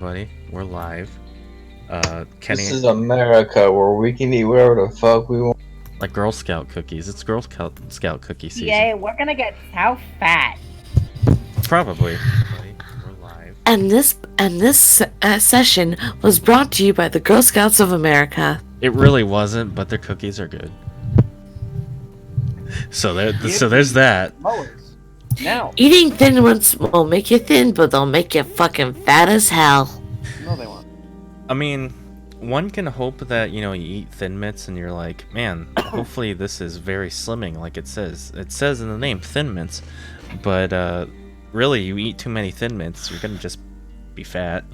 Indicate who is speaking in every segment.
Speaker 1: Buddy, we're live.
Speaker 2: This
Speaker 1: Kenny,
Speaker 2: is America where we can eat whatever the fuck we want.
Speaker 1: like Girl Scout cookies. It's Girl Scout cookie season.
Speaker 3: Yay, we're gonna get so fat.
Speaker 1: Probably. Buddy, we're live.
Speaker 4: And this session was brought to you by the Girl Scouts of America.
Speaker 1: It really wasn't, but their cookies are good. So there's that.
Speaker 3: Mowers. Now.
Speaker 4: Eating thin ones will make you thin, but they'll make you fucking fat as hell.
Speaker 3: No, they won't.
Speaker 1: I mean, one can hope that you eat Thin Mints and you're like, man, hopefully this is very slimming, like it says. It says in the name, Thin Mints, but really, you eat too many Thin Mints, you're gonna just be fat,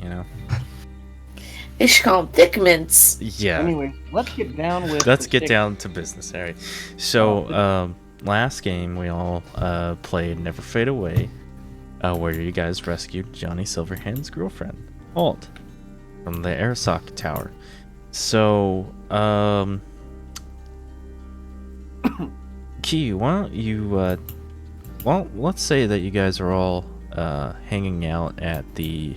Speaker 4: They should call them thick mints.
Speaker 1: Yeah.
Speaker 3: Anyway, let's get down with.
Speaker 1: Let's get down to business, Harry. So, last game we all played Never Fade Away, where you guys rescued Johnny Silverhand's girlfriend, Alt, from the airsock tower. So, Key, why don't you, let's say that you guys are all hanging out at the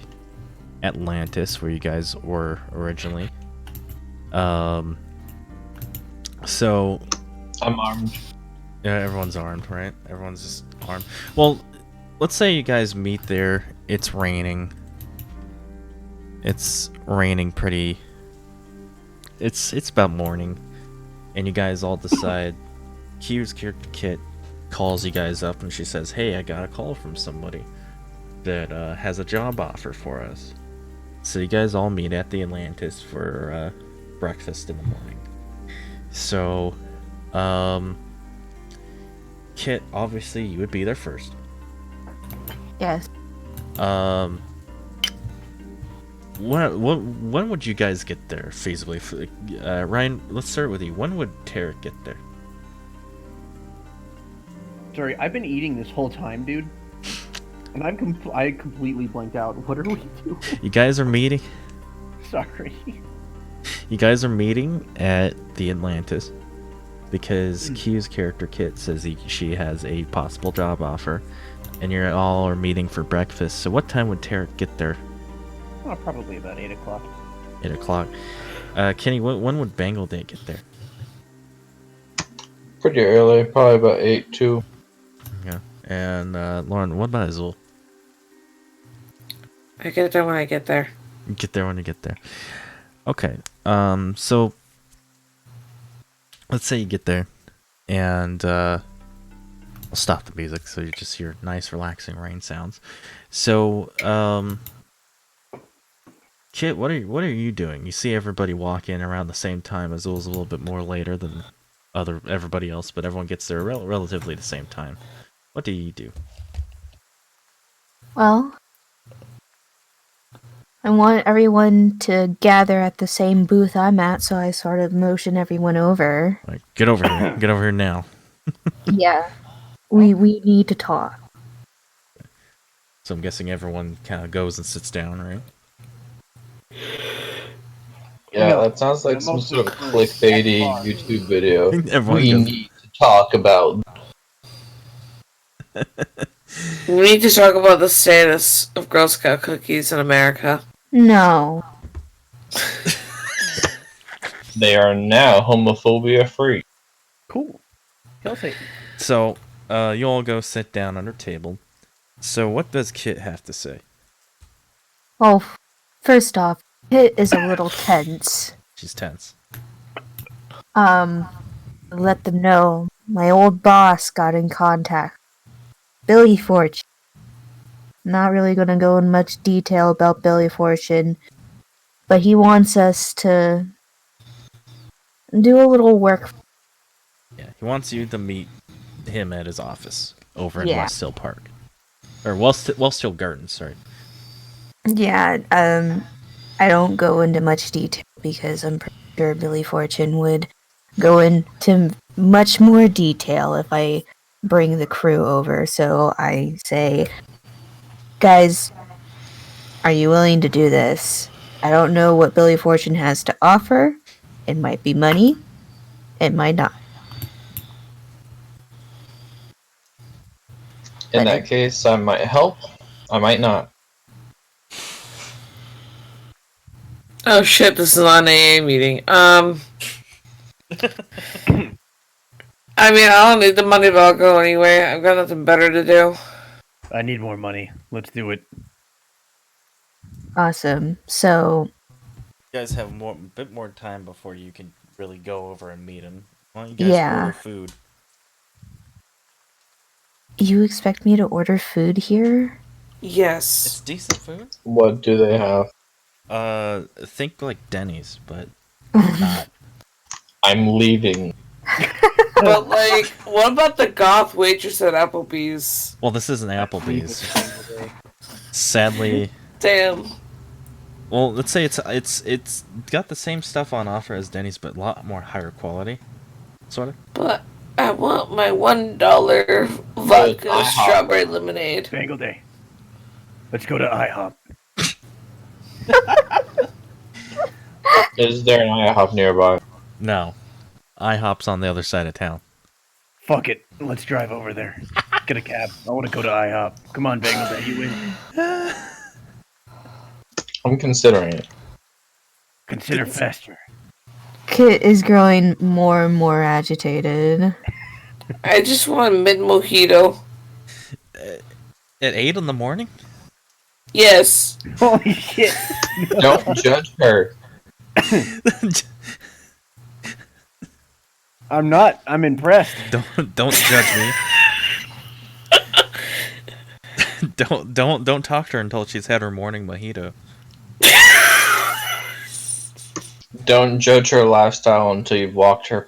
Speaker 1: Atlantis, where you guys were originally. So
Speaker 2: I'm armed.
Speaker 1: yeah, everyone's armed, right? Everyone's just armed. Well, let's say you guys meet there. It's raining. It's raining pretty. It's about morning, and you guys all decide. Q's character Kit calls you guys up, and she says, "Hey, I got a call from somebody that has a job offer for us." So you guys all meet at the Atlantis for breakfast in the morning. So, Kit, obviously you would be there first.
Speaker 5: Yes.
Speaker 1: When would you guys get there feasibly? Ryan, let's start with you. When would Tarek get there?
Speaker 3: Sorry, I've been eating this whole time, dude. And I completely blanked out. What are we doing?
Speaker 1: You guys are meeting.
Speaker 3: Sorry.
Speaker 1: You guys are meeting at the Atlantis because Q's character Kit says she has a possible job offer, and you're all are meeting for breakfast. So what time would Tarek get there?
Speaker 3: Oh, probably about 8 o'clock.
Speaker 1: 8 o'clock. Kenny, when would Bangle Day get there?
Speaker 2: Pretty early, probably about 8 too.
Speaker 1: Yeah. And Lauren, what about Azul?
Speaker 4: I get there when I get there.
Speaker 1: Get there when you get there. Okay. So let's say you get there, and I'll stop the music so you just hear nice, relaxing rain sounds. So, Kit, what are you doing? You see everybody walk in around the same time. Azul's a little bit more later than everybody else, but everyone gets there relatively the same time. What do you do?
Speaker 5: Well, I want everyone to gather at the same booth I'm at, so I sort of motion everyone over.
Speaker 1: Like, get over here. Get over here now.
Speaker 5: Yeah. We need to talk.
Speaker 1: So I'm guessing everyone kind of goes and sits down, right?
Speaker 2: Yeah, that sounds like some sort of clickbaity YouTube video.
Speaker 1: Everyone
Speaker 2: We
Speaker 1: goes.
Speaker 2: need to talk about.
Speaker 4: We need to talk about the status of Girl Scout cookies in America.
Speaker 5: No.
Speaker 2: They are now homophobia free.
Speaker 3: Cool. Kelsey.
Speaker 1: So, you all go sit down under table. So, what does Kit have to say?
Speaker 5: Well, first off, Kit is a little tense.
Speaker 1: She's tense.
Speaker 5: Let them know my old boss got in contact. Billy Fortune. Not really gonna go in much detail about Billy Fortune, but he wants us to do a little work.
Speaker 1: Yeah, he wants you to meet him at his office over in
Speaker 5: Yeah.
Speaker 1: West Hill Park. Or West Hill Gardens, sorry.
Speaker 5: Yeah, I don't go into much detail because I'm pretty sure Billy Fortune would go into much more detail if I bring the crew over. So I say, guys, are you willing to do this? I don't know what Billy Fortune has to offer. It might be money. It might not.
Speaker 2: In that case, I might help. I might not.
Speaker 4: Oh shit, this is not an AA meeting. I mean, I don't need the money, but I'll go anyway. I've got nothing better to do.
Speaker 3: I need more money. Let's do it.
Speaker 5: Awesome. So,
Speaker 1: You guys have a bit more time before you can really go over and meet him. Why don't you guys
Speaker 5: Yeah.
Speaker 1: order food?
Speaker 5: you expect me to order food here?
Speaker 1: It's
Speaker 4: Yes.
Speaker 1: decent food.
Speaker 2: What do they have?
Speaker 1: Think like Denny's, but not.
Speaker 2: I'm leaving.
Speaker 4: But, like, what about the goth waitress at Applebee's?
Speaker 1: Well, this isn't Applebee's. Sadly,
Speaker 4: Damn.
Speaker 1: well, let's say it's got the same stuff on offer as Denny's, but a lot more higher quality, sort of.
Speaker 4: But I want my $1 vodka
Speaker 2: IHOP.
Speaker 4: strawberry lemonade.
Speaker 3: Bagel Day. Let's go to IHOP.
Speaker 2: Is there an IHOP nearby?
Speaker 1: No, IHOP's on the other side of town.
Speaker 3: Fuck it. Let's drive over there. Get a cab. I want to go to IHOP. Come on, Bagel Day. You win.
Speaker 2: I'm considering it.
Speaker 3: Consider faster.
Speaker 5: Kit is growing more and more agitated.
Speaker 4: I just want a mint mojito.
Speaker 1: At 8 in the morning?
Speaker 4: Yes.
Speaker 3: Holy shit.
Speaker 2: Don't judge her.
Speaker 3: I'm not. I'm impressed.
Speaker 1: Don't judge me. don't talk to her until she's had her morning mojito.
Speaker 2: Don't judge her lifestyle until you've walked her.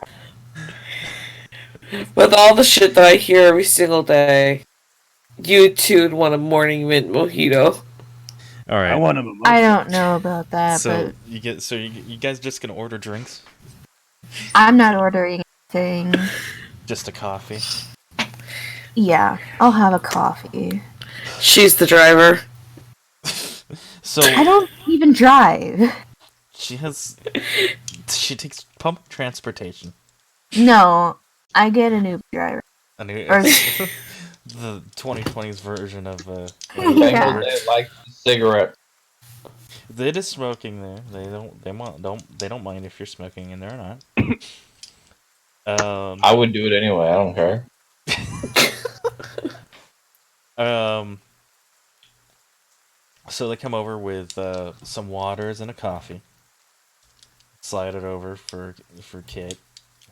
Speaker 4: With all the shit that I hear every single day, you too'd want a morning mint mojito.
Speaker 1: All right.
Speaker 3: I want a mimosa.
Speaker 5: I don't know about that,
Speaker 1: So
Speaker 5: but
Speaker 1: you guys just gonna order drinks?
Speaker 5: I'm not ordering anything.
Speaker 1: Just a coffee.
Speaker 5: Yeah, I'll have a coffee.
Speaker 4: She's the driver.
Speaker 1: So
Speaker 5: I don't even drive.
Speaker 1: she takes public transportation.
Speaker 5: No, I get an Uber driver.
Speaker 1: I mean,
Speaker 5: Or-
Speaker 1: the 2020s version of
Speaker 5: Yeah.
Speaker 2: They like cigarette.
Speaker 1: It is smoking there. They don't mind if you're smoking in there or not.
Speaker 2: I would do it anyway. I don't care.
Speaker 1: So they come over with some waters and a coffee. Slide it over for Kit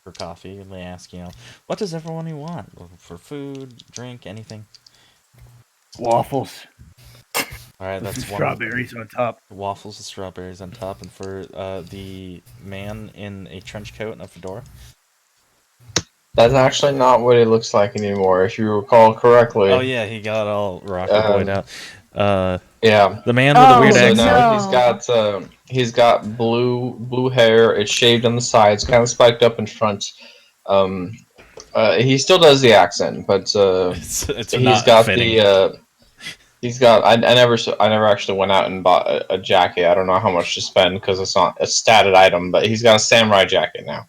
Speaker 1: for coffee, and they ask, what does everyone want for food, drink, anything?
Speaker 3: Waffles.
Speaker 1: All right,
Speaker 3: With
Speaker 1: that's
Speaker 3: some
Speaker 1: one.
Speaker 3: strawberries on top.
Speaker 1: Waffles with strawberries on top, and for the man in a trench coat and a fedora.
Speaker 2: That's actually not what it looks like anymore, if you recall correctly.
Speaker 1: Oh yeah, he got all rocker boyed out.
Speaker 2: Yeah.
Speaker 1: The man with the weird
Speaker 2: So
Speaker 1: accent.
Speaker 2: now he's got blue hair. It's shaved on the sides, kind of spiked up in front. He still does the accent, but
Speaker 1: It's
Speaker 2: he's
Speaker 1: not
Speaker 2: got
Speaker 1: fitting.
Speaker 2: he's got. I never actually went out and bought a jacket. I don't know how much to spend because it's not a statted item, but he's got a samurai jacket now.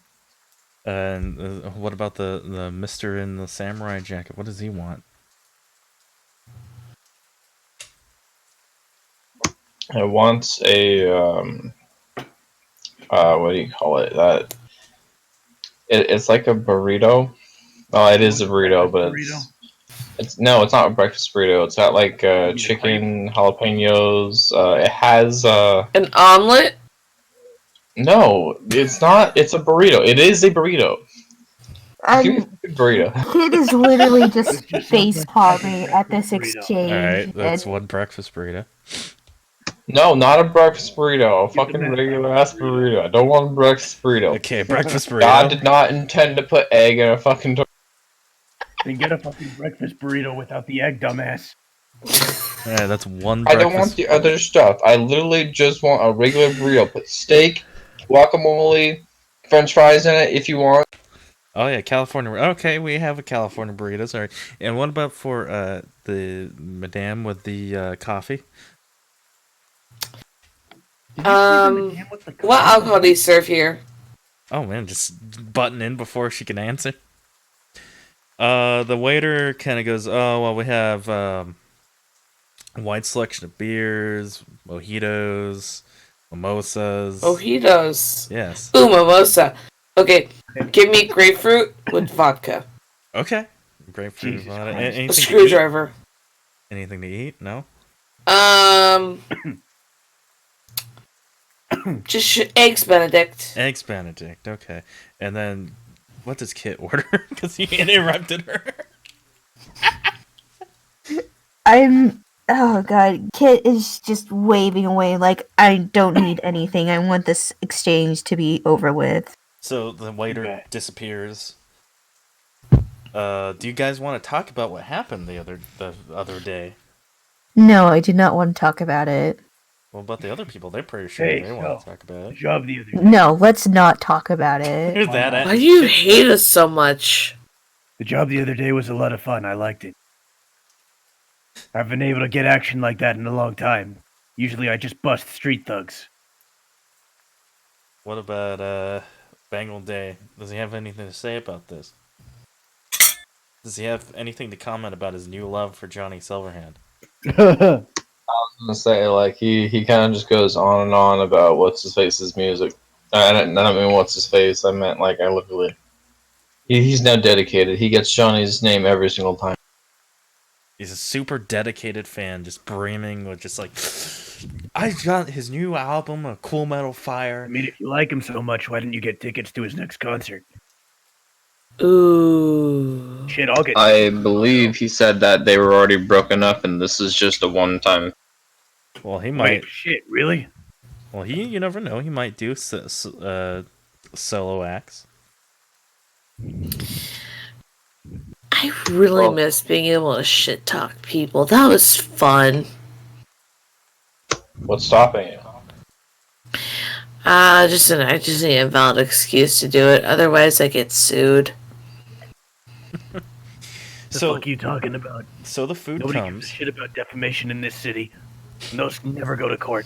Speaker 1: And what about the Mister in the samurai jacket? What does he want?
Speaker 2: It wants a what do you call it? It's like a burrito. Well, it is a burrito, but it's not a breakfast burrito. It's got like chicken, jalapenos. It has
Speaker 4: An omelet?
Speaker 2: no, it's not. It's a burrito. It is a burrito. Give me a burrito.
Speaker 5: Kid is literally just
Speaker 3: just
Speaker 5: face palming at this
Speaker 3: burrito.
Speaker 5: exchange.
Speaker 1: All right, that's
Speaker 5: and
Speaker 1: one breakfast burrito.
Speaker 2: No, not a breakfast burrito. A fucking regular ass burrito. I don't want a breakfast burrito.
Speaker 1: Okay, breakfast burrito.
Speaker 2: God did not intend to put egg in a fucking.
Speaker 3: Then get a fucking breakfast burrito without the egg, dumbass.
Speaker 1: All right, that's one
Speaker 2: I
Speaker 1: breakfast.
Speaker 2: don't want the other stuff. I literally just want a regular burrito. Put steak, guacamole, French fries in it if you want.
Speaker 1: Oh yeah, California. Okay, we have a California burrito. Sorry. And what about for the madame with the coffee?
Speaker 3: Did you say the madame with the
Speaker 4: What
Speaker 3: coffee?
Speaker 4: alcohol do you serve here?
Speaker 1: Oh man, just button in before she can answer. The waiter kind of goes, "Oh well, we have a wide selection of beers, mojitos, mimosas.
Speaker 4: Oh, he does.
Speaker 1: Yes.
Speaker 4: Ooh, mimosa. Okay, give me grapefruit with vodka.
Speaker 1: Okay. Grapefruit.
Speaker 3: Jesus
Speaker 1: Vodka.
Speaker 3: Christ.
Speaker 4: A
Speaker 1: Anything to eat?
Speaker 4: screwdriver.
Speaker 1: Anything to eat? No.
Speaker 4: Just eggs Benedict.
Speaker 1: Eggs Benedict. Okay. And then, what does Kit order? Because you interrupted her.
Speaker 5: Oh god, Kit is just waving away like I don't need anything. I want this exchange to be over with.
Speaker 1: So the waiter
Speaker 3: Okay.
Speaker 1: disappears. Do you guys want to talk about what happened the other day?
Speaker 5: No, I do not want to talk about it.
Speaker 1: Well, about the other people, they're pretty sure
Speaker 3: Hey,
Speaker 1: they want
Speaker 3: so,
Speaker 1: to talk about
Speaker 3: the
Speaker 1: it.
Speaker 3: job the other day.
Speaker 5: No, let's not talk about it.
Speaker 1: Here's that.
Speaker 4: Why do you hate us so much?
Speaker 3: The job the other day was a lot of fun. I liked it. I've been able to get action like that in a long time. Usually I just bust street thugs.
Speaker 1: What about Bangle Day? Does he have anything to say about this? Does he have anything to comment about his new love for Johnny Silverhand?
Speaker 2: I was gonna say, like, he kind of just goes on and on about what's his face's music. I don't mean what's his face. I meant like I literally. He's now dedicated. He gets Johnny's name every single time.
Speaker 1: He's a super dedicated fan, just brimming with just like, I got his new album, A Cool Metal Fire.
Speaker 3: I mean, if you like him so much, why didn't you get tickets to his next concert?
Speaker 4: Ooh.
Speaker 3: Shit, I'll get.
Speaker 2: I believe he said that they were already broken up, and this is just a one-time.
Speaker 1: Well, he might.
Speaker 3: Wait, shit, really?
Speaker 1: Well, you never know. He might do solo acts.
Speaker 4: I really
Speaker 2: Well-
Speaker 4: miss being able to shit talk people. That was fun.
Speaker 2: What's stopping you?
Speaker 4: I just need a valid excuse to do it. Otherwise, I get sued.
Speaker 3: The
Speaker 1: So,
Speaker 3: fuck are you talking about?
Speaker 1: so the food
Speaker 3: Nobody gives
Speaker 1: comes.
Speaker 3: a shit about defamation in this city. And those never go to court.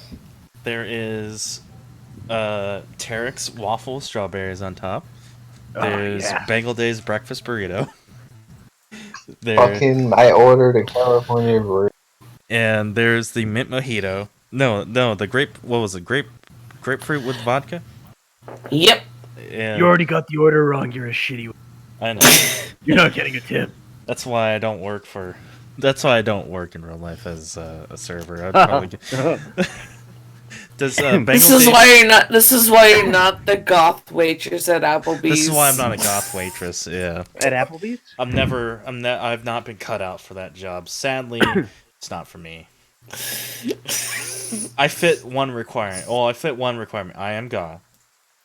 Speaker 1: There is Tarek's waffle with strawberries on top. There's
Speaker 3: Oh, yeah.
Speaker 1: Bangle Day's breakfast burrito.
Speaker 2: I ordered a California burrito.
Speaker 1: And there's the mint mojito. No, the grape. What was it? Grapefruit with vodka.
Speaker 4: Yep.
Speaker 1: And
Speaker 3: You already got the order wrong. You're a shitty.
Speaker 1: I know.
Speaker 3: You're not getting a tip.
Speaker 1: That's why I don't work for. That's why I don't work in real life as a server. I'd probably get... Does Bangle
Speaker 4: This is
Speaker 1: Day-
Speaker 4: why you're not. This is why you're not the goth waitress at Applebee's.
Speaker 1: This is why I'm not a goth waitress. Yeah,
Speaker 3: At Applebee's?
Speaker 1: I've not been cut out for that job. Sadly, it's not for me. I fit one requirement. Well, I fit one requirement. I am goth,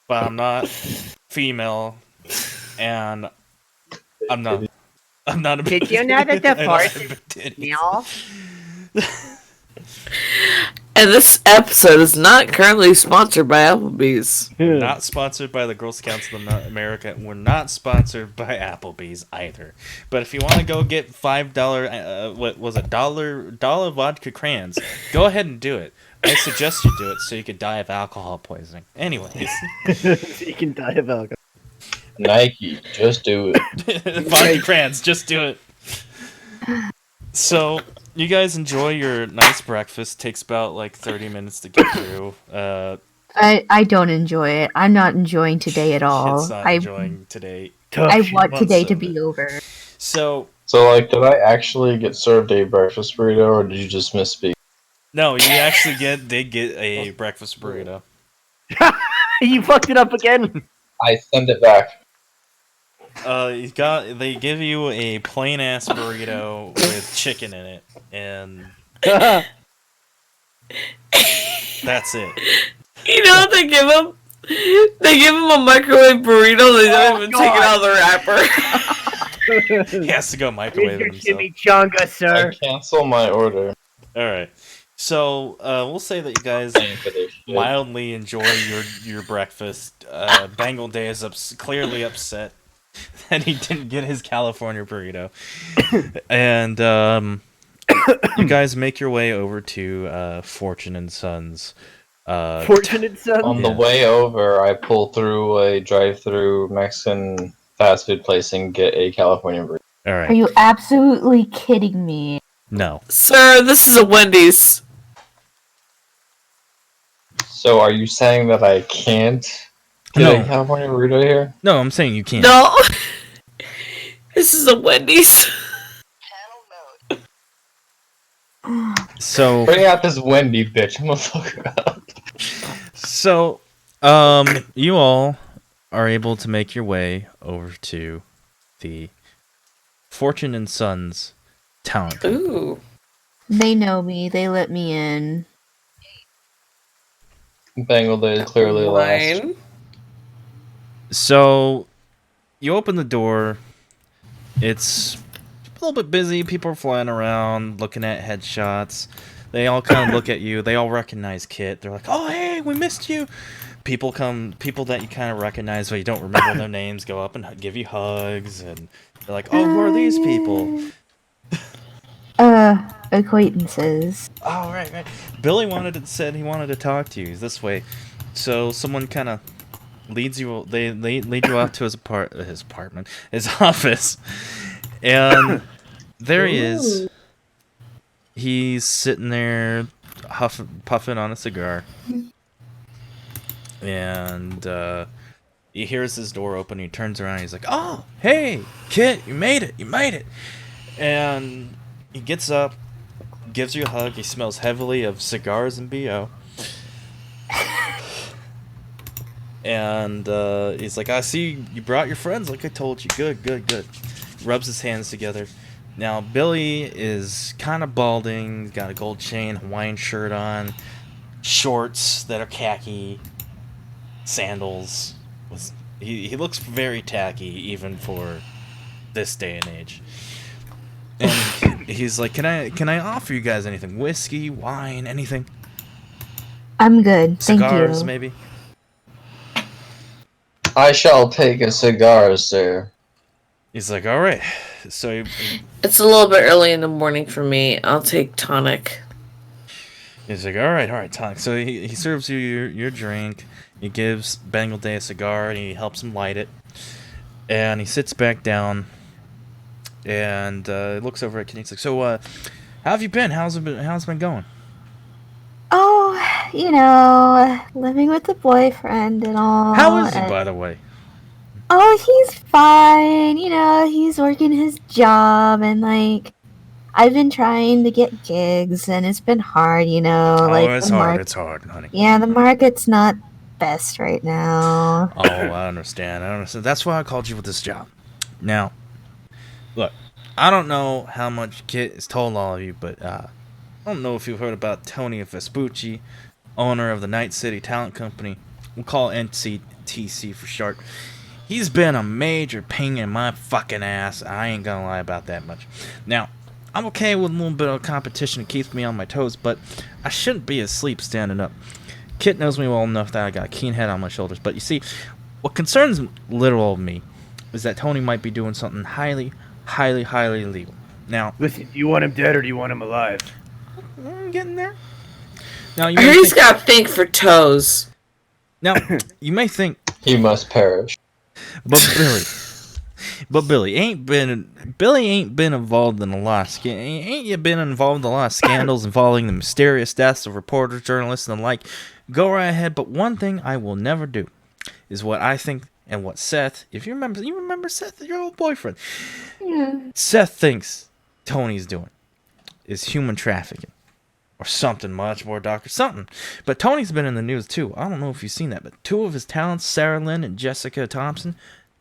Speaker 1: but I'm not female, and I'm not. A
Speaker 6: Did you know that the
Speaker 1: I don't
Speaker 6: force
Speaker 1: have
Speaker 6: is
Speaker 1: titties.
Speaker 6: male?
Speaker 4: And this episode is not currently sponsored by Applebee's.
Speaker 1: Not sponsored by the Girl Scouts of America. We're not sponsored by Applebee's either. But if you want to go get $5, what was it, dollar vodka crayons, go ahead and do it. I suggest you do it so you could die of alcohol poisoning. Anyways,
Speaker 3: You can die of alcohol.
Speaker 2: Nike, just do it.
Speaker 1: vodka crayons, just do it. So, you guys enjoy your nice breakfast. Takes about like 30 minutes to get through.
Speaker 5: I don't enjoy it. I'm not enjoying today at all.
Speaker 1: It's not
Speaker 5: I
Speaker 1: enjoying today.
Speaker 3: Tough
Speaker 5: I
Speaker 3: shit.
Speaker 5: want today to
Speaker 1: Months of
Speaker 5: be over.
Speaker 1: So,
Speaker 2: So, like, did I actually get served a breakfast burrito, or did you just misspeak?
Speaker 1: no, you actually did get a breakfast burrito.
Speaker 3: You fucked it up again.
Speaker 2: I send it back.
Speaker 1: They give you a plain ass burrito with chicken in it, and that's it.
Speaker 4: You know what they give him? They give him a microwave burrito. They don't even take it out of the wrapper.
Speaker 1: He has to go
Speaker 3: Here's
Speaker 1: microwave
Speaker 3: your
Speaker 1: it himself.
Speaker 3: chimichanga,
Speaker 2: I
Speaker 3: sir.
Speaker 2: cancel my order.
Speaker 1: All right, so we'll say that you guys
Speaker 2: For this shit.
Speaker 1: mildly enjoy your breakfast. Bangle Day is clearly upset that he didn't get his California burrito, and you guys make your way over to Fortune and Sons.
Speaker 3: Fortunate son.
Speaker 2: On the
Speaker 1: Yeah.
Speaker 2: way over, I pull through a drive-through Mexican fast food place and get a California burrito.
Speaker 1: All
Speaker 5: Are
Speaker 1: right,
Speaker 5: you absolutely kidding me?
Speaker 1: no.
Speaker 4: Sir, this is a Wendy's.
Speaker 2: So are you saying that I can't get a
Speaker 1: No.
Speaker 2: California burrito here?
Speaker 1: No, I'm saying you can't.
Speaker 4: No. This is a Wendy's.
Speaker 1: So,
Speaker 2: Bring out this Wendy bitch. I'm gonna fuck her up.
Speaker 1: so, you all are able to make your way over to the Fortune and Sons talent.
Speaker 4: Ooh.
Speaker 5: They know me. They let me in.
Speaker 2: Bangle Day is clearly last.
Speaker 4: Wine.
Speaker 1: So, you open the door. It's a little bit busy. People are flying around, looking at headshots. They all kind of look at you. They all recognize Kit. They're like, "Oh, hey, we missed you." People that you kind of recognize but you don't remember their names go up and give you hugs, and they're like, "Oh, who are these people?"
Speaker 5: Acquaintances.
Speaker 1: Oh, right. Billy said he wanted to talk to you. He's this way. So someone kind of leads you. They lead you off to his apartment, his office, and there he is. He's sitting there, puffing on a cigar, and he hears his door open. He turns around. And he's like, "Oh, hey, Kit, you made it!" And he gets up, gives you a hug. He smells heavily of cigars and BO. And he's like, "I see you brought your friends like I told you. Good. Rubs his hands together. Now, Billy is kind of balding. He's got a gold chain, Hawaiian shirt on, shorts that are khaki, sandals. He looks very tacky even for this day and age. And he's like, "Can I offer you guys anything? Whiskey, wine, anything?
Speaker 5: I'm good.
Speaker 1: Cigars,
Speaker 5: Thank you.
Speaker 1: maybe?"
Speaker 2: I shall take a cigar, sir.
Speaker 1: He's like, "All right." So
Speaker 4: It's a little bit early in the morning for me. I'll take tonic.
Speaker 1: he's like, all right, tonic. So he serves you your drink. He gives Bangle Day a cigar and he helps him light it. And he sits back down and looks over at Kenny. He's like, "So, how have you been? How's it been going?"
Speaker 5: Oh, living with the boyfriend and all.
Speaker 1: How is he, by the way?
Speaker 5: Oh, he's fine. He's working his job and I've been trying to get gigs and it's been hard,
Speaker 1: It's
Speaker 5: the
Speaker 1: hard. It's hard, honey.
Speaker 5: Yeah, the market's not best right now.
Speaker 1: Oh, I understand. That's why I called you with this job. Now, look, I don't know how much Kit has told all of you, but I don't know if you've heard about Tony Vespucci, owner of the Night City Talent Company. We'll call NCTC for short. He's been a major pain in my fucking ass. I ain't gonna lie about that much. Now, I'm okay with a little bit of competition. It keeps me on my toes, but I shouldn't be asleep standing up. Kit knows me well enough that I got a keen head on my shoulders. But you see, what concerns literal me is that Tony might be doing something highly, highly, highly illegal. Now,
Speaker 3: Listen, do you want him dead or do you want him alive?
Speaker 1: I'm getting there. Now, you
Speaker 4: I
Speaker 1: may
Speaker 4: heard he's
Speaker 1: think,
Speaker 4: got pink for toes.
Speaker 1: now, you may think,
Speaker 2: He must perish.
Speaker 1: but Billy ain't been involved in a lot of ain't you been involved in a lot of scandals involving the mysterious deaths of reporters, journalists, and the like. Go right ahead, but one thing I will never do is what I think and what Seth, if you remember Seth, your old boyfriend.
Speaker 5: Yeah.
Speaker 1: Seth thinks Tony's doing is human trafficking. Or something much more darker. Something. But Tony's been in the news too. I don't know if you've seen that, but two of his talents, Sarah Lynn and Jessica Thompson,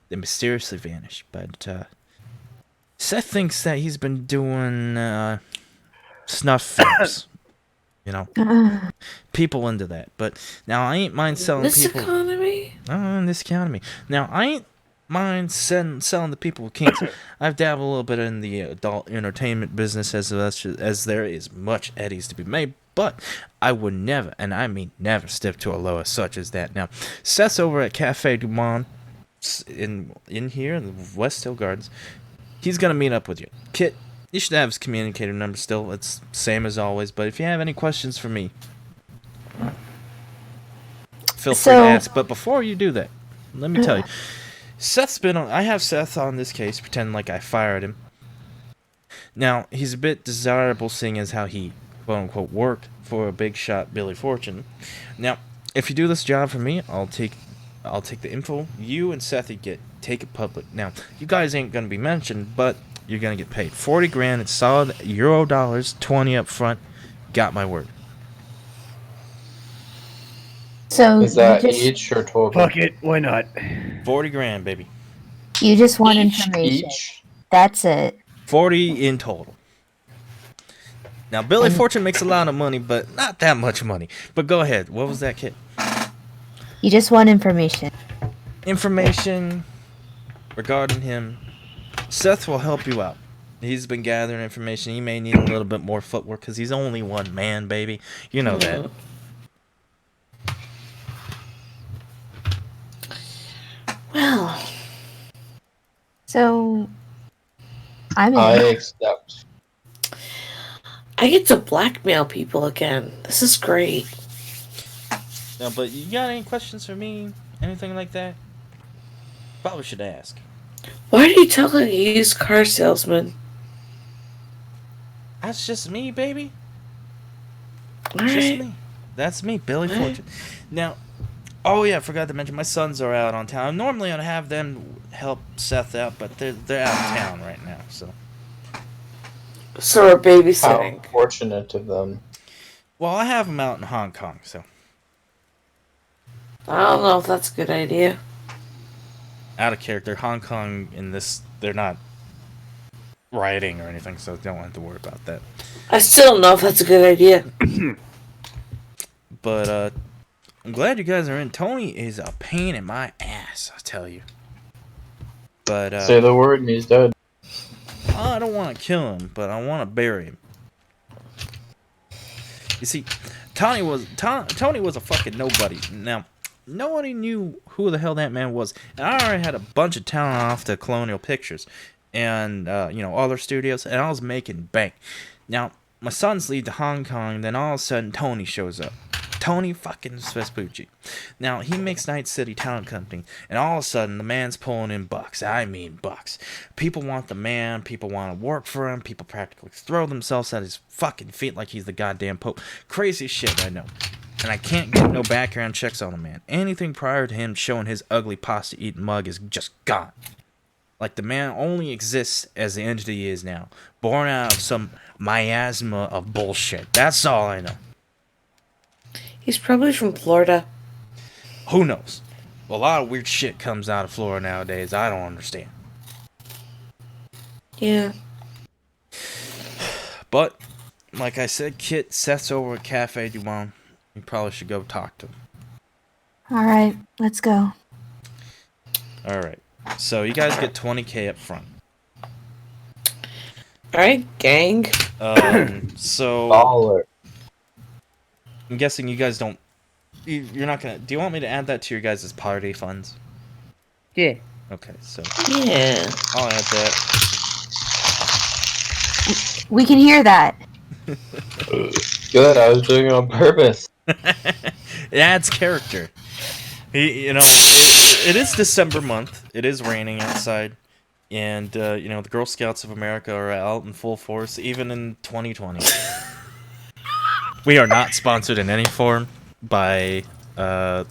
Speaker 1: they mysteriously vanished. But Seth thinks that he's been doing snuff films. People into that. But now I ain't mind selling
Speaker 4: This
Speaker 1: people.
Speaker 4: economy?
Speaker 1: In this economy. Now I ain't mind selling the people with kinks. I've dabbled a little bit in the adult entertainment business as there is much eddies to be made, but I would never, and I mean never, step to a lower such as that. Now, Seth's over at Cafe Du Monde in here in the West Hill Gardens. He's gonna meet up with you. Kit, you should have his communicator number still. It's same as always, but if you have any questions for me, feel free to ask. But before you do that, let me tell you. I have Seth on this case, pretend like I fired him. Now, he's a bit desirable seeing as how he, quote-unquote, worked for a big shot Billy Fortune. Now, if you do this job for me, I'll take the info you and Sethy get, take it public. Now, you guys ain't gonna be mentioned, but you're gonna get paid 40 grand. It's solid Euro dollars, 20 up front. Got my word.
Speaker 5: So
Speaker 2: Is that
Speaker 5: you just
Speaker 2: each or total?
Speaker 3: Fuck it, why not?
Speaker 1: 40 grand, baby.
Speaker 5: want
Speaker 2: Each.
Speaker 5: information.
Speaker 2: Each.
Speaker 5: That's it.
Speaker 1: 40 in total. Now, Billy
Speaker 5: And-
Speaker 1: Fortune makes a lot of money, but not that much money. But go ahead. What was that, kid?
Speaker 5: You just want information.
Speaker 1: Information regarding him. Seth will help you out. He's been gathering information. He may need a little bit more footwork because he's only one man, baby. You know that.
Speaker 4: Well,
Speaker 5: So I'm
Speaker 2: I
Speaker 5: in.
Speaker 2: accept.
Speaker 4: I get to blackmail people again. This is great.
Speaker 1: No, but you got any questions for me? Anything like that? Probably should ask.
Speaker 4: Why do you talk like a used car salesman?
Speaker 1: That's just me, baby.
Speaker 4: All
Speaker 1: Just
Speaker 4: right.
Speaker 1: me. That's me, Billy
Speaker 4: Alright.
Speaker 1: Fortune. Now, oh yeah, I forgot to mention my sons are out on town. Normally I'd have them help Seth out, but they're out of town right now. So,
Speaker 4: So we're
Speaker 2: How
Speaker 4: babysitting.
Speaker 2: fortunate of them.
Speaker 1: well, I have them out in Hong Kong. So,
Speaker 4: I don't know if that's a good idea.
Speaker 1: out of character, Hong Kong in this, they're not rioting or anything, so don't have to worry about that.
Speaker 4: I still don't know if that's a good idea.
Speaker 1: But I'm glad you guys are in. Tony is a pain in my ass, I tell you. But
Speaker 2: Say the word and he's dead.
Speaker 1: I don't want to kill him, but I want to bury him. You see, Tony was a fucking nobody. Now, nobody knew who the hell that man was, and I already had a bunch of talent off the Colonial Pictures, and other studios, and I was making bank. Now, my sons leave to Hong Kong, then all of a sudden Tony shows up. Tony fucking Vespucci. Now, he makes Night City Talent Company, and all of a sudden, the man's pulling in bucks. I mean bucks. People want the man, people want to work for him, people practically throw themselves at his fucking feet like he's the goddamn Pope. Crazy shit, I know. And I can't get no background checks on the man. Anything prior to him showing his ugly pasta-eating mug is just gone. Like, the man only exists as the entity he is now. Born out of some miasma of bullshit. That's all I know.
Speaker 4: He's probably from Florida.
Speaker 1: Who knows? A lot of weird shit comes out of Florida nowadays. I don't understand.
Speaker 4: Yeah.
Speaker 1: But, like I said, Kit, Seth's over at Cafe Du Monde. You probably should go talk to him.
Speaker 5: All right, let's go.
Speaker 1: Alright. So, you guys get 20K up front.
Speaker 4: Alright, gang.
Speaker 1: So,
Speaker 2: Baller.
Speaker 1: I'm guessing you guys don't... You're not gonna... Do you want me to add that to your guys' party funds?
Speaker 3: Yeah.
Speaker 1: Okay, so
Speaker 4: Yeah.
Speaker 1: I'll add that.
Speaker 5: We can hear that.
Speaker 2: Good, I was doing it on purpose.
Speaker 1: It adds character. It is December month. It is raining outside. And, the Girl Scouts of America are out in full force, even in 2020. We are not sponsored in any form by,
Speaker 2: Well,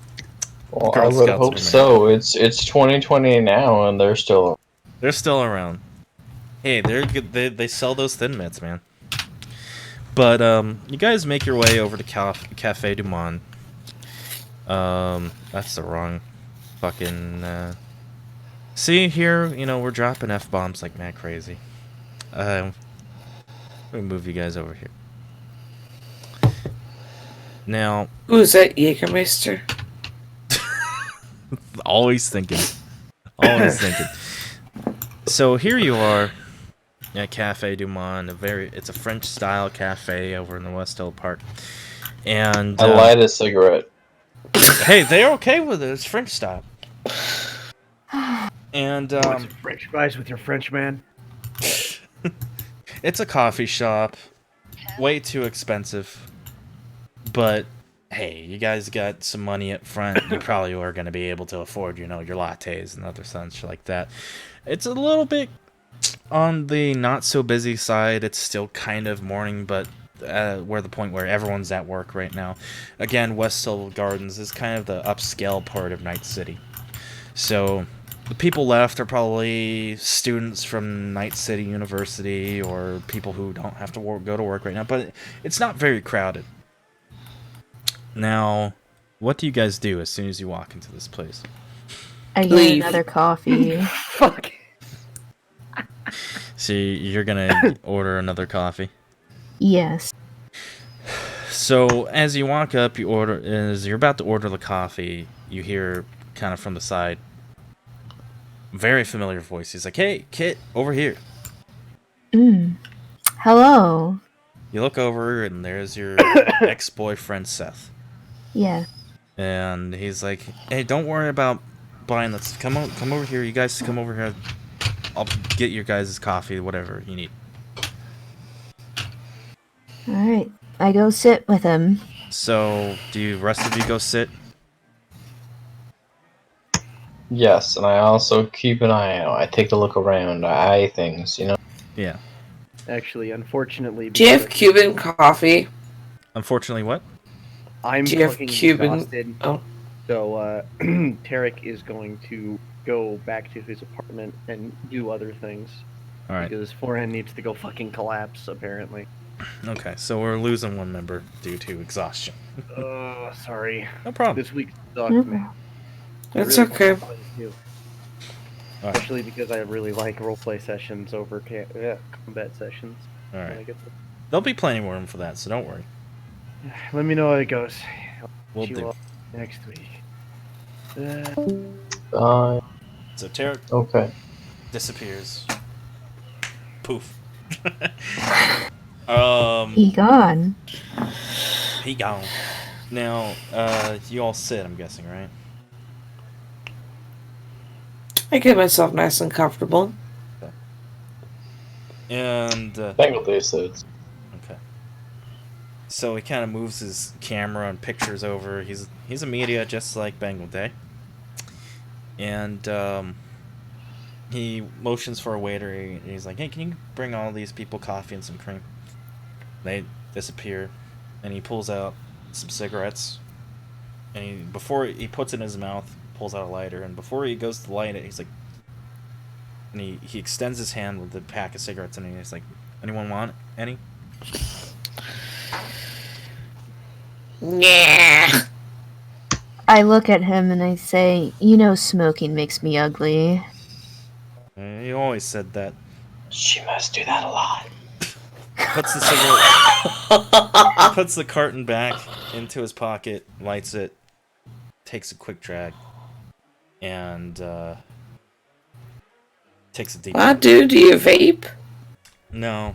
Speaker 1: Girl
Speaker 2: I would
Speaker 1: Scouts
Speaker 2: hope
Speaker 1: of
Speaker 2: so. It's 2020 now, and they're still.
Speaker 1: They're still around. Hey, they're good. They sell those Thin Mints, man. But you guys make your way over to Cafe Du Monde. That's the wrong fucking. See here, we're dropping F-bombs like mad crazy. Let me move you guys over here. Now,
Speaker 4: Who's that, Jägermeister?
Speaker 1: always thinking. Always thinking. So here you are at Cafe Du Monde. It's a French style cafe over in the West Hill Park. And
Speaker 2: I light a cigarette.
Speaker 1: hey, they're okay with it. It's French style. And
Speaker 3: Want some French fries with your French man?
Speaker 1: it's a coffee shop. Way too expensive. But hey, you guys got some money up front. You probably are going to be able to afford, your lattes and other such like that. It's a little bit on the not so busy side. It's still kind of morning, but where the point where everyone's at work right now. Again, West Silver Gardens is kind of the upscale part of Night City. So the people left are probably students from Night City University or people who don't have to go to work right now, but it's not very crowded. Now, what do you guys do as soon as you walk into this place?
Speaker 5: I get
Speaker 4: Leave.
Speaker 5: another coffee.
Speaker 3: Fuck.
Speaker 1: So you're gonna order another coffee.
Speaker 5: Yes.
Speaker 1: So as you walk up, as you're about to order the coffee, you hear kind of from the side, very familiar voice. He's like, "Hey, Kit, over here."
Speaker 5: Hello.
Speaker 1: You look over, and there's your ex-boyfriend Seth,
Speaker 5: Yeah.
Speaker 1: and he's like, "Hey, don't worry about buying this. Come over here. You guys come over here. I'll get your guys' coffee, whatever you need."
Speaker 5: All right. I go sit with him.
Speaker 1: So, do you rest of you go sit?
Speaker 2: Yes, and I also keep an eye out. I take a look around. I eye things, you know.
Speaker 1: Yeah.
Speaker 3: Actually, unfortunately,
Speaker 4: Do you have
Speaker 3: because
Speaker 4: Cuban coffee?
Speaker 1: Unfortunately, what?
Speaker 3: I'm
Speaker 4: Do you have
Speaker 3: fucking
Speaker 4: Cuban?
Speaker 3: exhausted.
Speaker 4: Oh.
Speaker 3: So, Tarek is going to go back to his apartment and do other things.
Speaker 1: All right.
Speaker 3: Because his forehead needs to go fucking collapse, apparently.
Speaker 1: Okay, so we're losing one member due to exhaustion.
Speaker 3: Sorry.
Speaker 1: No problem.
Speaker 3: This week sucked, man. I
Speaker 4: It's
Speaker 3: really
Speaker 4: okay.
Speaker 3: wanted to play too.
Speaker 1: All right.
Speaker 3: Especially because I really like roleplay sessions over combat sessions.
Speaker 1: All
Speaker 3: when I
Speaker 1: right.
Speaker 3: get
Speaker 1: There'll be plenty more room for that, so don't worry.
Speaker 3: Let me know how it goes.
Speaker 1: We'll
Speaker 3: See you
Speaker 1: do.
Speaker 3: all next week.
Speaker 1: So Tarek
Speaker 2: Okay.
Speaker 1: disappears. Poof.
Speaker 5: He gone.
Speaker 1: He gone. Now, you all sit, I'm guessing, right?
Speaker 4: I get myself nice and comfortable.
Speaker 1: And,
Speaker 2: Bangladesh.
Speaker 1: okay. So he kind of moves his camera and pictures over. He's a media just like Bengal Day. And, he motions for a waiter, and he's like, "Hey, can you bring all these people coffee and some cream?" They disappear, and he pulls out some cigarettes, and before he puts it in his mouth, pulls out a lighter, and before he goes to light it, he's like, and he extends his hand with the pack of cigarettes, and he's like, "Anyone want any?"
Speaker 4: Yeah.
Speaker 5: I look at him and I say, "You know, smoking makes me ugly."
Speaker 1: You always said that.
Speaker 2: She must do that a lot.
Speaker 1: Puts the cigarette, puts the carton back into his pocket, lights it, takes a quick drag, and takes a deep
Speaker 4: Wow,
Speaker 1: breath.
Speaker 4: dude, do you vape?
Speaker 1: No,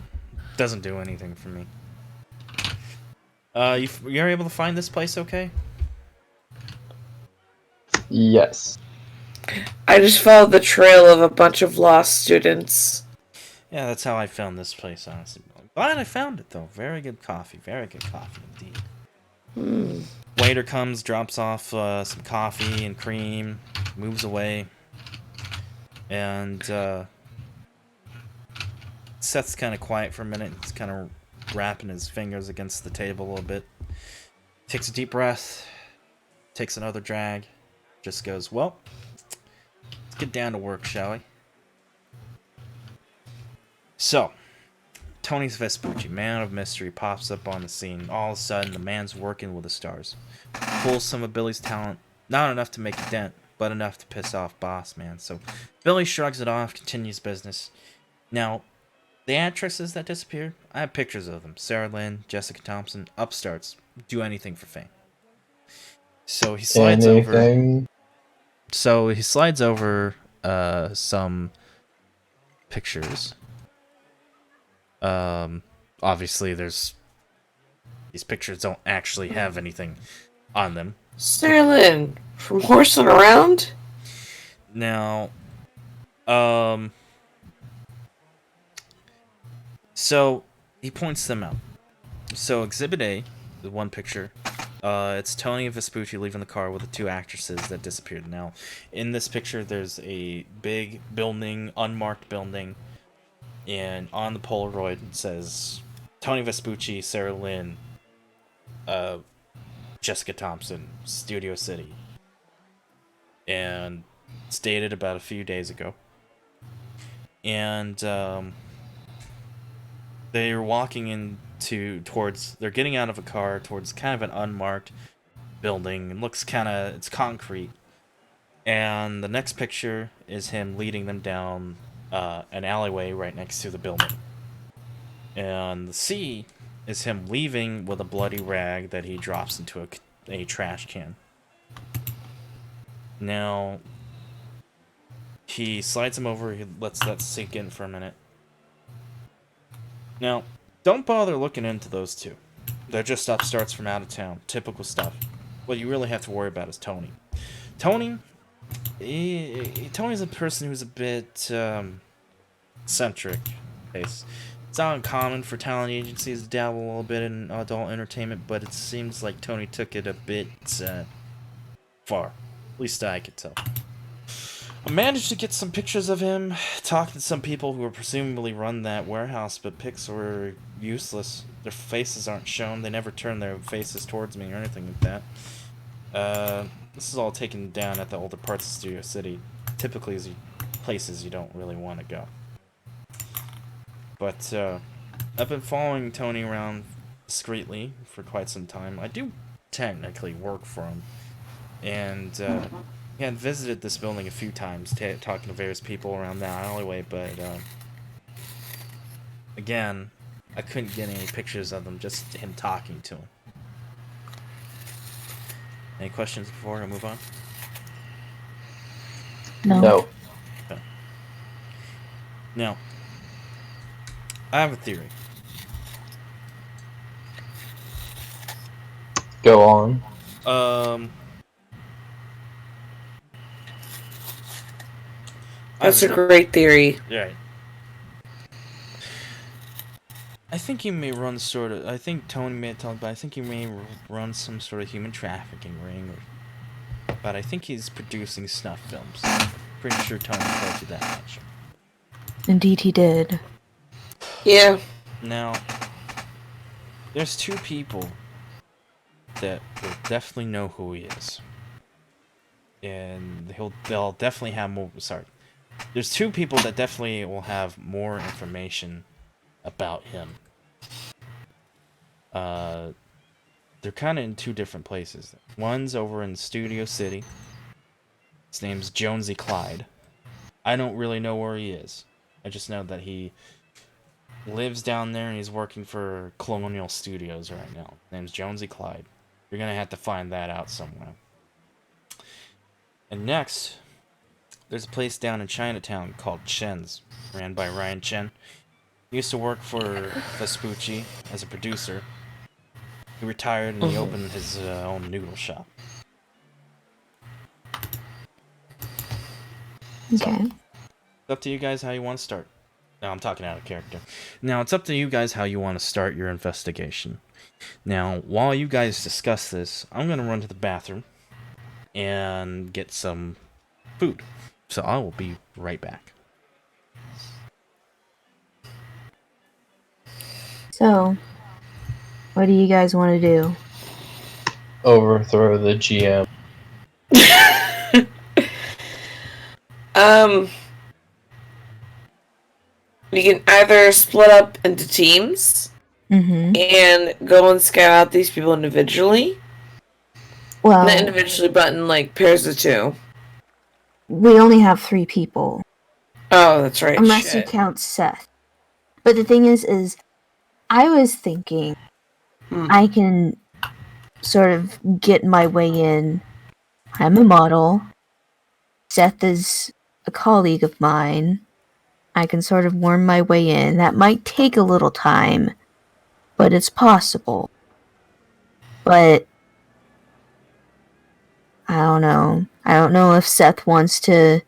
Speaker 1: doesn't do anything for me. You're able to find this place okay?
Speaker 2: Yes.
Speaker 4: I just followed the trail of a bunch of lost students.
Speaker 1: Yeah, that's how I found this place, honestly. Glad I found it, though. Very good coffee indeed. Waiter comes, drops off some coffee and cream, moves away, and Seth's kind of quiet for a minute. He's kind of rapping his fingers against the table a little bit. Takes a deep breath, takes another drag, just goes, "Well, let's get down to work, shall we?" So, Tony Vespucci, man of mystery, pops up on the scene. All of a sudden, the man's working with the stars. Pulls some of Billy's talent, not enough to make a dent, but enough to piss off Boss Man. So, Billy shrugs it off, continues business. Now, the actresses that disappeared, I have pictures of them. Sarah Lynn, Jessica Thompson, upstarts, do anything for fame. So he slides over. So he slides over some pictures. Obviously, these pictures don't actually have anything on them.
Speaker 4: Sterling, from Horsing Around?
Speaker 1: Now, so he points them out. So Exhibit A, the one picture, it's Tony Vespucci leaving the car with the two actresses that disappeared. Now, in this picture, there's a big building, unmarked building, and on the Polaroid it says Tony Vespucci, Sarah Lynn, Jessica Thompson, Studio City. And it's dated about a few days ago. And they're walking they're getting out of a car towards kind of an unmarked building. It looks it's concrete. And the next picture is him leading them down an alleyway right next to the building. And the C is him leaving with a bloody rag that he drops into a trash can. Now, he slides him over, he lets that sink in for a minute. Now, don't bother looking into those two. They're just upstarts from out of town. Typical stuff. What you really have to worry about is Tony. Tony's a person who's a bit eccentric. It's not uncommon for talent agencies to dabble a little bit in adult entertainment, but it seems like Tony took it a bit far. At least I could tell. I managed to get some pictures of him talking to some people who presumably run that warehouse, but pics were useless. Their faces aren't shown. They never turn their faces towards me or anything like that. This is all taken down at the older parts of Studio City. Typically, places you don't really want to go. But I've been following Tony around discreetly for quite some time. I do technically work for him. And he had visited this building a few times, talking to various people around that alleyway, but again, I couldn't get any pictures of them, just him talking to him. Any questions before I move on?
Speaker 2: No.
Speaker 1: Okay. Now, I have a theory.
Speaker 2: Go on.
Speaker 4: That's a great theory.
Speaker 1: Right. I think he may run I think Tony may have told, but I think he may run some sort of human trafficking ring. But I think he's producing snuff films. Pretty sure Tony told you that much.
Speaker 5: Indeed, he did.
Speaker 4: Yeah.
Speaker 1: Now, there's two people that will definitely know who he is. And they'll definitely have more. Sorry. There's two people that definitely will have more information about him. They're kind of in two different places. One's over in Studio City. His name's Jonesy Clyde. I don't really know where he is. I just know that he lives down there and he's working for Colonial Studios right now. His name's Jonesy Clyde. You're gonna have to find that out somewhere. And next, there's a place down in Chinatown called Chen's, ran by Ryan Chen. He used to work for Vespucci as a producer. He retired and he opened his own noodle shop.
Speaker 5: Okay.
Speaker 1: It's up to you guys how you want to start. Now, I'm talking out of character. Now, it's up to you guys how you want to start your investigation. Now, while you guys discuss this, I'm going to run to the bathroom and get some food. So I will be right back.
Speaker 5: So, what do you guys want to do?
Speaker 2: Overthrow the GM.
Speaker 4: We can either split up into teams and go and scout out these people individually.
Speaker 5: Well,
Speaker 4: Not individually, but in like pairs of two.
Speaker 5: we only have 3 people.
Speaker 4: Oh, that's right.
Speaker 5: Unless you count Seth. But the thing is I was thinking I can sort of get my way in. I'm a model. Seth is a colleague of mine. I can sort of worm my way in. That might take a little time, but it's possible. But I don't know. I don't know if Seth wants to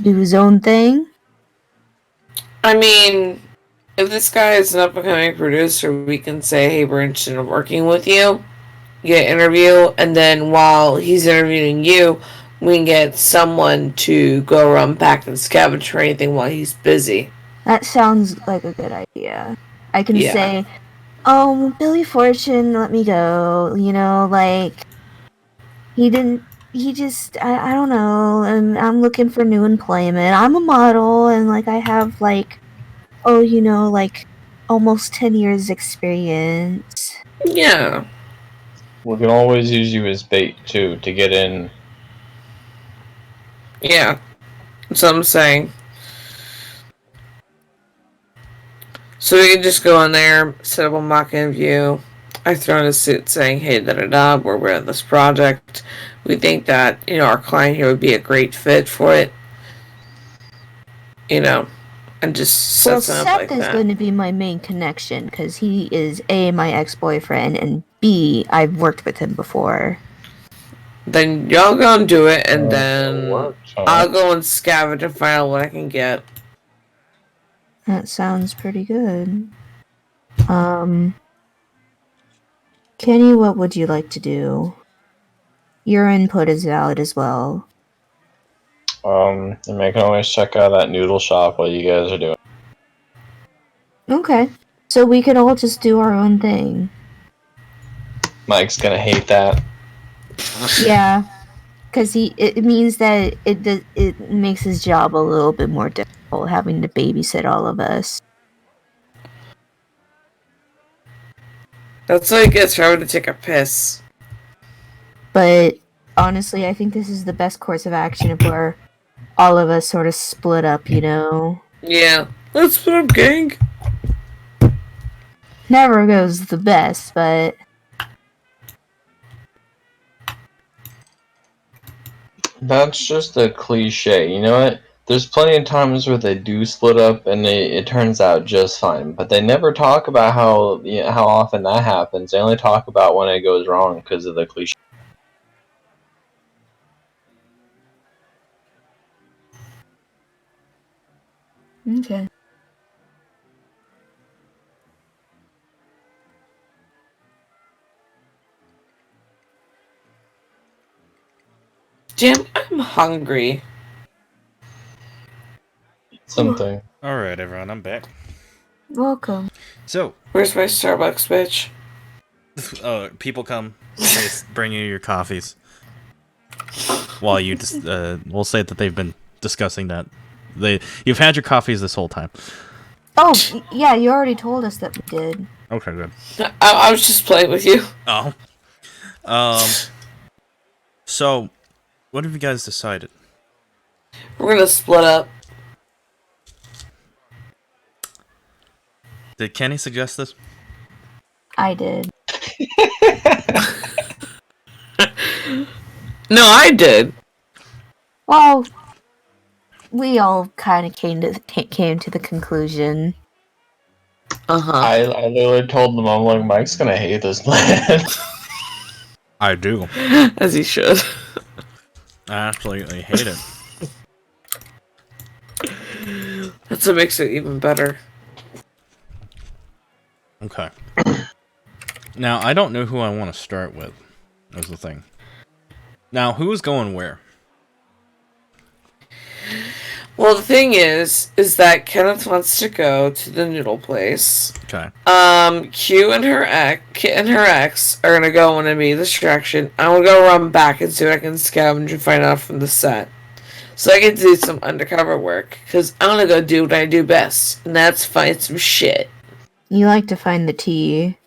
Speaker 5: do his own thing.
Speaker 4: I mean, if this guy is an up-and-coming producer, we can say, hey, we're interested in working with you. Get an interview, and then while he's interviewing you, we can get someone to go around back and scavenge for anything while he's busy.
Speaker 5: That sounds like a good idea. I can
Speaker 4: Yeah.
Speaker 5: say, "Oh, Billy Fortune let me go." You know, like he didn't. He just, I don't know. And I'm looking for new employment. I'm a model, and like I have like, oh, you know, like almost 10 years experience.
Speaker 4: Yeah.
Speaker 2: We can always use you as bait too to get in.
Speaker 4: Yeah. That's what I'm saying. So we can just go in there, set up a mock interview. I throw in a suit saying, hey, da da da, we're at this project. We think that, our client here would be a great fit for it. And just
Speaker 5: Well,
Speaker 4: set something up
Speaker 5: Seth
Speaker 4: like
Speaker 5: is
Speaker 4: that.
Speaker 5: going to be my main connection because he is A, my ex-boyfriend, and B, I've worked with him before.
Speaker 4: Then y'all go and do it, and
Speaker 2: It
Speaker 4: then
Speaker 2: works, huh?
Speaker 4: I'll go and scavenge and find out what I can get.
Speaker 5: That sounds pretty good. Kenny, what would you like to do? Your input is valid as well.
Speaker 2: And I can always check out that noodle shop while you guys are doing.
Speaker 5: Okay. So we could all just do our own thing.
Speaker 2: Mike's gonna hate that.
Speaker 5: Yeah. Because it means that it makes his job a little bit more difficult having to babysit all of us.
Speaker 4: That's what it gets for having to take a piss.
Speaker 5: But honestly, I think this is the best course of action if we're all of us sort of split up, you know?
Speaker 4: Yeah. Let's put up, gang.
Speaker 5: Never goes the best, but
Speaker 2: That's just a cliche. You know what? There's plenty of times where they do split up and it turns out just fine, but they never talk about how often that happens. They only talk about when it goes wrong because of the cliche.
Speaker 5: okay.
Speaker 4: Jim, I'm hungry.
Speaker 2: Something.
Speaker 1: Alright, everyone, I'm back.
Speaker 5: Welcome.
Speaker 1: So,
Speaker 4: Where's my Starbucks, bitch?
Speaker 1: people come, bring you your coffees. While you just, we'll say that they've been discussing that. You've had your coffees this whole time.
Speaker 5: Oh, yeah, you already told us that we did.
Speaker 1: Okay, good.
Speaker 4: I was just playing with you.
Speaker 1: Oh. So, what have you guys decided?
Speaker 4: We're gonna split up.
Speaker 1: Did Kenny suggest this?
Speaker 5: I did.
Speaker 4: No, I did.
Speaker 5: Well, we all kind of came to the conclusion.
Speaker 4: Uh-huh.
Speaker 2: I literally told them, I'm like, Mike's gonna hate this plan.
Speaker 1: I do.
Speaker 4: As he should.
Speaker 1: I absolutely hate it.
Speaker 4: That's what makes it even better.
Speaker 1: Okay. Now, I don't know who I want to start with, is the thing. Now, who's going where?
Speaker 4: Well, the thing is that Kenneth wants to go to the noodle place.
Speaker 1: Okay.
Speaker 4: Kit and her ex are gonna go and be a distraction. I'm gonna go run back and see what I can scavenge and find out from the set. So I get to do some undercover work, because I'm gonna go do what I do best, and that's find some shit.
Speaker 5: You like to find the tea.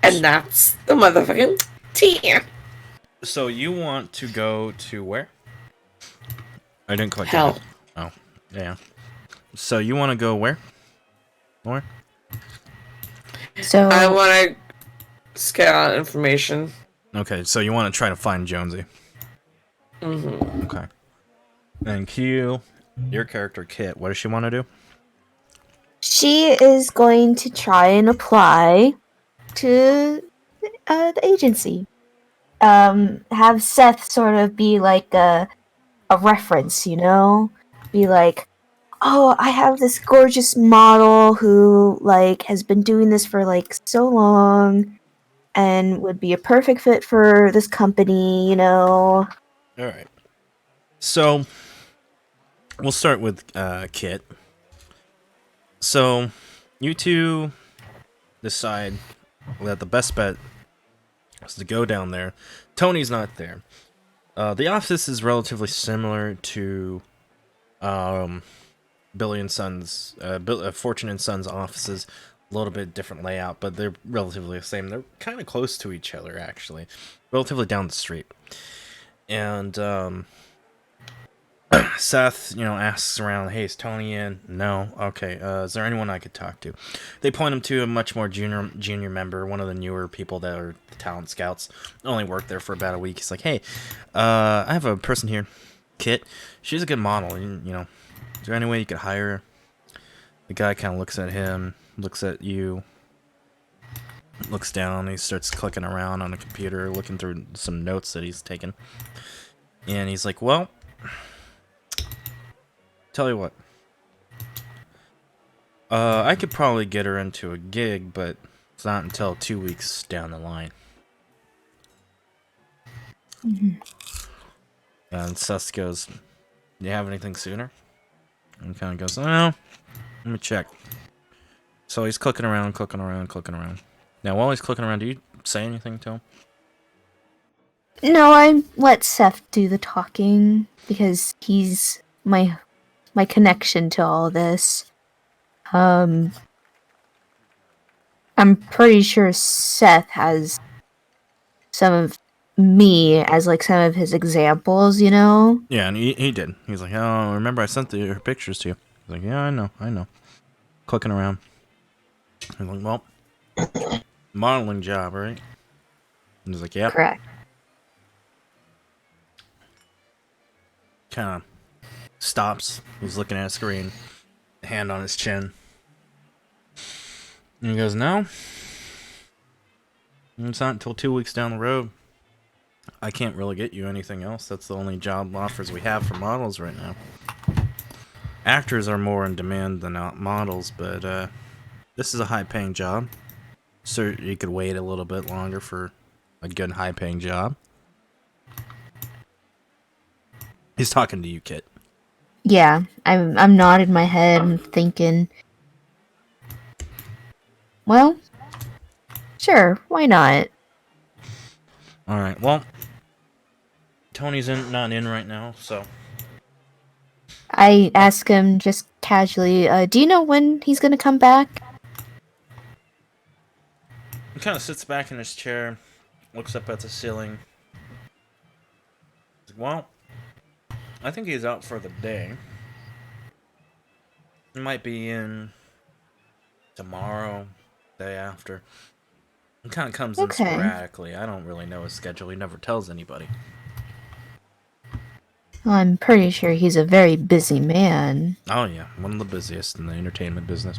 Speaker 4: And that's the motherfucking tea.
Speaker 1: So you want to go to where? I didn't quite
Speaker 4: Hell.
Speaker 1: get it. Oh, yeah. So you want to go where? Where?
Speaker 5: So
Speaker 4: I want to scout out information.
Speaker 1: Okay, so you want to try to find Jonesy.
Speaker 4: Mm-hmm.
Speaker 1: Okay. And Q, your character Kit, what does she want to do?
Speaker 5: she is going to try and apply to the agency. Have Seth sort of be like a reference, you know? Be like, oh, I have this gorgeous model who like has been doing this for like so long and would be a perfect fit for this company, you know.
Speaker 1: All right. So we'll start with Kit. So you two decide that the best bet is to go down there. Tony's not there. The office is relatively similar to Billy and Sons, Fortune and Sons offices. A little bit different layout, but they're relatively the same. They're kind of close to each other, actually, relatively down the street. And Seth, asks around, "Hey, is Tony in?" "No." "Okay. Is there anyone I could talk to?" They point him to a much more junior member, one of the newer people that are the talent scouts. Only worked there for about a week. He's like, "Hey, I have a person here, Kit. She's a good model. Is there any way you could hire her?" The guy kind of looks at him, looks at you, looks down. He starts clicking around on a computer, looking through some notes that he's taken, and he's like, "Well, tell you what. I could probably get her into a gig, but it's not until 2 weeks down the line." And Seth goes, "Do you have anything sooner?" And kind of goes, "Oh, let me check." So he's clicking around. Now, while he's clicking around, do you say anything to him?
Speaker 5: No, I let Seth do the talking because he's my connection to all this. I'm pretty sure Seth has some of me as like some of his examples,
Speaker 1: Yeah, and he did. He's like, "Oh, remember I sent her pictures to you." He's like, "Yeah, I know. Clicking around." He's like, "Well, modeling job, right?" And he's like, "Yeah."
Speaker 5: Correct.
Speaker 1: Kind of stops. He's looking at a screen, hand on his chin. And he goes, "No. It's not until 2 weeks down the road. I can't really get you anything else. That's the only job offers we have for models right now. Actors are more in demand than models, but this is a high-paying job. So you could wait a little bit longer for a good high-paying job." He's talking to you, Kit.
Speaker 5: Yeah, I'm nodding my head and thinking, well, sure, why not?
Speaker 1: All right. Well, Tony's not in right now, so
Speaker 5: I ask him just casually, do you know when he's gonna come back?
Speaker 1: he kind of sits back in his chair, looks up at the ceiling. He's like, "Well, I think he's out for the day. He might be in tomorrow, day after. He kind of comes in
Speaker 5: Okay.
Speaker 1: sporadically. I don't really know his schedule. He never tells anybody."
Speaker 5: Well, I'm pretty sure he's a very busy man.
Speaker 1: Oh yeah, one of the busiest in the entertainment business.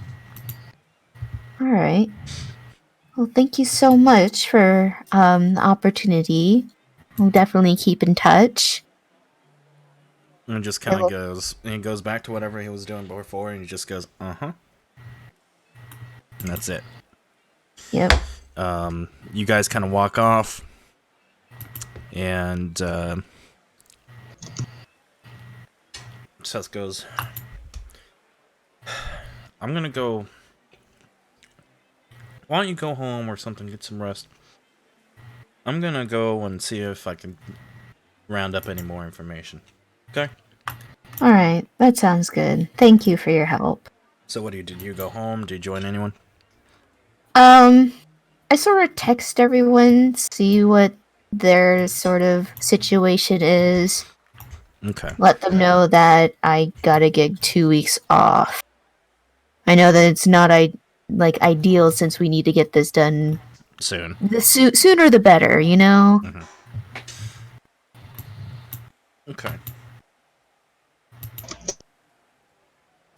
Speaker 5: Alright. Well, thank you so much for the opportunity. We'll definitely keep in touch.
Speaker 1: And it just kind
Speaker 5: Well-
Speaker 1: of goes, and he goes back to whatever he was doing before, and he just goes, "Uh-huh." And that's it.
Speaker 5: Yep.
Speaker 1: You guys kind of walk off, and Seth goes, "I'm gonna go. Why don't you go home or something, get some rest? I'm gonna go and see if I can round up any more information." Okay?
Speaker 5: Alright, that sounds good. Thank you for your help.
Speaker 1: So what did you go home? Did you join anyone?
Speaker 5: I sort of text everyone, see what their sort of situation is.
Speaker 1: Okay.
Speaker 5: Let them know that I got a gig 2 weeks off. I know that it's not ideal since we need to get this done
Speaker 1: Soon.
Speaker 5: the sooner the better, you know?
Speaker 1: Okay.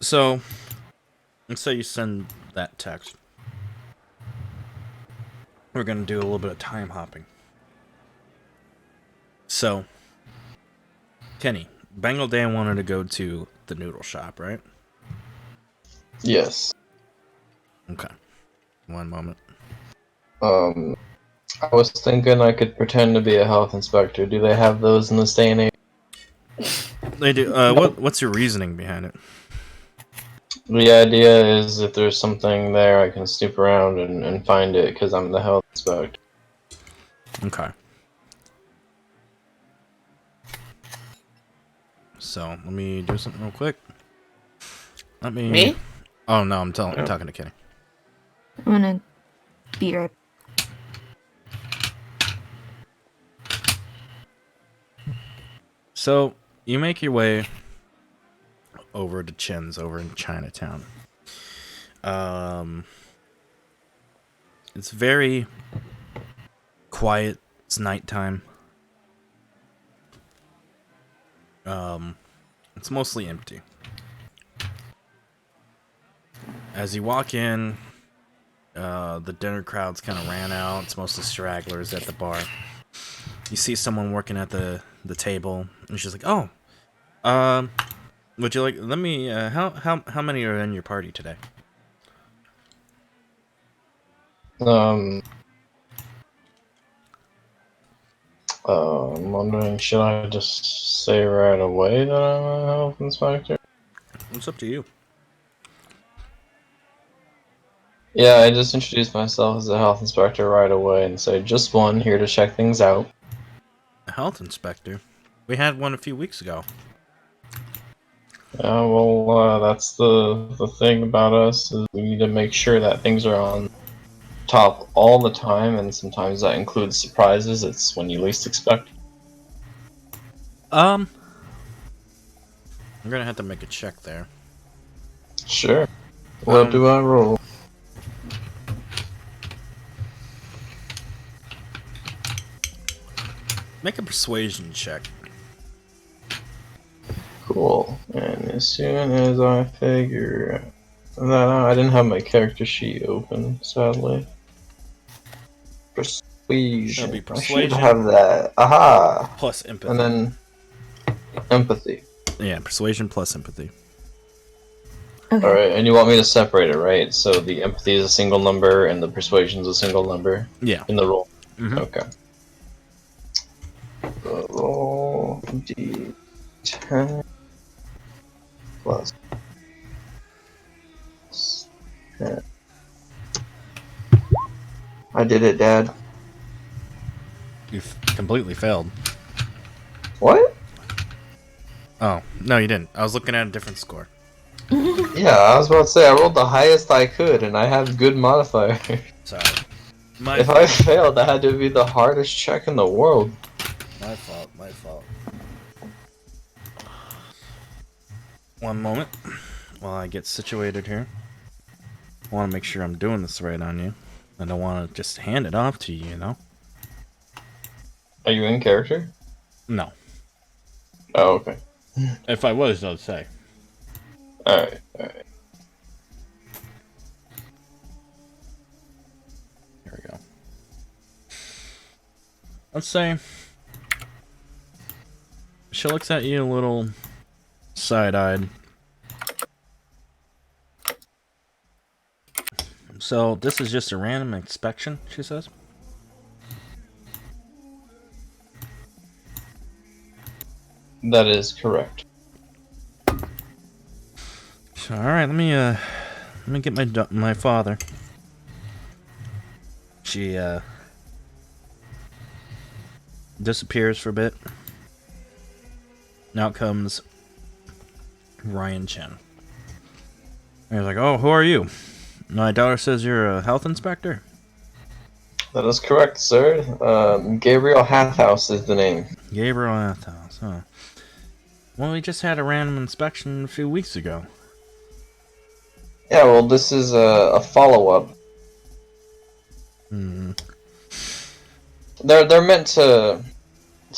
Speaker 1: So, let's say you send that text. We're gonna do a little bit of time hopping. So, Kenny, Bengal Dan wanted to go to the noodle shop, right?
Speaker 2: Yes.
Speaker 1: Okay. One moment.
Speaker 2: I was thinking I could pretend to be a health inspector. Do they have those in this day and age?
Speaker 1: They do. What's your reasoning behind it?
Speaker 2: The idea is if there's something there, I can snoop around and find it because I'm the health inspector.
Speaker 1: Okay. So let me do something real quick. Let me.
Speaker 4: Me?
Speaker 1: Oh no, I'm
Speaker 4: Oh.
Speaker 1: talking to Kenny.
Speaker 5: I'm gonna be right.
Speaker 1: So you make your way over to Chin's over in Chinatown. It's very quiet. It's nighttime. It's mostly empty. As you walk in, the dinner crowd's kind of ran out. It's mostly stragglers at the bar. You see someone working at the table, and she's like, "Oh, would you like? Let me. How many are in your party today?"
Speaker 2: I'm wondering, should I just say right away that I'm a health inspector?
Speaker 1: It's up to you.
Speaker 2: Yeah, I just introduced myself as a health inspector right away and say, just one, here to check things out.
Speaker 1: A health inspector. We had one a few weeks ago.
Speaker 2: That's the thing about us, is we need to make sure that things are on top all the time, and sometimes that includes surprises. It's when you least expect.
Speaker 1: I'm gonna have to make a check there.
Speaker 2: Sure. What do I roll?
Speaker 1: Make a persuasion check.
Speaker 2: Cool. And as soon as I figure that out, I didn't have my character sheet open, sadly. Persuasion.
Speaker 1: That'll be
Speaker 2: I should
Speaker 1: persuasion.
Speaker 2: have that. Aha!
Speaker 1: Plus empathy.
Speaker 2: And then empathy.
Speaker 1: Yeah, persuasion plus empathy.
Speaker 5: Okay.
Speaker 2: Alright, and you want me to separate it, right? So the empathy is a single number and the persuasion is a single number
Speaker 1: Yeah.
Speaker 2: in the roll.
Speaker 1: Mm-hmm.
Speaker 2: Okay. So roll d10 plus 10. I did it, Dad.
Speaker 1: You completely failed.
Speaker 2: What?
Speaker 1: Oh, no, you didn't. I was looking at a different score.
Speaker 2: Yeah, I was about to say I rolled the highest I could, and I have good modifier.
Speaker 1: Sorry. My
Speaker 2: If I failed, that had to be the hardest check in the world.
Speaker 1: My fault. One moment while I get situated here. I want to make sure I'm doing this right on you. I don't want to just hand it off to you, you know?
Speaker 2: Are you in character?
Speaker 1: No.
Speaker 2: Oh, okay.
Speaker 1: If I was, I'd say.
Speaker 2: Alright.
Speaker 1: Here we go. Let's say she looks at you a little side-eyed. So this is just a random inspection, she says.
Speaker 2: That is correct.
Speaker 1: So, all right, let me get my father. She disappears for a bit. Now comes Ryan Chen. He's like, "Oh, who are you? My daughter says you're a health inspector."
Speaker 2: That is correct, sir. Gabriel Hathhouse is the name.
Speaker 1: Gabriel Athos, huh? Well, we just had a random inspection a few weeks ago.
Speaker 2: Yeah, well, this is a follow-up.
Speaker 1: Hmm.
Speaker 2: They're meant to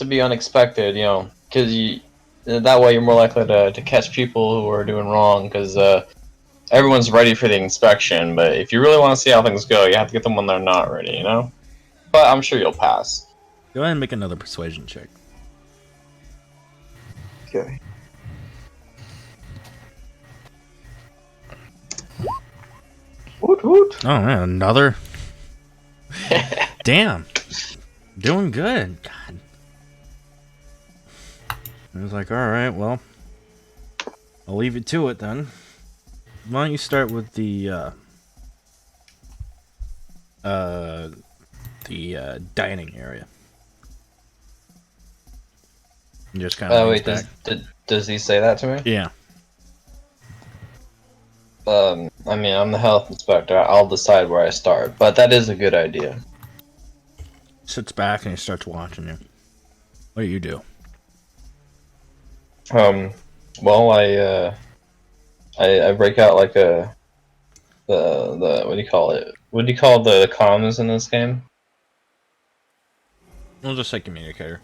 Speaker 2: be unexpected, you know, because that way you're more likely to catch people who are doing wrong, because everyone's ready for the inspection, but if you really want to see how things go, you have to get them when they're not ready, you know? But I'm sure you'll pass.
Speaker 1: Go ahead and make another persuasion check.
Speaker 2: Okay. Woot woot.
Speaker 1: Oh man, another. Damn, doing good. God. He was like, "All right, well, I'll leave you to it then." why don't you start with the dining area? And just kind of
Speaker 2: Wait, does he say that to me?
Speaker 1: Yeah.
Speaker 2: I mean, I'm the health inspector. I'll decide where I start, but that is a good idea.
Speaker 1: Sits back and he starts watching you. What do you do?
Speaker 2: Well, I break out like the what do you call it? What do you call the comms in this game?
Speaker 1: We'll just say communicator.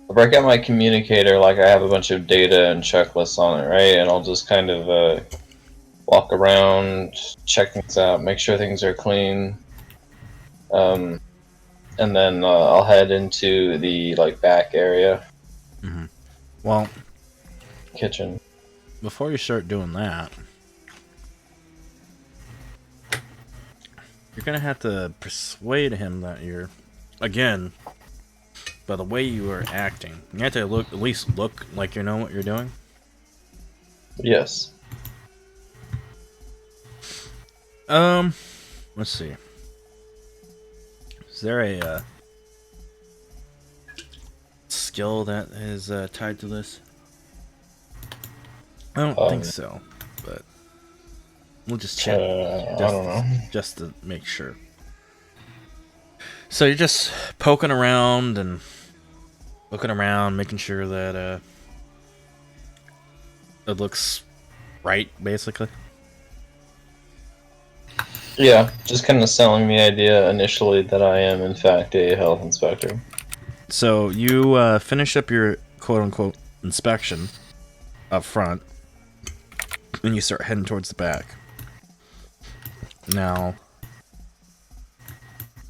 Speaker 2: I break out my communicator like I have a bunch of data and checklists on it, right? And I'll just kind of walk around, check things out, make sure things are clean. And then I'll head into the like back area,
Speaker 1: Well,
Speaker 2: kitchen.
Speaker 1: before you start doing that, you're gonna have to persuade him that you're, again, by the way you are acting, you have to at least look like you know what you're doing.
Speaker 2: Yes.
Speaker 1: Let's see. Is there a skill that is tied to this? I don't think so, but we'll just check.
Speaker 2: I don't know.
Speaker 1: Just to make sure. So you're just poking around and looking around, making sure that it looks right, basically.
Speaker 2: Yeah, just kind of selling the idea initially that I am in fact a health inspector.
Speaker 1: So you finish up your quote-unquote inspection up front, and you start heading towards the back. Now,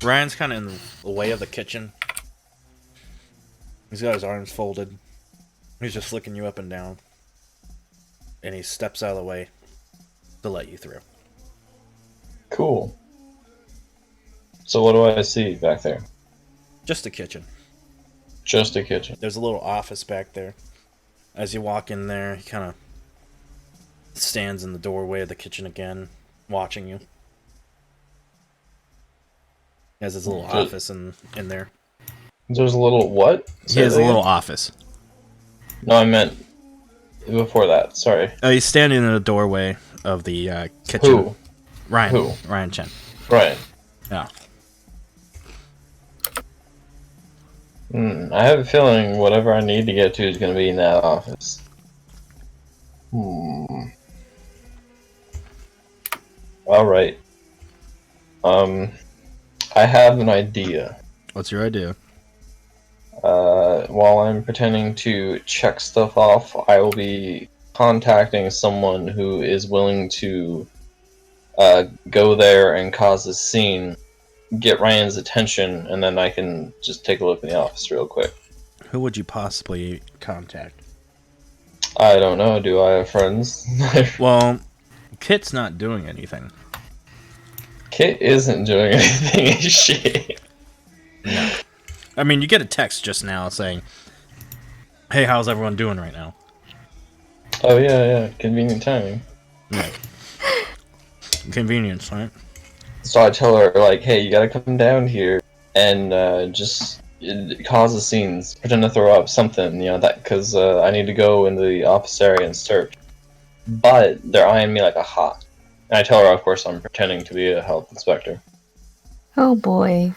Speaker 1: Ryan's kind of in the way of the kitchen. He's got his arms folded. He's just flicking you up and down. And he steps out of the way to let you through.
Speaker 2: Cool. So what do I see back there?
Speaker 1: Just a kitchen.
Speaker 2: Just a kitchen.
Speaker 1: There's a little office back there. As you walk in there, he kind of stands in the doorway of the kitchen again, watching you. He has his little office in there.
Speaker 2: There's a little what?
Speaker 1: He has a little office.
Speaker 2: No, I meant before that. Sorry.
Speaker 1: He's standing in the doorway of the kitchen.
Speaker 2: Who?
Speaker 1: Ryan.
Speaker 2: Who?
Speaker 1: Ryan Chen.
Speaker 2: Right.
Speaker 1: Yeah.
Speaker 2: I have a feeling whatever I need to get to is going to be in that office. Alright. I have an idea.
Speaker 1: What's your idea?
Speaker 2: While I'm pretending to check stuff off, I will be contacting someone who is willing to go there and cause a scene, get Ryan's attention, and then I can just take a look in the office real quick.
Speaker 1: Who would you possibly contact?
Speaker 2: I don't know. Do I have friends?
Speaker 1: Well, Kit's not doing anything.
Speaker 2: Kit isn't doing anything, is she?
Speaker 1: No. I mean, you get a text just now saying, "Hey, how's everyone doing right now?"
Speaker 2: Oh yeah. Convenient timing.
Speaker 1: Right. Convenience, right?
Speaker 2: So I tell her, like, hey, you gotta come down here and just cause a scene, pretend to throw up something, you know, that, because I need to go in the office area and search. But they're eyeing me like a hawk. And I tell her, of course, I'm pretending to be a health inspector.
Speaker 5: Oh boy.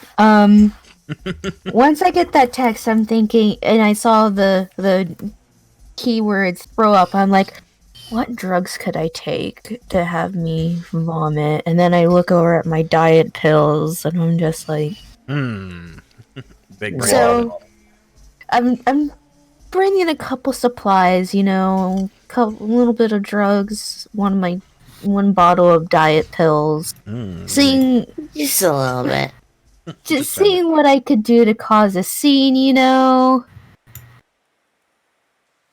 Speaker 5: Once I get that text, I'm thinking, and I saw the keywords throw up. I'm like, what drugs could I take to have me vomit? And then I look over at my diet pills, and I'm just like,
Speaker 1: Big brain.
Speaker 5: so I'm bringing a couple supplies, you know, a little bit of drugs, one bottle of diet pills, seeing
Speaker 4: Just a little bit.
Speaker 5: just seeing what I could do to cause a scene, you know.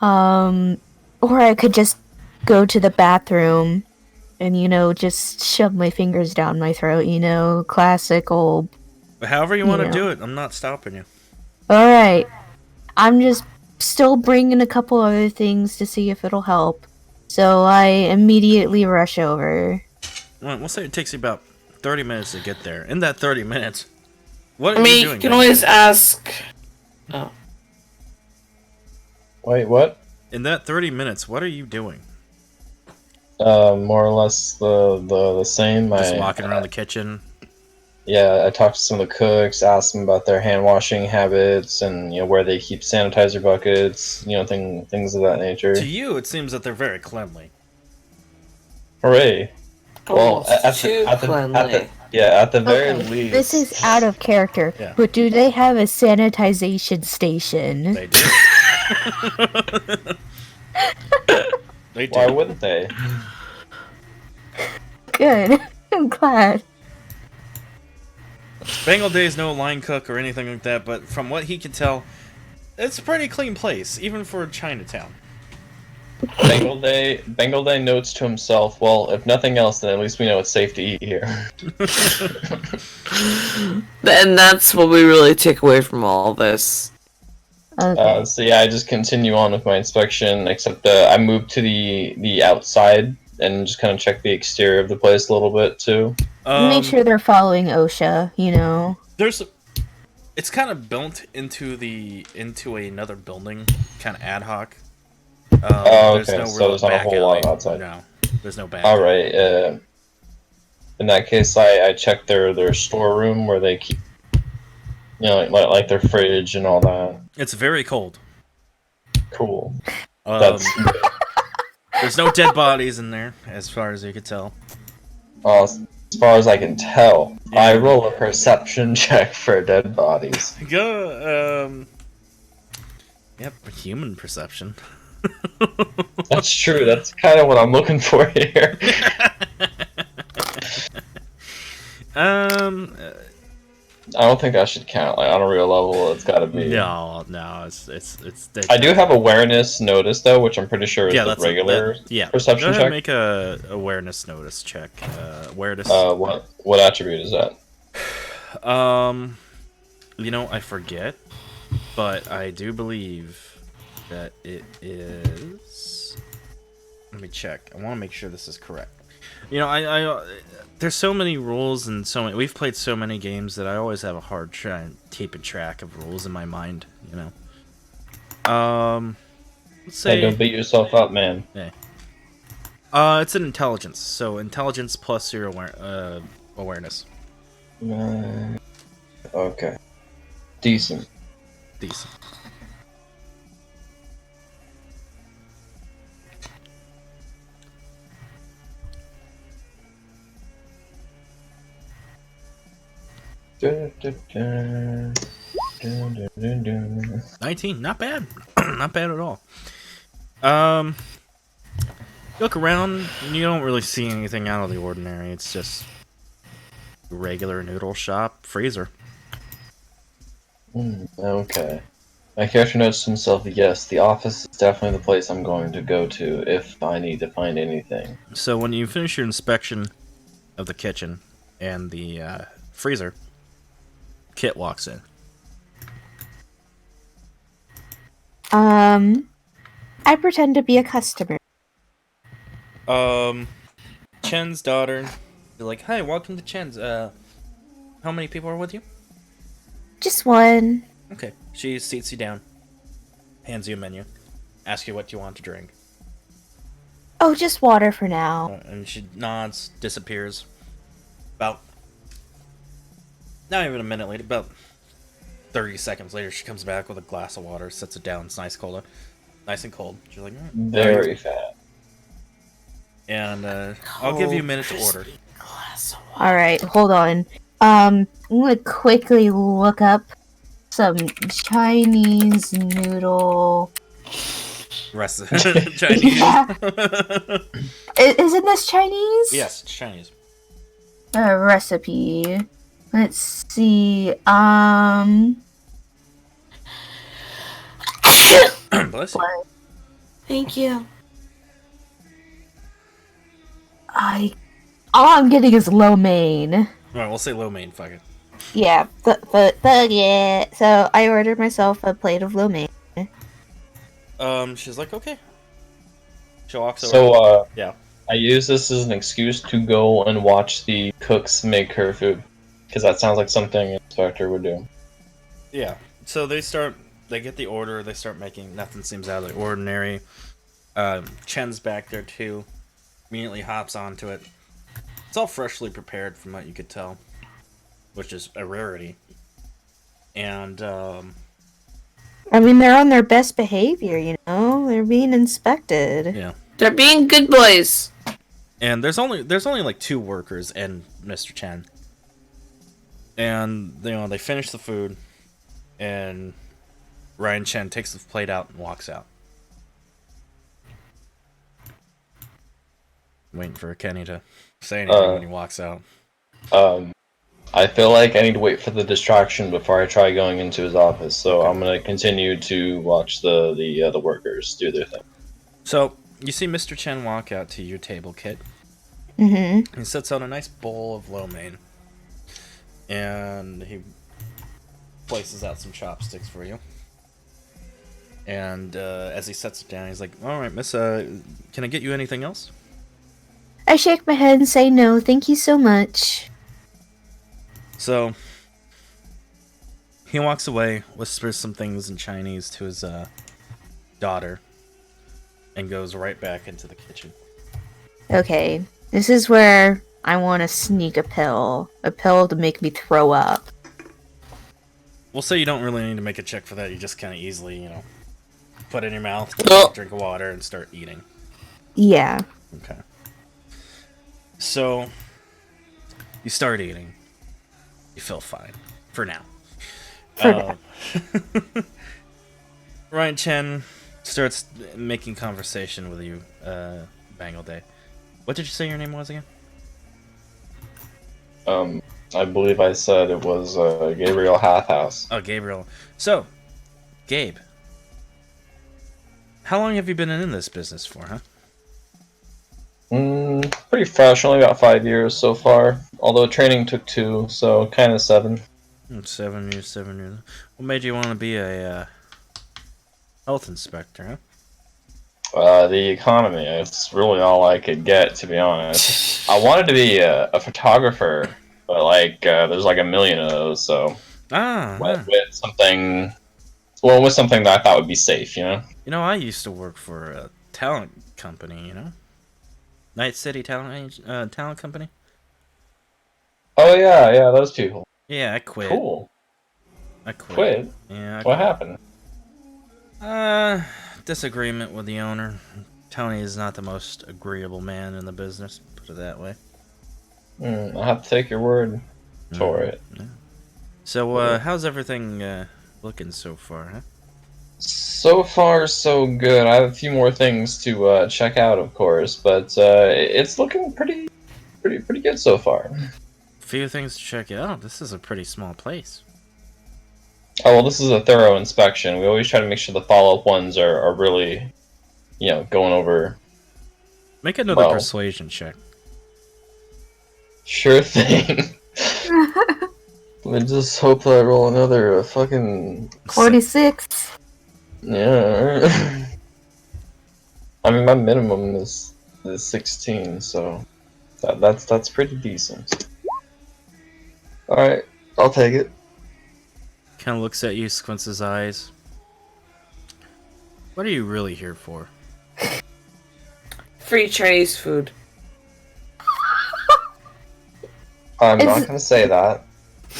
Speaker 5: Or I could just go to the bathroom and, you know, just shove my fingers down my throat, you know, classic old.
Speaker 1: However you want to
Speaker 5: Yeah.
Speaker 1: do it, I'm not stopping you.
Speaker 5: Alright. I'm just still bringing a couple other things to see if it'll help. So I immediately rush over.
Speaker 1: Well, we'll say it takes you about 30 minutes to get there. In that 30 minutes, what are
Speaker 4: I
Speaker 1: you
Speaker 4: mean,
Speaker 1: doing?
Speaker 4: you can
Speaker 1: guys?
Speaker 4: always ask. Oh.
Speaker 2: Wait, what?
Speaker 1: In that 30 minutes, what are you doing?
Speaker 2: More or less the same.
Speaker 1: Just walking around the kitchen.
Speaker 2: Yeah, I talked to some of the cooks, asked them about their hand washing habits, and where they keep sanitizer buckets, things of that nature.
Speaker 1: To you, it seems that they're very cleanly.
Speaker 2: Hooray! Well,
Speaker 4: Almost too cleanly.
Speaker 2: at the very
Speaker 5: Okay,
Speaker 2: least,
Speaker 5: this is out of character,
Speaker 1: Yeah.
Speaker 5: but do they have a sanitization station?
Speaker 1: They do. They do.
Speaker 2: Why wouldn't they?
Speaker 5: Good. I'm glad.
Speaker 1: Bengal Day's no line cook or anything like that, but from what he can tell, it's a pretty clean place, even for Chinatown.
Speaker 2: Bengal Day notes to himself, well, if nothing else, then at least we know it's safe to eat here.
Speaker 4: And that's what we really take away from all this.
Speaker 5: Okay.
Speaker 2: So yeah, I just continue on with my inspection, except I moved to the outside and just kind of check the exterior of the place a little bit too.
Speaker 5: Make sure they're following OSHA, you know.
Speaker 1: It's kind of built into another building, kind of ad hoc.
Speaker 2: Okay,
Speaker 1: There's no
Speaker 2: so
Speaker 1: real
Speaker 2: there's not a
Speaker 1: back
Speaker 2: whole lot
Speaker 1: alley.
Speaker 2: outside.
Speaker 1: No, there's no back.
Speaker 2: All
Speaker 1: alley.
Speaker 2: right. In that case, I checked their storeroom where they keep, like their fridge and all that.
Speaker 1: It's very cold.
Speaker 2: Cool.
Speaker 1: There's no dead bodies in there, as far as you could tell.
Speaker 2: As far as I can tell,
Speaker 1: Yeah.
Speaker 2: I roll a perception check for dead bodies.
Speaker 1: Go. Yep, human perception.
Speaker 2: That's true. That's kind of what I'm looking for here. I don't think I should count. Like on a real level, it's got to be.
Speaker 1: No, it's
Speaker 2: I do have awareness notice though, which I'm pretty sure is the
Speaker 1: that's
Speaker 2: regular
Speaker 1: yeah.
Speaker 2: perception
Speaker 1: Go ahead and
Speaker 2: check.
Speaker 1: make a awareness notice check. Awareness.
Speaker 2: What attribute is that?
Speaker 1: I forget, but I do believe that it is. Let me check. I want to make sure this is correct. I there's so many rules and we've played so many games that I always have a hard time keeping track of rules in my mind. Let's say.
Speaker 2: Hey, don't beat yourself up, man.
Speaker 1: Yeah. It's an intelligence. So intelligence plus your awareness.
Speaker 2: Okay. Decent. Dun, dun, dun. Dun, dun, dun, dun.
Speaker 1: 19, not bad. Not bad at all. You look around, and you don't really see anything out of the ordinary. It's just a regular noodle shop freezer.
Speaker 2: Okay. My character notes to himself, yes, the office is definitely the place I'm going to go to if I need to find anything.
Speaker 1: So when you finish your inspection of the kitchen and the freezer, Kit walks in.
Speaker 5: I pretend to be a customer.
Speaker 1: Chen's daughter, they're like, "Hi, welcome to Chen's. How many people are with you?"
Speaker 5: Just one.
Speaker 1: Okay. She seats you down, hands you a menu, asks you what you want to drink.
Speaker 5: Oh, just water for now.
Speaker 1: And she nods, disappears. About, not even a minute later, about 30 seconds later, she comes back with a glass of water, sets it down. It's nice and cold. She's like, "All right."
Speaker 2: Very fat.
Speaker 1: And I'll give you a minute to order.
Speaker 5: Alright, hold on. I'm gonna quickly look up some Chinese noodle.
Speaker 1: Rest of Chinese.
Speaker 5: Isn't this Chinese?
Speaker 1: Yes, it's Chinese.
Speaker 5: Recipe. Let's see.
Speaker 1: Bless you.
Speaker 4: Thank you.
Speaker 5: All I'm getting is lo mein.
Speaker 1: Alright, we'll say lo mein, fuck it.
Speaker 5: Yeah, but yeah. So I ordered myself a plate of lo mein.
Speaker 1: She's like, okay. She walks over.
Speaker 2: So,
Speaker 1: Yeah.
Speaker 2: I use this as an excuse to go and watch the cooks make her food. Because that sounds like something an inspector would do.
Speaker 1: Yeah. So they get the order, they start making, nothing seems out of the ordinary. Chen's back there too. Immediately hops onto it. It's all freshly prepared from what you could tell, which is a rarity. And,
Speaker 5: I mean, they're on their best behavior, you know? They're being inspected.
Speaker 1: yeah.
Speaker 4: They're being good boys.
Speaker 1: And there's only like 2 workers and Mr. Chen. And, they finish the food, and Ryan Chen takes the plate out and walks out. Waiting for Kenny to say anything when he walks out.
Speaker 2: I feel like I need to wait for the distraction before I try going into his office, so I'm gonna continue to watch the workers do their thing.
Speaker 1: So, you see Mr. Chen walk out to your table, Kit.
Speaker 5: Mm-hmm.
Speaker 1: He sets out a nice bowl of lo mein. And he places out some chopsticks for you. And as he sets it down, he's like, "Alright, miss, can I get you anything else?"
Speaker 5: I shake my head and say no, thank you so much.
Speaker 1: So, he walks away, whispers some things in Chinese to his daughter, and goes right back into the kitchen.
Speaker 5: Okay, this is where I want to sneak a pill. A pill to make me throw up.
Speaker 1: We'll say you don't really need to make a check for that. You just kind of easily, put it in your mouth,
Speaker 4: Oh.
Speaker 1: drink of water, and start eating.
Speaker 5: Yeah.
Speaker 1: Okay. So, you start eating. You feel fine. For now.
Speaker 5: For now.
Speaker 1: Ryan Chen starts making conversation with you, Bangle Day. What did you say your name was again?
Speaker 2: I believe I said it was Gabriel Hathhouse.
Speaker 1: Oh, Gabriel. So, Gabe. How long have you been in this business for, huh?
Speaker 2: Pretty fresh, only about 5 years so far. Although training took 2, so kind of 7.
Speaker 1: 7 years. What made you want to be a health inspector, huh?
Speaker 2: The economy, it's really all I could get, to be honest. I wanted to be a photographer, but there's like a million of those, so went with something. Well, with something that I thought would be safe,
Speaker 1: You know, I used to work for a talent company, Night City Talent Company.
Speaker 2: Oh yeah, those people.
Speaker 1: Yeah, I quit.
Speaker 2: Cool.
Speaker 1: I quit.
Speaker 2: Quit?
Speaker 1: Yeah.
Speaker 2: What happened?
Speaker 1: Disagreement with the owner. Tony is not the most agreeable man in the business, put it that way.
Speaker 2: I'll have to take your word for it.
Speaker 1: Yeah. So, how's everything looking so far, huh?
Speaker 2: So far, so good. I have a few more things to check out, of course, but it's looking pretty good so far.
Speaker 1: Few things to check out. This is a pretty small place.
Speaker 2: Oh well, this is a thorough inspection. We always try to make sure the follow-up ones are really, going over.
Speaker 1: Make another persuasion check.
Speaker 2: Sure thing. Let me just hope that I roll another fucking
Speaker 5: 46.
Speaker 2: Yeah. I mean, my minimum is 16, so that's pretty decent. All right, I'll take it.
Speaker 1: Kind of looks at you, squints his eyes. What are you really here for?
Speaker 4: Free Chinese food.
Speaker 2: I'm not gonna say that.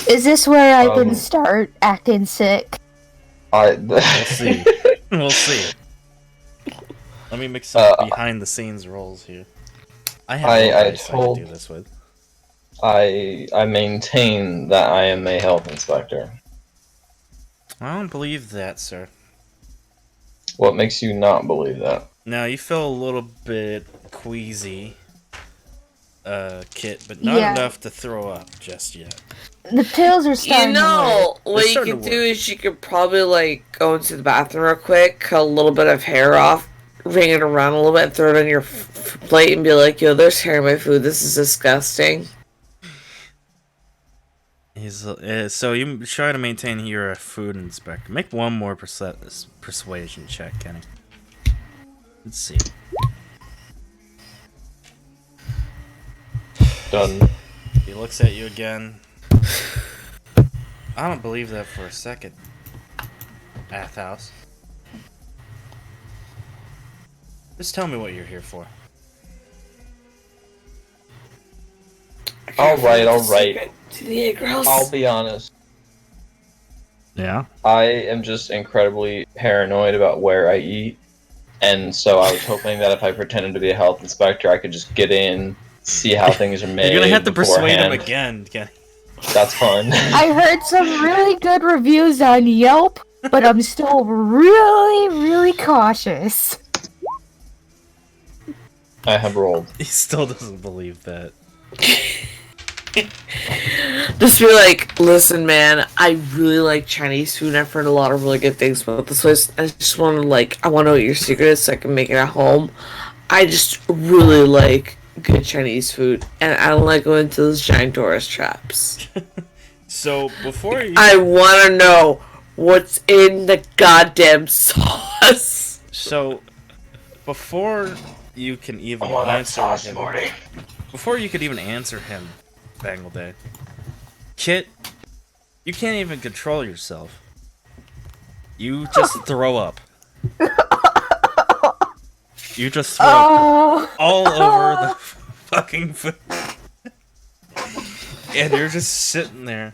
Speaker 5: Is this where I can start acting sick?
Speaker 1: We'll see. We'll see. Let me make some behind-the-scenes rolls here. I have
Speaker 2: I
Speaker 1: I can do this with.
Speaker 2: I maintain that I am a health inspector.
Speaker 1: I don't believe that, sir.
Speaker 2: What makes you not believe that?
Speaker 1: Now, you feel a little bit queasy, Kit, but not enough to throw up just yet.
Speaker 5: The pills are starting to work.
Speaker 4: What you could do is you could probably, go into the bathroom real quick, cut a little bit of hair off, wring it around a little bit, throw it on your plate, and be like, yo, there's hair in my food, this is disgusting.
Speaker 1: So you try to maintain you're a food inspector. Make one more persuasion check, Kenny. Let's see.
Speaker 2: Done.
Speaker 1: He looks at you again. I don't believe that for a second. Athos. Just tell me what you're here for.
Speaker 2: Alright.
Speaker 4: To the girls.
Speaker 2: I'll be honest.
Speaker 1: Yeah?
Speaker 2: I am just incredibly paranoid about where I eat. And so I was hoping that if I pretended to be a health inspector, I could just get in, see how things are made.
Speaker 1: You're gonna have to persuade him
Speaker 2: beforehand.
Speaker 1: again, Kenny.
Speaker 2: That's fun.
Speaker 5: I heard some really good reviews on Yelp, but I'm still really cautious.
Speaker 2: I have rolled.
Speaker 1: He still doesn't believe that.
Speaker 4: Just be like, listen, man, I really like Chinese food. I've heard a lot of really good things about this place. I just want to, I want to know what your secret is so I can make it at home. I just really like good Chinese food, and I don't like going to those giant tourist traps.
Speaker 1: So, before you...
Speaker 4: I want to know what's in the goddamn sauce.
Speaker 1: So, before you can even answer him... Before you could even answer him, Bangle Day, Kit, you can't even control yourself. You just throw up. You just throw up all over the fucking food. And you're just sitting there.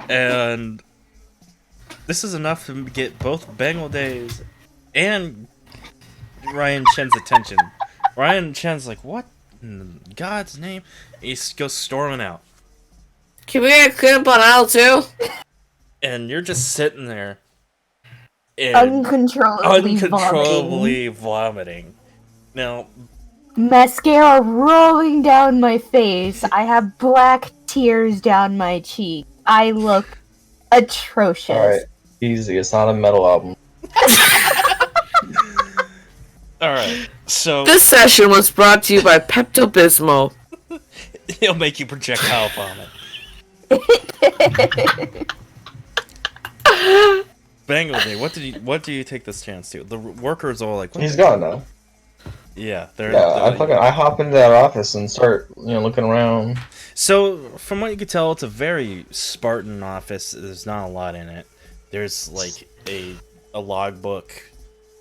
Speaker 1: And this is enough to get both Bangle Day's and Ryan Chen's attention. Ryan Chen's like, what in God's name? He goes storming out.
Speaker 4: Can we get clean up on aisle 2?
Speaker 1: And you're just sitting there. And
Speaker 5: Uncontrollably
Speaker 1: vomiting. Now,
Speaker 5: mascara rolling down my face. I have black tears down my cheek. I look atrocious.
Speaker 2: Alright, easy. It's not a metal album.
Speaker 1: alright, so...
Speaker 4: This session was brought to you by Pepto-Bismol.
Speaker 1: He'll make you projectile vomit. Bangle Day, what do you take this chance to? The workers all like, what
Speaker 2: He's gone now.
Speaker 1: Yeah,
Speaker 2: I hop into that office and start, looking around.
Speaker 1: So, from what you could tell, it's a very Spartan office. There's not a lot in it. There's like a logbook,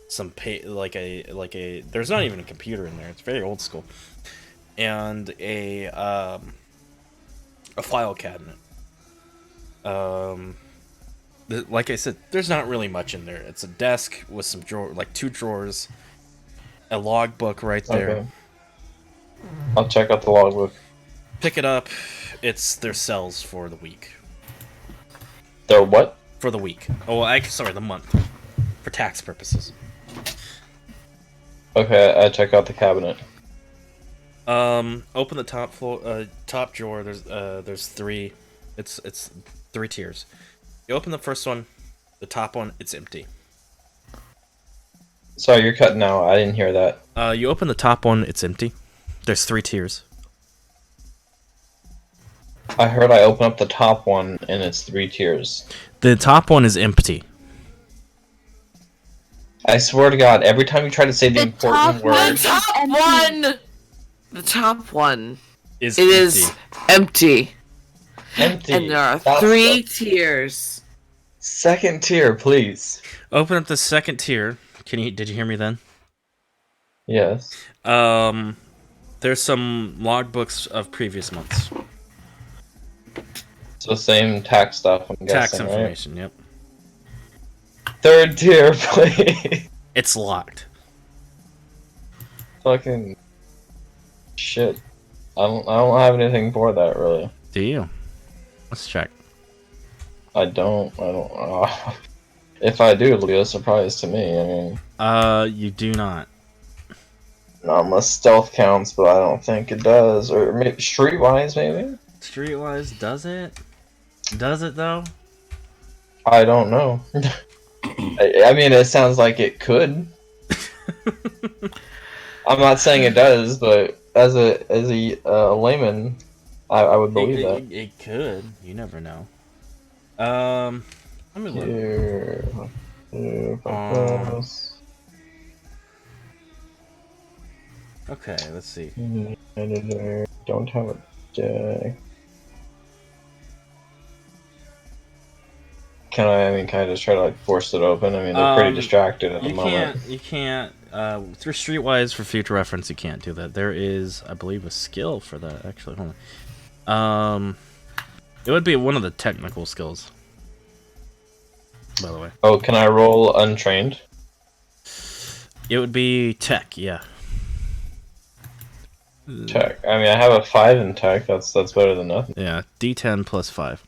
Speaker 1: some there's not even a computer in there. It's very old school, and a file cabinet. Like I said, there's not really much in there. It's a desk with some two drawers, a logbook right there.
Speaker 2: Okay. I'll check out the logbook.
Speaker 1: Pick it up. It's their cells for the week.
Speaker 2: Their what?
Speaker 1: For the week. Oh, sorry, the month. For tax purposes.
Speaker 2: Okay, I check out the cabinet.
Speaker 1: Open the top drawer. There's 3. It's 3 tiers. You open the first one, the top one, it's empty.
Speaker 2: Sorry, you're cutting out. I didn't hear that.
Speaker 1: You open the top one, it's empty. There's 3 tiers.
Speaker 2: I heard I open up the top one and it's 3 tiers.
Speaker 1: The top one is empty.
Speaker 2: I swear to God, every time you try to say the important word,
Speaker 4: The top one
Speaker 1: is
Speaker 4: empty.
Speaker 2: empty.
Speaker 4: And there are
Speaker 2: That's
Speaker 4: 3
Speaker 2: the
Speaker 4: tiers.
Speaker 2: second tier, please.
Speaker 1: Open up the second tier. Did you hear me then?
Speaker 2: Yes.
Speaker 1: There's some logbooks of previous months.
Speaker 2: So same tax stuff, I'm
Speaker 1: Tax
Speaker 2: guessing,
Speaker 1: information, yep.
Speaker 2: right? Third tier, please.
Speaker 1: It's locked.
Speaker 2: Fucking shit. I don't have anything for that, really.
Speaker 1: Do you? Let's check.
Speaker 2: I don't. If I do, it'll be a surprise to me. I mean,
Speaker 1: You do not.
Speaker 2: not unless stealth counts, but I don't think it does. Or maybe streetwise, maybe.
Speaker 1: Streetwise, does it? Does it though?
Speaker 2: I don't know. I mean, it sounds like it could. I'm not saying it does, but as a layman, I would believe that.
Speaker 1: It could. You never know. Let me look.
Speaker 2: Here.
Speaker 1: Okay, let's see.
Speaker 2: Don't have it. Okay. Can I just try to like force it open? I mean, they're pretty distracted at the moment.
Speaker 1: You can't. Through Streetwise, for future reference, you can't do that. There is, I believe, a skill for that. Actually, hold on. It would be one of the technical skills. By the way.
Speaker 2: Oh, can I roll untrained?
Speaker 1: It would be tech, yeah.
Speaker 2: Tech. I mean, I have a 5 in tech. That's better than nothing.
Speaker 1: Yeah, D10 plus 5.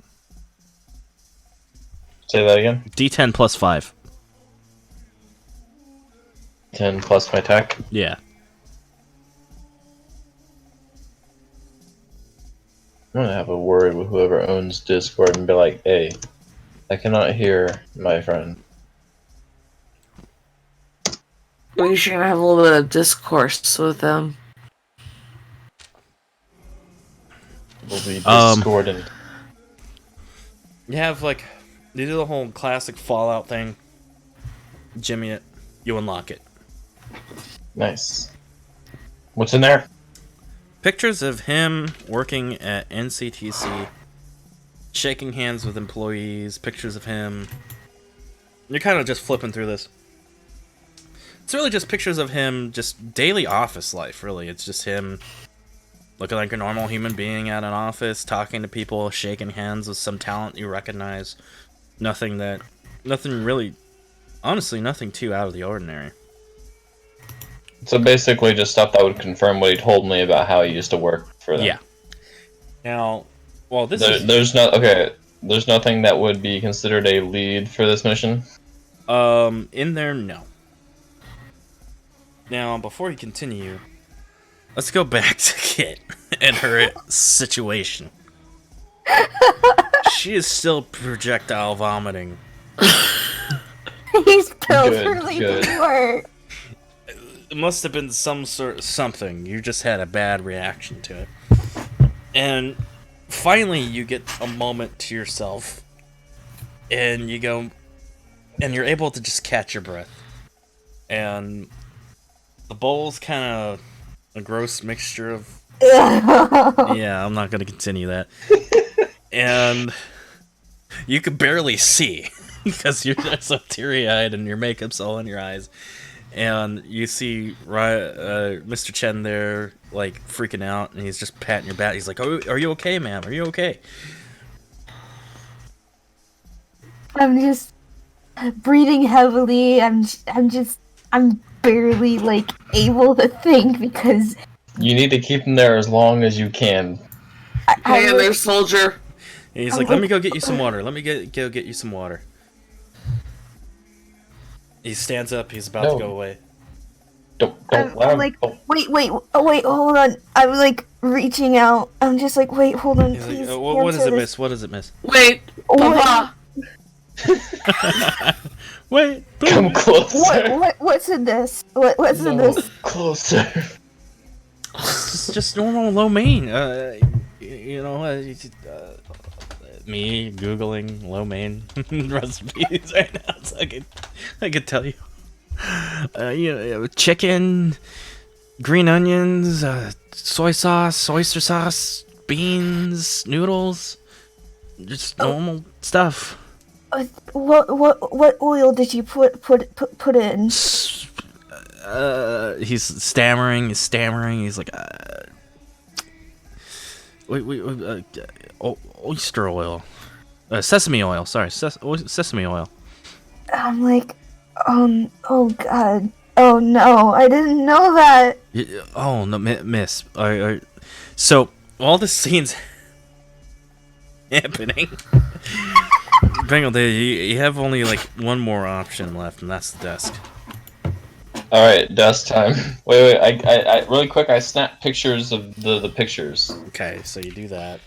Speaker 2: Say that again.
Speaker 1: D10 plus 5.
Speaker 2: 10 plus my tech.
Speaker 1: Yeah.
Speaker 2: I'm gonna have a word with whoever owns Discord and be like, "Hey, I cannot hear my friend."
Speaker 4: We should have a little bit of discourse with them.
Speaker 2: We'll be discordant.
Speaker 1: You have like, you do the whole classic Fallout thing. Jimmy it, you unlock it.
Speaker 2: Nice. What's in there?
Speaker 1: Pictures of him working at NCTC, shaking hands with employees, pictures of him. You're kind of just flipping through this. It's really just pictures of him, just daily office life, really. It's just him looking like a normal human being at an office, talking to people, shaking hands with some talent you recognize. Nothing really, honestly, nothing too out of the ordinary.
Speaker 2: So basically just stuff that would confirm what he told me about how he used to work for them.
Speaker 1: Yeah. Now, well,
Speaker 2: there's nothing that would be considered a lead for this mission?
Speaker 1: In there, no. Now, before you continue, let's go back to Kit and her situation. She is still projectile vomiting.
Speaker 5: He's totally work.
Speaker 1: It must have been some sort of something. You just had a bad reaction to it. And finally you get a moment to yourself. And you go, and you're able to just catch your breath. And the bowl's kind of a gross mixture of... Yeah, I'm not going to continue that. And you could barely see because you're so teary-eyed and your makeup's all in your eyes. And you see Mr. Chen there, like, freaking out, and he's just patting your back. He's like, "Oh, are you okay, ma'am? Are you okay?"
Speaker 5: I'm just breathing heavily. I'm barely, like, able to think because...
Speaker 2: You need to keep him there as long as you can.
Speaker 4: Hey there, soldier.
Speaker 1: And he's like, "Let me go get you some water. Let me go get you some water." He stands up. He's about to go away.
Speaker 2: Don't
Speaker 5: I'm
Speaker 2: let him.
Speaker 5: like, wait, hold on. I'm like reaching out. I'm just like, wait, hold on,
Speaker 1: He's
Speaker 5: please.
Speaker 1: like, what does it miss? What does it miss?
Speaker 4: Wait, Papa.
Speaker 1: Wait,
Speaker 2: come closer.
Speaker 5: What's in this? What's in this?
Speaker 2: Closer.
Speaker 1: It's just normal lo mein. Me googling lo mein recipes right now, so I could tell you. Chicken, green onions, soy sauce, oyster sauce, beans, noodles, just normal stuff.
Speaker 5: What oil did you put in?
Speaker 1: He's stammering. He's like, oyster oil, sesame oil. Sorry, sesame oil.
Speaker 5: I'm like, oh god, oh no, I didn't know that.
Speaker 1: Oh no, miss. So all the scenes happening. Bengal, you have only like one more option left, and that's the desk.
Speaker 2: All right, desk time. Wait. I really quick. I snap pictures of the pictures.
Speaker 1: Okay, so you do that.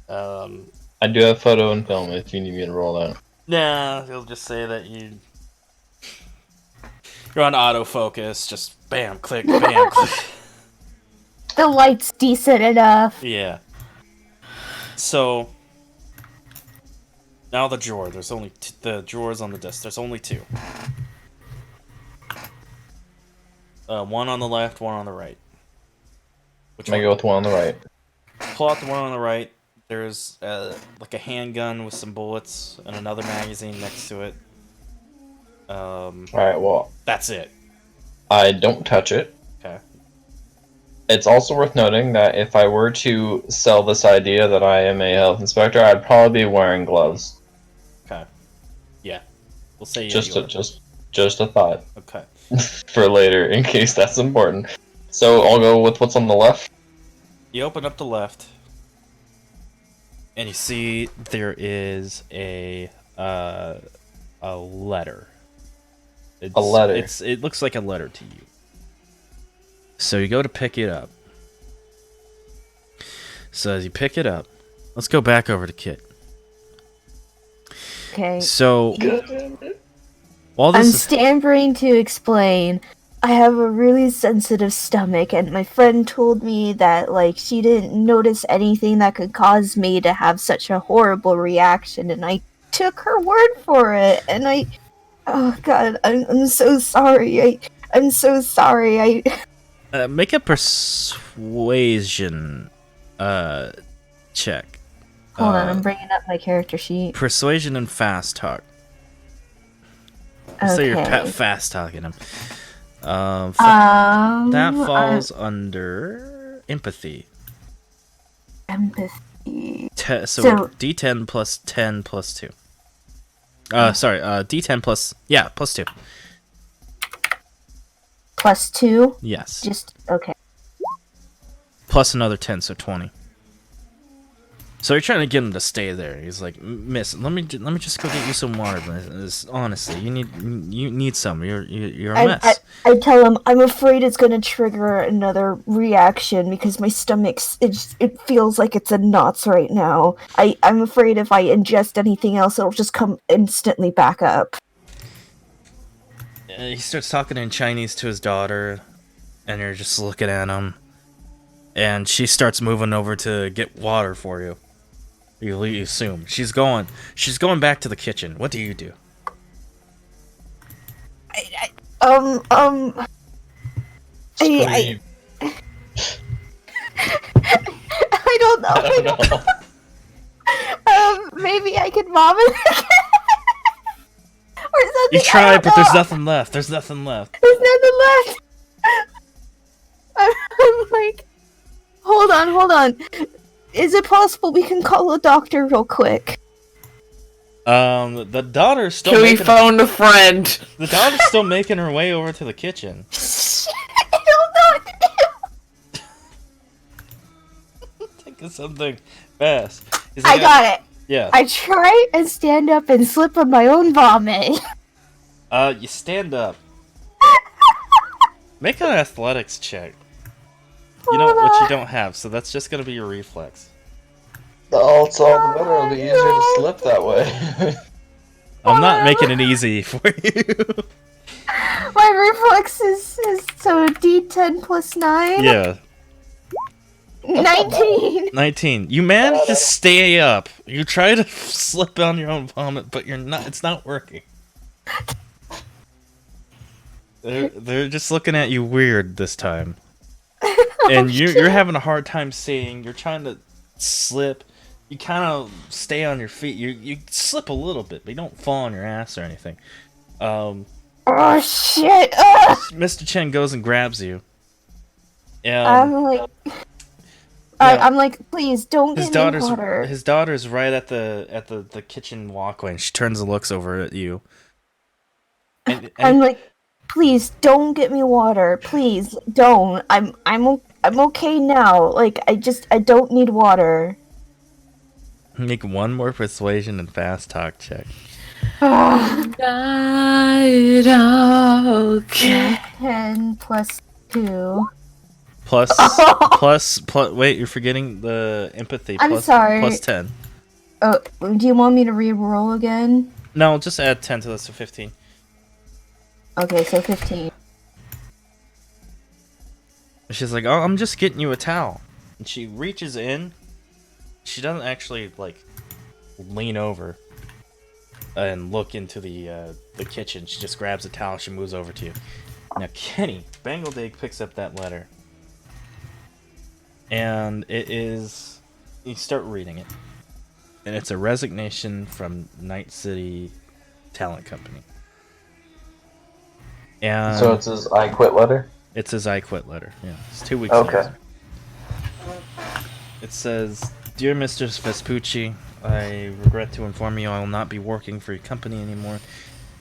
Speaker 2: I do have photo and film if you need me to roll that.
Speaker 1: Nah, he'll just say that you're on autofocus. Just bam, click, bam, click.
Speaker 5: The light's decent enough.
Speaker 1: Yeah. So now the drawer. There's only the drawers on the desk. There's only two. One on the left, one on the right.
Speaker 2: Which one? I go with one on the right.
Speaker 1: pull out the one on the right. There's like a handgun with some bullets and another magazine next to it.
Speaker 2: Alright, well,
Speaker 1: That's it.
Speaker 2: I don't touch it.
Speaker 1: Okay.
Speaker 2: It's also worth noting that if I were to sell this idea that I am a health inspector, I'd probably be wearing gloves.
Speaker 1: Okay. Yeah. We'll say
Speaker 2: Just
Speaker 1: you
Speaker 2: a,
Speaker 1: are.
Speaker 2: just a thought
Speaker 1: Okay.
Speaker 2: for later in case that's important. So I'll go with what's on the left.
Speaker 1: You open up the left, and you see there is a letter.
Speaker 2: A letter.
Speaker 1: It looks like a letter to you. So you go to pick it up. So as you pick it up, let's go back over to Kit.
Speaker 5: Okay.
Speaker 1: So while
Speaker 5: I'm
Speaker 1: this is,
Speaker 5: stammering to explain. I have a really sensitive stomach, and my friend told me that, like, she didn't notice anything that could cause me to have such a horrible reaction, and I took her word for it, and oh god, I'm so sorry, I'm so sorry,
Speaker 1: make a persuasion check.
Speaker 5: Hold on, I'm bringing up my character sheet.
Speaker 1: Persuasion and fast talk. So you're fast talking him. That falls under empathy.
Speaker 5: Empathy.
Speaker 1: So D10 plus 10 plus 2. Sorry, D10 plus 2.
Speaker 5: Plus 2?
Speaker 1: Yes.
Speaker 5: Just, okay.
Speaker 1: Plus another 10, so 20. So you're trying to get him to stay there. He's like, "Miss, let me just go get you some water. Honestly, you need some. You're a mess."
Speaker 5: I tell him I'm afraid it's gonna trigger another reaction because my stomach's it feels like it's in knots right now. I'm afraid if I ingest anything else, it'll just come instantly back up.
Speaker 1: He starts talking in Chinese to his daughter, and you're just looking at him. And she starts moving over to get water for you. You assume she's going back to the kitchen. What do you do?
Speaker 5: I don't know.
Speaker 2: I don't know.
Speaker 5: Maybe I could vomit or something.
Speaker 1: You try, but there's nothing left. There's nothing left.
Speaker 5: There's nothing left. I'm like, hold on. Is it possible we can call a doctor real quick?
Speaker 1: The daughter's still
Speaker 4: Can we
Speaker 1: making
Speaker 4: phone a friend?
Speaker 1: the daughter's still making her way over to the kitchen.
Speaker 5: I don't know what to do.
Speaker 1: Think of something fast. He's
Speaker 5: I
Speaker 1: like,
Speaker 5: got it.
Speaker 1: Yeah.
Speaker 5: I try and stand up and slip on my own vomit.
Speaker 1: You stand up. Make an athletics check. You know what you don't have, so that's just gonna be your reflex.
Speaker 2: It's all the better. It'll be easier to slip that way.
Speaker 1: I'm not making it easy for you.
Speaker 5: My reflex is so D10 plus 9?
Speaker 1: Yeah.
Speaker 5: 19.
Speaker 1: 19. You managed to stay up. You try to slip on your own vomit, but you're not. It's not working. They're just looking at you weird this time. And you're having a hard time seeing. You're trying to slip. You kind of stay on your feet. You slip a little bit, but you don't fall on your ass or anything.
Speaker 5: Oh shit! Ugh!
Speaker 1: Mr. Chen goes and grabs you.
Speaker 5: I'm like, I'm like, please don't
Speaker 1: his
Speaker 5: get
Speaker 1: daughter's
Speaker 5: me water.
Speaker 1: his daughter's right at the kitchen walkway, and she turns and looks over at you. And
Speaker 5: I'm like, please don't get me water. Please don't. I'm okay now. Like I don't need water.
Speaker 1: make one more persuasion and fast talk check.
Speaker 4: Okay.
Speaker 5: 10 plus 2.
Speaker 1: Plus. Wait, you're forgetting the empathy.
Speaker 5: I'm sorry.
Speaker 1: Plus 10.
Speaker 5: Oh, do you want me to re-roll again?
Speaker 1: No, just add 10 to this, so 15.
Speaker 5: Okay, so 15.
Speaker 1: She's like, "Oh, I'm just getting you a towel." And she reaches in. She doesn't actually like lean over and look into the kitchen. She just grabs a towel. She moves over to you. Now, Kenny Bangledig picks up that letter, and it is You start reading it, and it's a resignation from Night City Talent Company. And
Speaker 2: So it's his I quit letter?
Speaker 1: it's his I quit letter. Yeah, it's 2 weeks
Speaker 2: Okay.
Speaker 1: notice. It says, "Dear Mr. Vespucci, I regret to inform you I will not be working for your company anymore,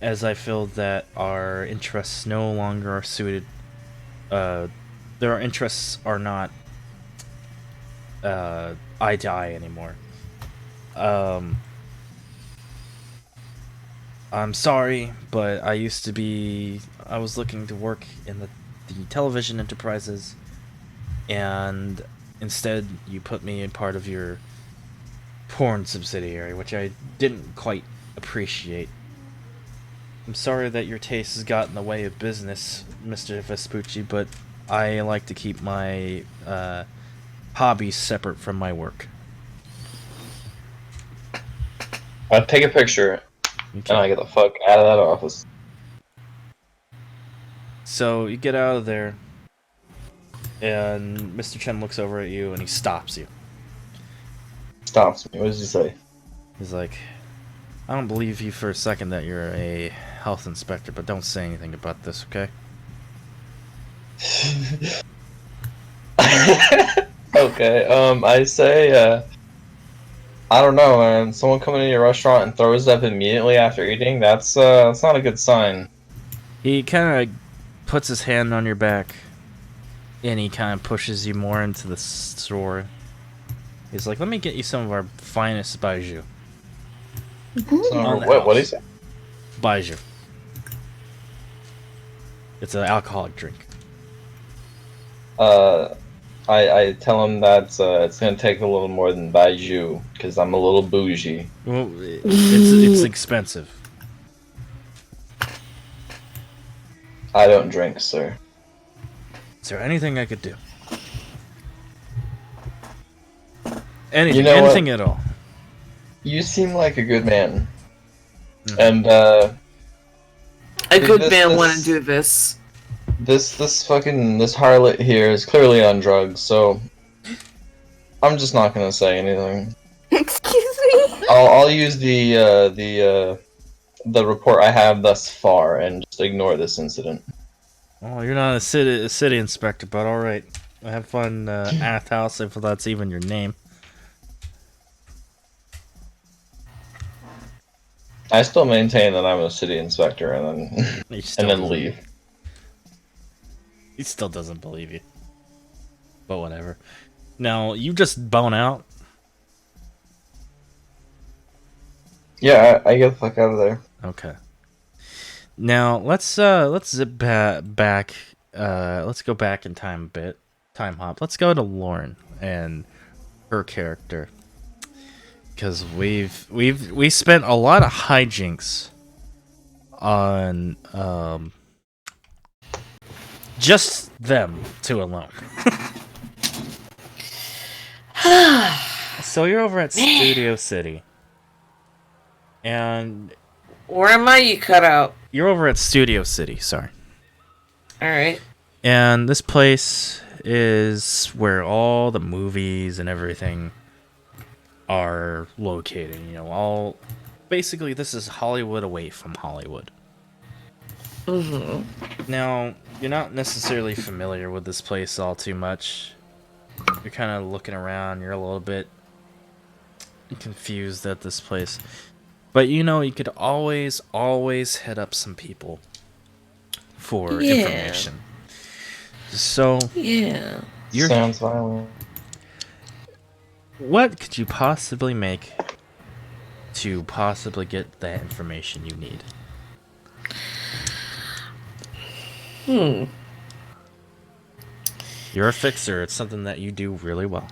Speaker 1: as I feel that our interests no longer are suited. Their interests are not eye to eye anymore. I'm sorry, but I was looking to work in the television enterprises, and instead you put me in part of your porn subsidiary, which I didn't quite appreciate. I'm sorry that your taste has got in the way of business, Mr. Vespucci, but I like to keep my hobbies separate from my work."
Speaker 2: I'll take a picture
Speaker 1: Okay.
Speaker 2: and I get the fuck out of that office.
Speaker 1: So you get out of there, and Mr. Chen looks over at you and he stops you.
Speaker 2: Stops me. What does he say?
Speaker 1: He's like, "I don't believe you for a second that you're a health inspector, but don't say anything about this, okay?"
Speaker 2: Okay, I say, I don't know, man. Someone coming into your restaurant and throws up immediately after eating, that's not a good sign.
Speaker 1: He kind of puts his hand on your back, and he kind of pushes you more into the store. He's like, "Let me get you some of our finest baijiu."
Speaker 2: So,
Speaker 1: On the
Speaker 2: what do you
Speaker 1: house.
Speaker 2: say?
Speaker 1: Baijiu. It's an alcoholic drink.
Speaker 2: I tell him that it's gonna take a little more than baijiu, because I'm a little bougie.
Speaker 1: Well, it's expensive.
Speaker 2: I don't drink, sir.
Speaker 1: Is there anything I could do? Anything,
Speaker 2: You know
Speaker 1: anything
Speaker 2: what?
Speaker 1: at all.
Speaker 2: You seem like a good man.
Speaker 1: Mhm.
Speaker 2: And,
Speaker 4: A good
Speaker 2: This-
Speaker 4: man
Speaker 2: this-
Speaker 4: want to do this.
Speaker 2: this harlot here is clearly on drugs, so I'm just not gonna say anything.
Speaker 5: Excuse me?
Speaker 2: I'll use the report I have thus far and just ignore this incident.
Speaker 1: Well, you're not a city inspector, but all right. Have fun, Athos, if that's even your name.
Speaker 2: I still maintain that I'm a city inspector, and then
Speaker 1: He still
Speaker 2: and then
Speaker 1: doesn't-
Speaker 2: leave.
Speaker 1: He still doesn't believe you. But whatever. Now, you just bone out.
Speaker 2: Yeah, I get the fuck out of there.
Speaker 1: Okay. Now let's zip back. Let's go back in time a bit. Time hop. Let's go to Lauren and her character, because we spent a lot of hijinks on just them two alone. So you're over at Studio City, and
Speaker 4: Where am I? You cut out.
Speaker 1: you're over at Studio City. Sorry.
Speaker 4: Alright.
Speaker 1: And this place is where all the movies and everything are located. You know, basically this is Hollywood away from Hollywood. Now, you're not necessarily familiar with this place all too much. You're kind of looking around, you're a little bit confused at this place. But you know, you could always hit up some people for
Speaker 4: Yeah.
Speaker 1: information. So,
Speaker 4: Yeah.
Speaker 2: Sounds violent.
Speaker 1: what could you possibly make to possibly get that information you need? You're a fixer. It's something that you do really well.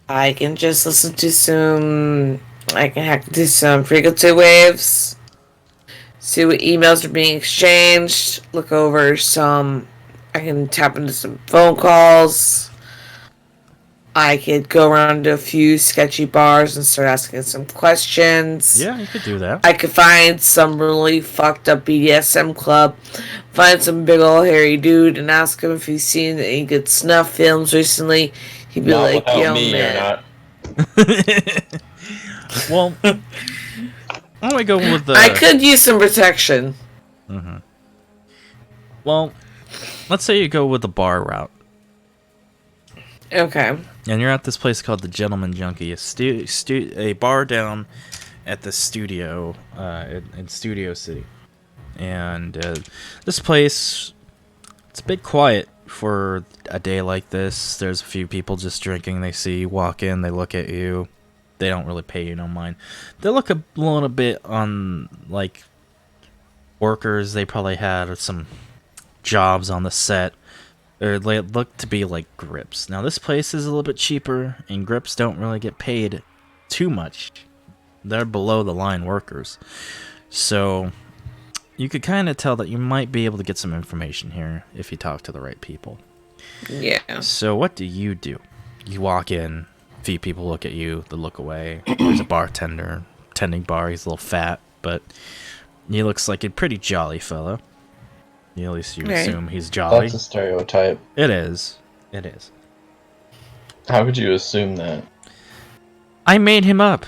Speaker 4: I can just listen to some. I can hack into some frequency waves. See what emails are being exchanged. Look over some. I can tap into some phone calls. I could go around to a few sketchy bars and start asking some questions.
Speaker 1: Yeah, you could do that.
Speaker 4: I could find some really fucked up BDSM club, find some big old hairy dude and ask him if he's seen any good snuff films recently. He'd be
Speaker 2: Not
Speaker 4: like,
Speaker 2: without
Speaker 4: yo,
Speaker 2: me, you're
Speaker 4: man.
Speaker 2: not.
Speaker 1: Well, I'm gonna go with the.
Speaker 4: I could use some protection.
Speaker 1: Mhm. Well, let's say you go with the bar route,
Speaker 4: Okay.
Speaker 1: and you're at this place called the Gentleman Junkie, a bar down at the studio in Studio City, and this place, it's a bit quiet for a day like this. There's a few people just drinking. They see you walk in, they look at you. They don't really pay you no mind. They look a little bit on like workers. They probably had some jobs on the set, or they look to be like grips. Now this place is a little bit cheaper, and grips don't really get paid too much. They're below the line workers, so you could kind of tell that you might be able to get some information here if you talk to the right people.
Speaker 4: Yeah.
Speaker 1: So what do? You walk in, a few people look at you, they look away. There's a bartender tending bar. He's a little fat, but he looks like a pretty jolly fella. At least you
Speaker 4: Right.
Speaker 1: assume he's jolly.
Speaker 2: That's a stereotype.
Speaker 1: It is. It is.
Speaker 2: How would you assume that?
Speaker 1: I made him up.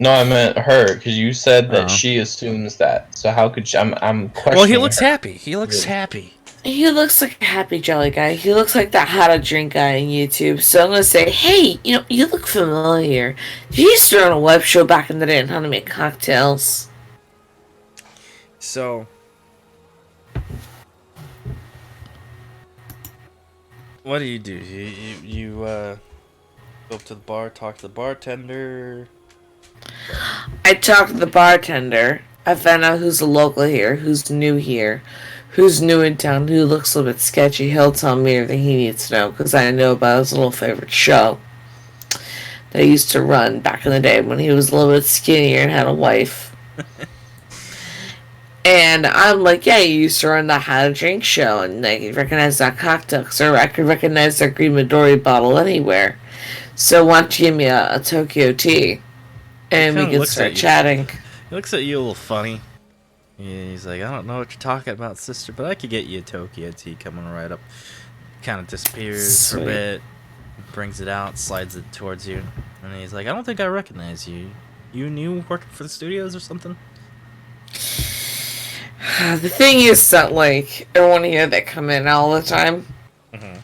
Speaker 2: No, I meant her, because you said that
Speaker 1: Oh.
Speaker 2: she assumes that. So how could she? I'm questioning.
Speaker 1: Well, he looks
Speaker 2: her.
Speaker 1: happy. He looks
Speaker 2: Really?
Speaker 1: happy.
Speaker 4: He looks like a happy, jolly guy. He looks like that how to drink guy on YouTube. So I'm going to say, hey, you look familiar. You used to run a web show back in the day on how to make cocktails.
Speaker 1: So, what do? You go up to the bar, talk to the bartender.
Speaker 4: I talked to the bartender. I found out who's a local here, who's new here, who's new in town, who looks a little bit sketchy. He'll tell me everything he needs to know because I know about his little favorite show that he used to run back in the day when he was a little bit skinnier and had a wife. And I'm like, yeah, you used to run the How to Drink show, and I could recognize that cocktail, or I could recognize that green Midori bottle anywhere. So why don't you give me a Tokyo tea, and we
Speaker 1: kinda
Speaker 4: can
Speaker 1: looks
Speaker 4: start
Speaker 1: at you.
Speaker 4: chatting.
Speaker 1: He looks at you a little funny. He's like, I don't know what you're talking about, sister, but I could get you a Tokyo tea coming right up. Kind of disappears for a
Speaker 4: Sweet.
Speaker 1: bit, brings it out, slides it towards you, and he's like, I don't think I recognize you. You new working for the studios or something?
Speaker 4: The thing is that, like, everyone here that come in all the time,
Speaker 1: Mhm.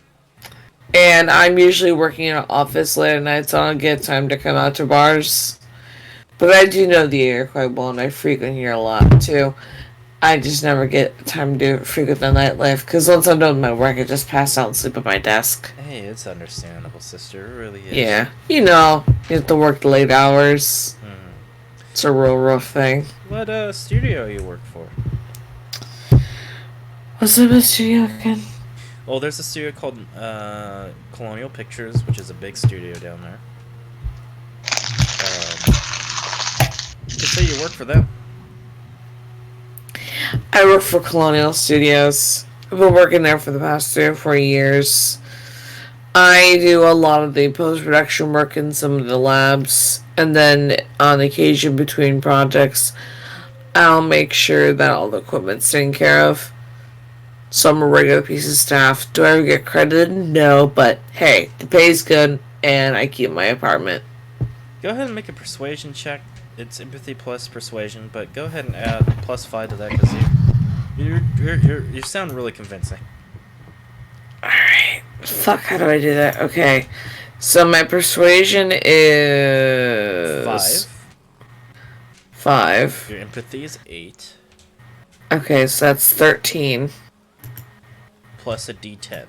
Speaker 4: and I'm usually working in an office late at night, so I don't get time to come out to bars. But I do know the area quite well, and I frequent here a lot, too. I just never get time to frequent the nightlife, because once I'm done with my work, I just pass out and sleep at my desk.
Speaker 1: Hey, it's understandable, sister. It really is.
Speaker 4: Yeah, you have to work the late hours.
Speaker 1: Mhm.
Speaker 4: It's a real rough thing.
Speaker 1: What studio you work for?
Speaker 4: What's the best studio again?
Speaker 1: Well, there's a studio called Colonial Pictures, which is a big studio down there. You could say you work for them.
Speaker 4: I work for Colonial Studios. I've been working there for the past 3 or 4 years. I do a lot of the post-production work in some of the labs, and then on occasion between projects, I'll make sure that all the equipment's taken care of. So I'm a regular piece of staff. Do I ever get credited? No, but hey, the pay's good, and I keep my apartment.
Speaker 1: Go ahead and make a persuasion check. It's empathy plus persuasion, but go ahead and add +5 to that because you sound really convincing.
Speaker 4: Alright. Fuck, how do I do that? Okay. So my persuasion is 5.
Speaker 1: Your empathy is 8
Speaker 4: Okay, so that's 13.
Speaker 1: plus a D10.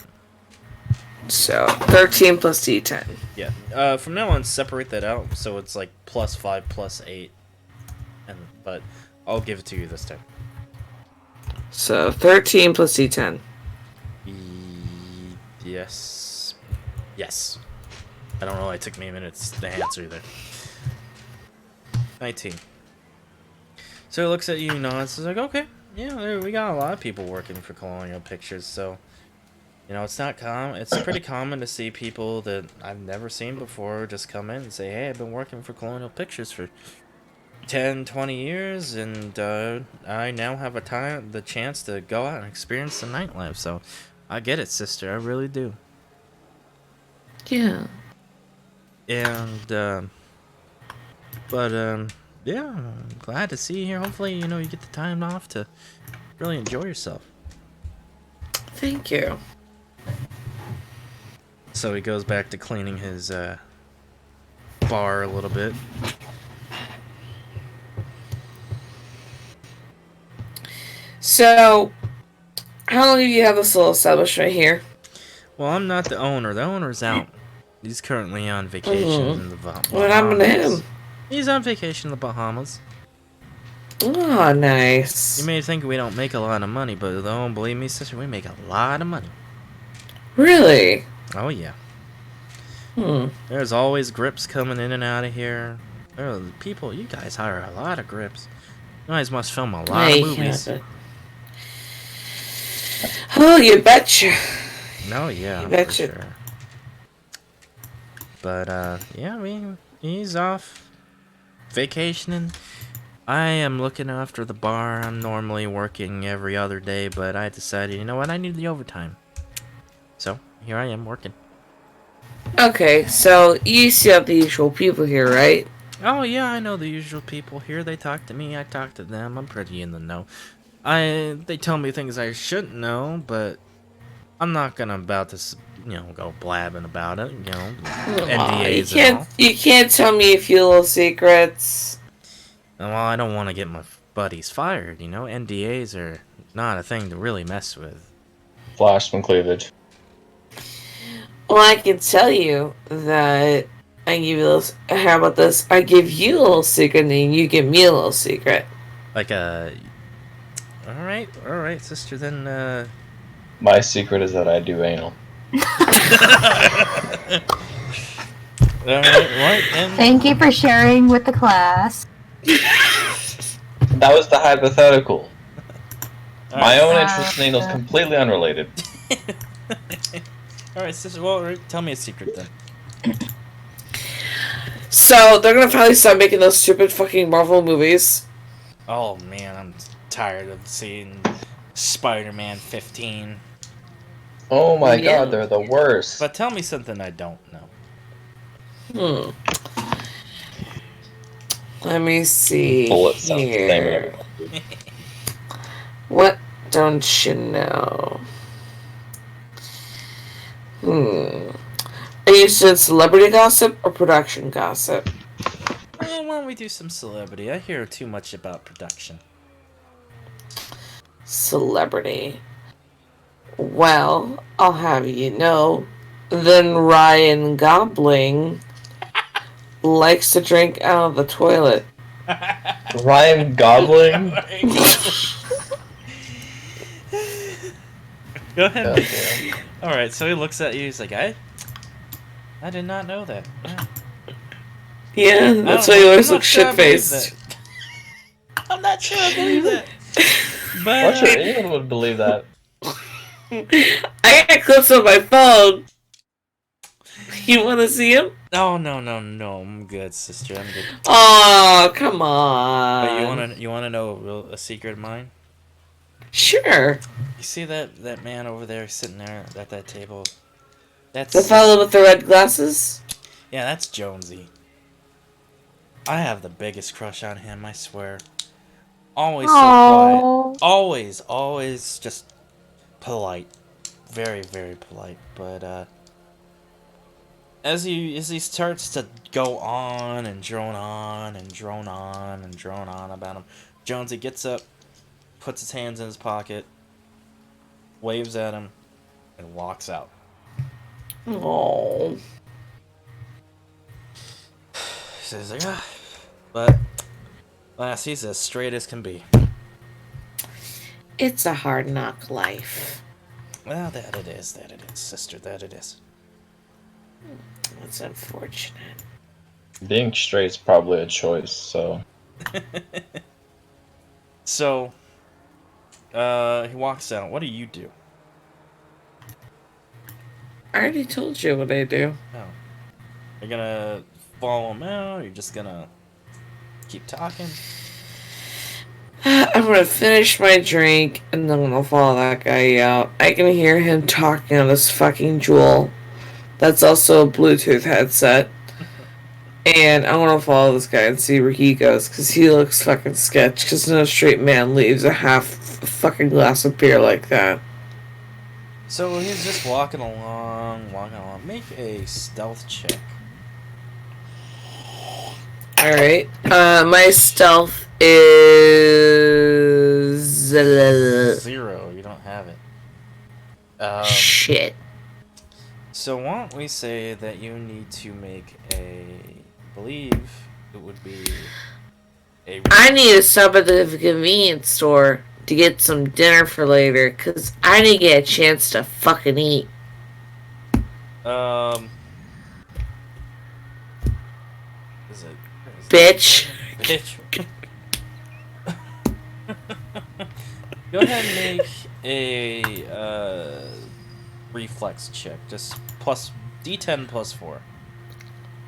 Speaker 4: So 13 plus D10.
Speaker 1: Yeah. From now on, separate that out so it's like +5 plus 8, but I'll give it to you this time.
Speaker 4: So 13 plus D10.
Speaker 1: Yes. Yes. I don't know why it took me a minute to answer there. 19. So he looks at you, nods, is like, okay, yeah, we got a lot of people working for Colonial Pictures, so, it's not it's pretty common to see people that I've never seen before just come in and say, hey, I've been working for Colonial Pictures for 10, 20 years, and I now have the chance to go out and experience the nightlife, so I get it, sister, I really do.
Speaker 4: Yeah.
Speaker 1: And yeah, I'm glad to see you here. Hopefully, you get the time off to really enjoy yourself.
Speaker 4: Thank you.
Speaker 1: So he goes back to cleaning his bar a little bit.
Speaker 4: So, how long have you had this little establishment here?
Speaker 1: Well, I'm not the owner. The owner's out. He's currently on vacation in the Bahamas.
Speaker 4: What happened to him?
Speaker 1: He's on vacation in the Bahamas.
Speaker 4: Oh, nice.
Speaker 1: You may think we don't make a lot of money, but don't believe me, sister, we make a lot of money.
Speaker 4: Really?
Speaker 1: Oh, yeah.
Speaker 4: Hmm.
Speaker 1: There's always grips coming in and out of here. People, you guys hire a lot of grips. You guys must film a lot of movies.
Speaker 4: Oh, you betcha.
Speaker 1: No, yeah,
Speaker 4: You
Speaker 1: for
Speaker 4: betcha.
Speaker 1: sure. But, yeah, he's off vacationing. I am looking after the bar. I'm normally working every other day, but I decided, you know what, I need the overtime. So, here I am working.
Speaker 4: Okay, so you see have the usual people here, right?
Speaker 1: Oh, yeah, I know the usual people here. They talk to me, I talk to them. I'm pretty in the know. They tell me things I shouldn't know, but I'm not gonna go blabbing about it, NDAs and all.
Speaker 4: You can't tell me a few little secrets.
Speaker 1: Well, I don't want to get my buddies fired, NDAs are not a thing to really mess with.
Speaker 2: Flash from cleavage.
Speaker 4: Well, I can tell you that I give you a little. How about this? I give you a little secret, and then you give me a little secret.
Speaker 1: Like all right, sister. Then
Speaker 2: My secret is that I do anal.
Speaker 1: all right, and
Speaker 5: Thank you for sharing with the class.
Speaker 2: That was the hypothetical. My own
Speaker 5: right.
Speaker 2: interest in anal is completely unrelated.
Speaker 1: All right, sister. Well, tell me a secret then.
Speaker 4: So they're gonna finally stop making those stupid fucking Marvel movies.
Speaker 1: Oh man, I'm tired of seeing Spider-Man 15.
Speaker 2: Oh my
Speaker 4: Yeah.
Speaker 2: god, they're the worst.
Speaker 1: But tell me something I don't know.
Speaker 4: Let me see
Speaker 2: Bullet sounds the same in
Speaker 4: here.
Speaker 2: every-
Speaker 4: What don't you know? Are you interested in celebrity gossip or production gossip?
Speaker 1: Well, why don't we do some celebrity? I hear too much about production.
Speaker 4: Celebrity. Well, I'll have you know, then Ryan Gobling likes to drink out of the toilet.
Speaker 2: Ryan Gobling?
Speaker 1: Go ahead.
Speaker 2: God damn.
Speaker 1: All right, so he looks at you. He's like, I did not know that.
Speaker 4: Yeah, that's
Speaker 1: I
Speaker 4: why
Speaker 1: don't
Speaker 4: he
Speaker 1: know.
Speaker 4: always
Speaker 1: I'm not
Speaker 4: looks
Speaker 1: sure I believe
Speaker 4: shit-faced.
Speaker 1: that. I'm not sure I believe that.
Speaker 2: I'm
Speaker 1: But
Speaker 2: sure anyone would believe that.
Speaker 4: I got clips on my phone. You want to see him?
Speaker 1: oh no, I'm good, sister. I'm good.
Speaker 4: Oh, come on.
Speaker 1: But you wanna know a secret of mine?
Speaker 4: Sure.
Speaker 1: You see that man over there sitting there at that table? That's
Speaker 4: The fellow with the red glasses?
Speaker 1: yeah, that's Jonesy. I have the biggest crush on him, I swear. Always so quiet. Always just polite. Very, very polite. But as he starts to go on and drone on and drone on and drone on about him, Jonesy gets up, puts his hands in his pocket, waves at him, and walks out.
Speaker 4: Oh.
Speaker 1: Says like, but lass, he's as straight as can be.
Speaker 4: It's a hard knock life.
Speaker 1: Well, that it is, sister, that it is.
Speaker 4: It's unfortunate.
Speaker 2: Being straight's probably a choice, so.
Speaker 1: So, he walks out. What do you do?
Speaker 4: I already told you what I do.
Speaker 1: Oh. You're gonna follow him out? Or you're just gonna keep talking?
Speaker 4: I'm gonna finish my drink and then I'm gonna follow that guy out. I can hear him talking on this fucking Jewel. That's also a Bluetooth headset. And I want to follow this guy and see where he goes, because he looks fucking sketch, because no straight man leaves a half fucking glass of beer like that.
Speaker 1: So he's just walking along. Make a stealth check.
Speaker 4: Alright. My stealth is...
Speaker 1: 0. You don't have it.
Speaker 4: Shit.
Speaker 1: So why don't we say that you need to make I believe it would be a...
Speaker 4: I need to stop at the convenience store to get some dinner for later, because I didn't get a chance to fucking eat.
Speaker 1: Is it...
Speaker 4: Bitch.
Speaker 1: Bitch. Go ahead and make a reflex check. Just plus D10 plus 4.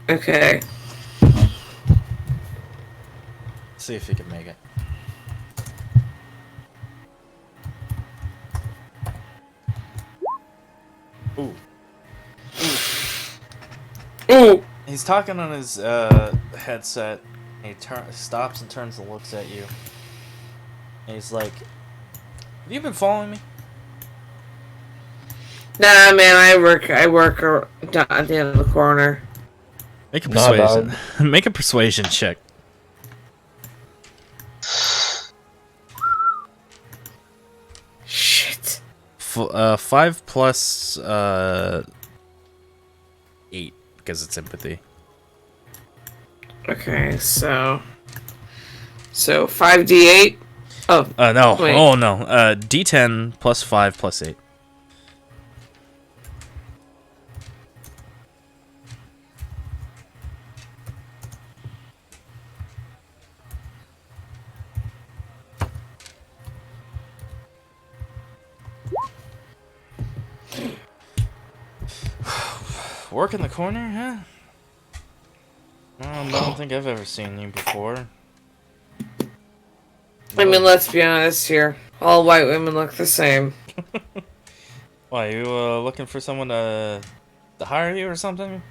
Speaker 4: Okay.
Speaker 1: See if you can make it. Ooh.
Speaker 4: Ooh.
Speaker 1: He's talking on his headset. And he stops and turns and looks at you. And he's like, "Have you been following me?"
Speaker 4: Nah, man, I work down at the end of the corner.
Speaker 1: Make a
Speaker 2: Nah,
Speaker 1: persuasion. Make a persuasion check.
Speaker 4: Shit.
Speaker 1: 5 plus 8 because it's empathy.
Speaker 4: Okay, so 5d8. Oh,
Speaker 1: No.
Speaker 4: wait.
Speaker 1: Oh no. D10 plus 5 plus 8. Work in the corner, huh? I don't think I've ever seen you before.
Speaker 4: I mean, let's be honest here. All white women look the same.
Speaker 1: Why, you looking for someone to hire you or something?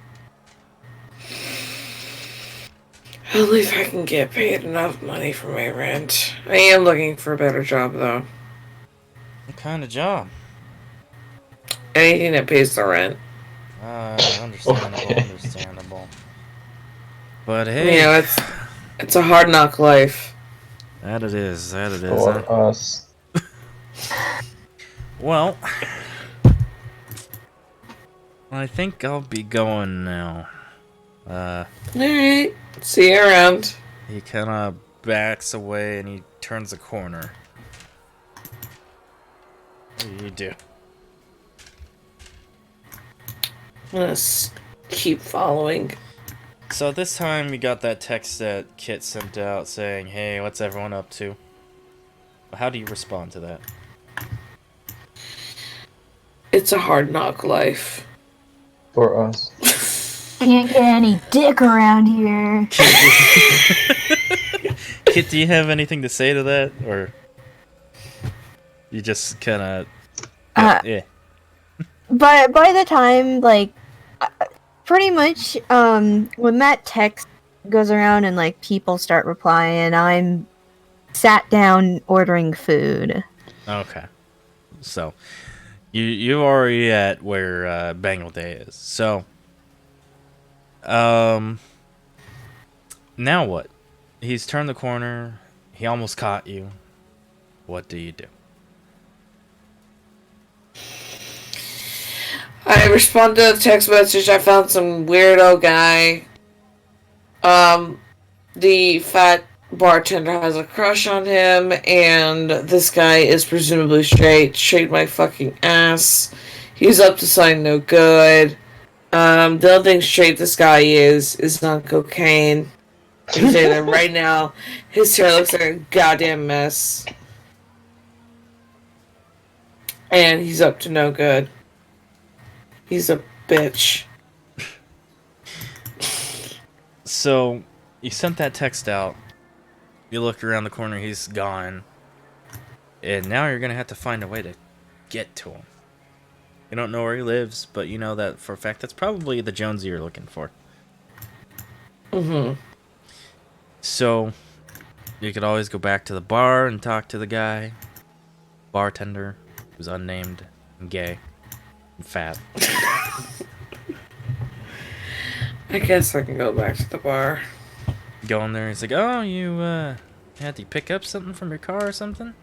Speaker 4: Only if I can get paid enough money for my rent. I am looking for a better job, though.
Speaker 1: What kind of job?
Speaker 4: Anything that pays the rent.
Speaker 1: Understandable,
Speaker 2: Okay.
Speaker 1: understandable. But hey,
Speaker 4: You know, it's a hard knock life.
Speaker 1: that it is,
Speaker 2: For
Speaker 1: huh?
Speaker 2: us.
Speaker 1: Well, I think I'll be going now.
Speaker 4: Alright. See you around.
Speaker 1: He kind of backs away and he turns a corner. What do you do?
Speaker 4: I'm gonna keep following.
Speaker 1: So this time you got that text that Kit sent out saying, "Hey, what's everyone up to?" How do you respond to that?
Speaker 4: It's a hard knock life.
Speaker 2: For us.
Speaker 5: Can't get any dick around here.
Speaker 1: Kit, do you have anything to say to that, or you just kind of yeah?
Speaker 5: But by the time, like, pretty much, when that text goes around and, like, people start replying, I'm sat down ordering food.
Speaker 1: Okay, so you're already at where Bangle Day is. So, now what? He's turned the corner. He almost caught you. What do you do?
Speaker 4: I respond to the text message. I found some weirdo guy. The fat bartender has a crush on him, and this guy is presumably straight my fucking ass. He's up to something no good. The other thing straight this guy is on cocaine. I can say that right now. His hair looks like a goddamn mess. And he's up to no good. He's a bitch.
Speaker 1: So you sent that text out. You look around the corner. He's gone. And now you're gonna have to find a way to get to him. You don't know where he lives, but you know that for a fact that's probably the Jonesy you're looking for.
Speaker 4: Mm-hmm.
Speaker 1: So, you could always go back to the bar and talk to the guy. Bartender, who's unnamed and gay and fat.
Speaker 4: I guess I can go back to the bar.
Speaker 1: Go in there and he's like, oh, you had to pick up something from your car or something?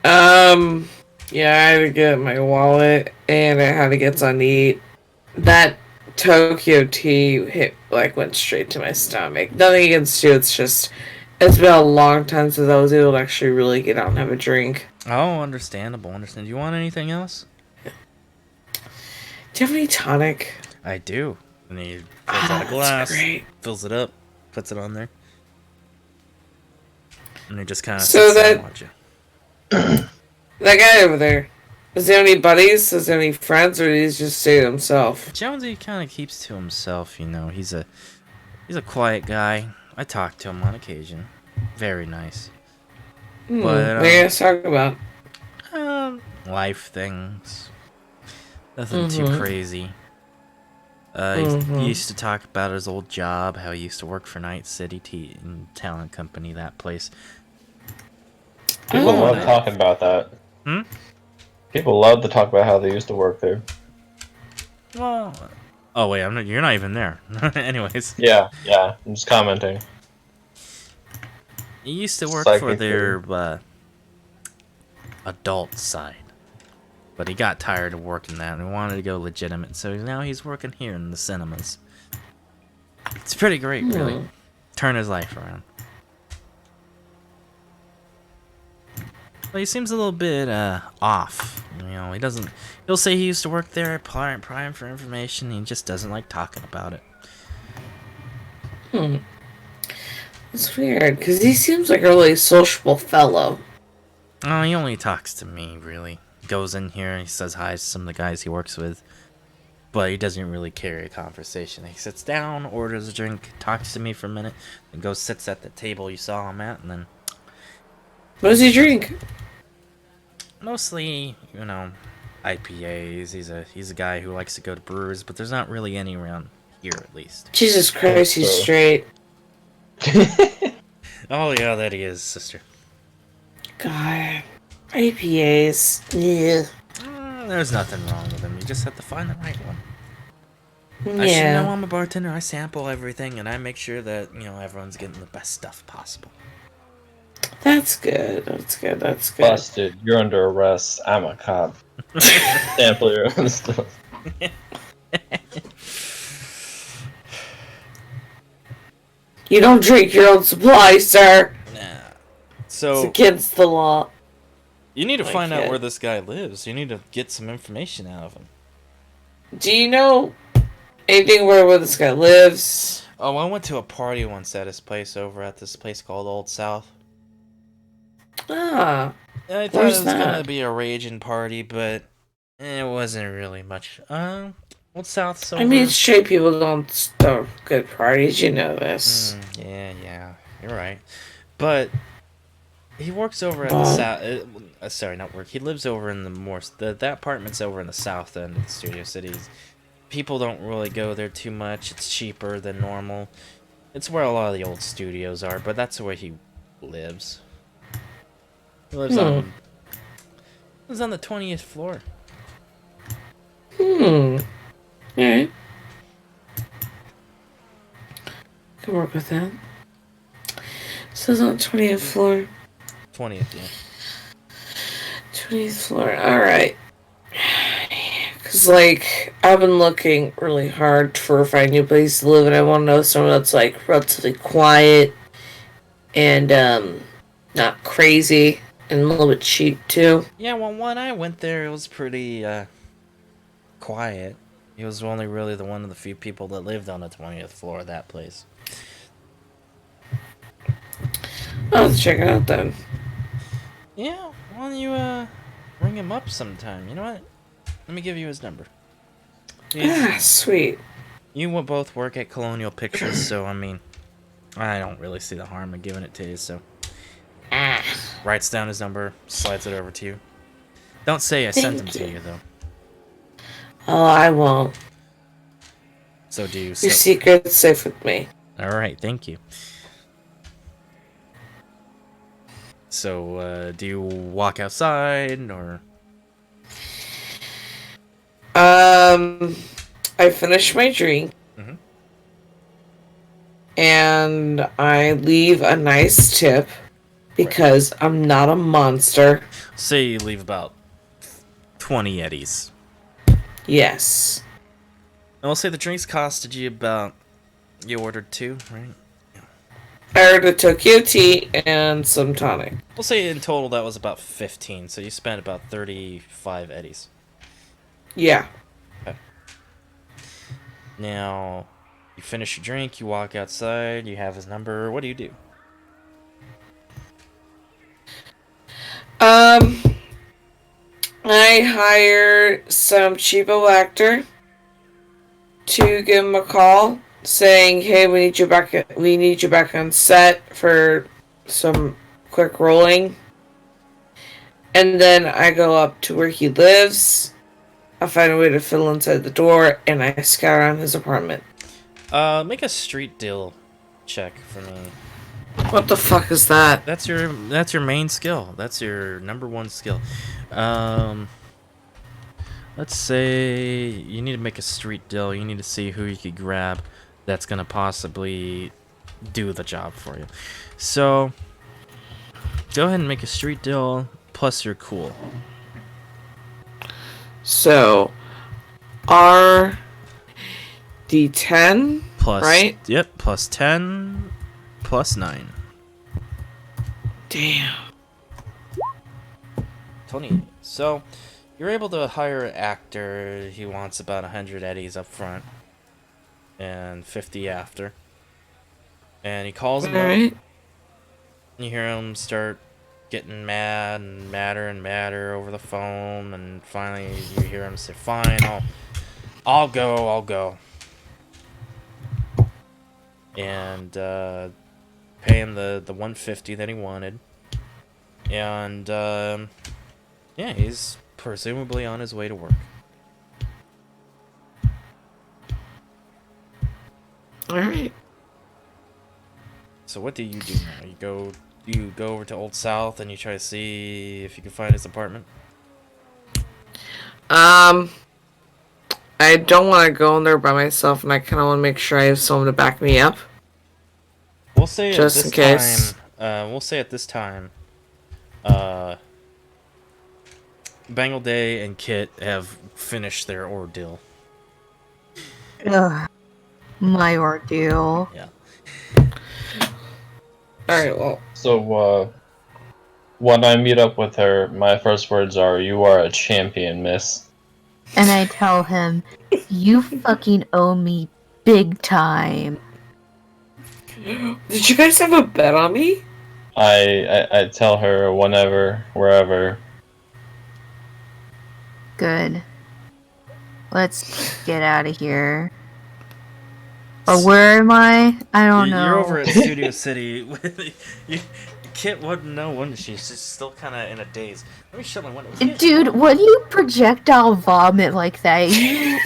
Speaker 4: Yeah, I had to get my wallet and I had to get something to eat. That Tokyo tea went straight to my stomach. Nothing against you, it's been a long time since I was able to actually really get out and have a drink.
Speaker 1: Oh, understandable, understand. Do you want anything else?
Speaker 4: Do you have any tonic?
Speaker 1: I do. And he fills out a glass,
Speaker 4: That's great.
Speaker 1: fills it up, puts it on there. And he just kind of
Speaker 4: So
Speaker 1: sits there and watch you.
Speaker 4: That guy over there, is there any buddies? Is there any friends, or does he just stay to himself?
Speaker 1: Jonesy kind of keeps to himself, you know. He's a quiet guy. I talk to him on occasion. Very nice. But
Speaker 4: What are you guys talking about?
Speaker 1: life things. Nothing too crazy. He used to talk about his old job, how he used to work for Night City Talent Company, that place.
Speaker 2: People love talking about that. People love to talk about how they used to work there.
Speaker 1: Well, oh wait, you're not even there. Anyways.
Speaker 2: Yeah, I'm just commenting.
Speaker 1: He used to work
Speaker 2: Psychic
Speaker 1: for their adult side. But he got tired of working that and he wanted to go legitimate, so now he's working here in the cinemas. It's pretty great, really. Turn his life around. Well, he seems a little bit off. You know, he'll say he used to work there, prying for information, he just doesn't like talking about it.
Speaker 4: It's weird, because he seems like a really sociable fellow.
Speaker 1: Oh, he only talks to me, really. Goes in here, he says hi to some of the guys he works with, but he doesn't really carry a conversation. He sits down, orders a drink, talks to me for a minute, then goes sits at the table you saw him at, and then...
Speaker 4: What does he drink?
Speaker 1: Mostly, you know, IPAs. He's a guy who likes to go to brewers, but there's not really any around here, at least.
Speaker 4: Jesus Christ, he's straight.
Speaker 1: Oh yeah, that he is, sister.
Speaker 4: God. IPAs. Yeah.
Speaker 1: There's nothing wrong with him. You just have to find the right one.
Speaker 4: Yeah.
Speaker 1: I should know I'm a bartender. I sample everything, and I make sure that, you know, everyone's getting the best stuff possible.
Speaker 4: That's good. That's good.
Speaker 2: Busted. You're under arrest. I'm a cop. Sample your own stuff.
Speaker 4: You don't drink your own supply, sir.
Speaker 1: Nah.
Speaker 4: It's
Speaker 1: So,
Speaker 4: against the law.
Speaker 1: you need to find out
Speaker 4: Okay.
Speaker 1: where this guy lives. You need to get some information out of him.
Speaker 4: Do you know anything where this guy lives?
Speaker 1: Oh, I went to a party once at his place over at this place called Old South.
Speaker 4: Ah.
Speaker 1: I thought
Speaker 4: Where's
Speaker 1: it was
Speaker 4: that?
Speaker 1: gonna be a raging party, but it wasn't really much. Old South's over.
Speaker 4: I mean, straight people don't throw good parties. You know this.
Speaker 1: Yeah, you're right. But he works over at the
Speaker 4: Well-
Speaker 1: south. Sorry, not work. He lives over in the more. That apartment's over in the south end of the Studio Cities. People don't really go there too much. It's cheaper than normal. It's where a lot of the old studios are, but that's where he lives. He lives on the 20th floor.
Speaker 4: Alright. Can work with that. So it's on the 20th floor.
Speaker 1: 20th, yeah.
Speaker 4: 20th floor. Alright. Because, like, I've been looking really hard for a new place to live, and I want to know somewhere that's, like, relatively quiet and, not crazy and a little bit cheap, too.
Speaker 1: Yeah, well, when I went there, it was pretty, quiet. He was only really one of the few people that lived on the 20th floor of that place.
Speaker 4: I'll have to check it out, then.
Speaker 1: Yeah, why don't you, ring him up sometime? You know what? Let me give you his number.
Speaker 4: Sweet.
Speaker 1: You will both work at Colonial Pictures, so, I mean, I don't really see the harm in giving it to you, so. Writes down his number, slides it over to you. Don't say I sent them
Speaker 4: Thank
Speaker 1: to
Speaker 4: you.
Speaker 1: you though.
Speaker 4: Oh, I won't.
Speaker 1: So do you
Speaker 4: Your
Speaker 1: still...
Speaker 4: secret's safe with me.
Speaker 1: All right, thank you. So, do you walk outside or?
Speaker 4: I finish my drink.
Speaker 1: Mhm.
Speaker 4: And I leave a nice tip because I'm not a monster.
Speaker 1: Say you leave about 20 eddies.
Speaker 4: Yes.
Speaker 1: And we'll say the drinks costed you about... You ordered 2, right?
Speaker 4: I ordered a Tokyo tea and some tonic.
Speaker 1: We'll say in total that was about 15, so you spent about 35 eddies.
Speaker 4: Yeah.
Speaker 1: Now, you finish your drink, you walk outside, you have his number. What do you do?
Speaker 4: I hire some cheapo actor to give him a call saying, "Hey, we need you back. We need you back on set for some quick rolling." And then I go up to where he lives. I find a way to fiddle inside the door, and I scout around his apartment.
Speaker 1: Make a street deal check for me.
Speaker 4: What the fuck is that?
Speaker 1: That's your main skill. That's your #1 skill. Let's say you need to make a street deal. You need to see who you could grab that's gonna possibly do the job for you. So go ahead and make a street deal. Plus you're cool.
Speaker 4: So, R D10,
Speaker 1: Plus,
Speaker 4: right?
Speaker 1: Yep. Plus 10. Plus 9.
Speaker 4: Damn.
Speaker 1: 20. So you're able to hire an actor. He wants about 100 eddies up front and 50 after. And he calls him up.
Speaker 4: Alright.
Speaker 1: You hear him start getting mad and madder over the phone, and finally you hear him say, "Fine, I'll go." And pay him the 150 that he wanted. And yeah, he's presumably on his way to work.
Speaker 4: Alright.
Speaker 1: So what do you do now? You go over to Old South and you try to see if you can find his apartment?
Speaker 4: I don't want to go in there by myself, and I kind of want to make sure I have someone to back me up.
Speaker 1: We'll say
Speaker 4: Just
Speaker 1: at
Speaker 4: in
Speaker 1: this
Speaker 4: case.
Speaker 1: time, Bangle Day and Kit have finished their ordeal.
Speaker 5: Ugh, my ordeal.
Speaker 1: Yeah.
Speaker 4: Alright, well.
Speaker 2: So, when I meet up with her, my first words are, "You are a champion, miss."
Speaker 5: And I tell him, you fucking owe me big time.
Speaker 4: Did you guys have a bet on me?
Speaker 2: I tell her whenever, wherever.
Speaker 5: Good. Let's get out of here. Or where am I? I don't know.
Speaker 1: You're over at Studio City. Kit wouldn't know, wouldn't she? She's still kind of in a daze. Let me shut my window. Kit.
Speaker 5: Dude, when you projectile vomit like that, you...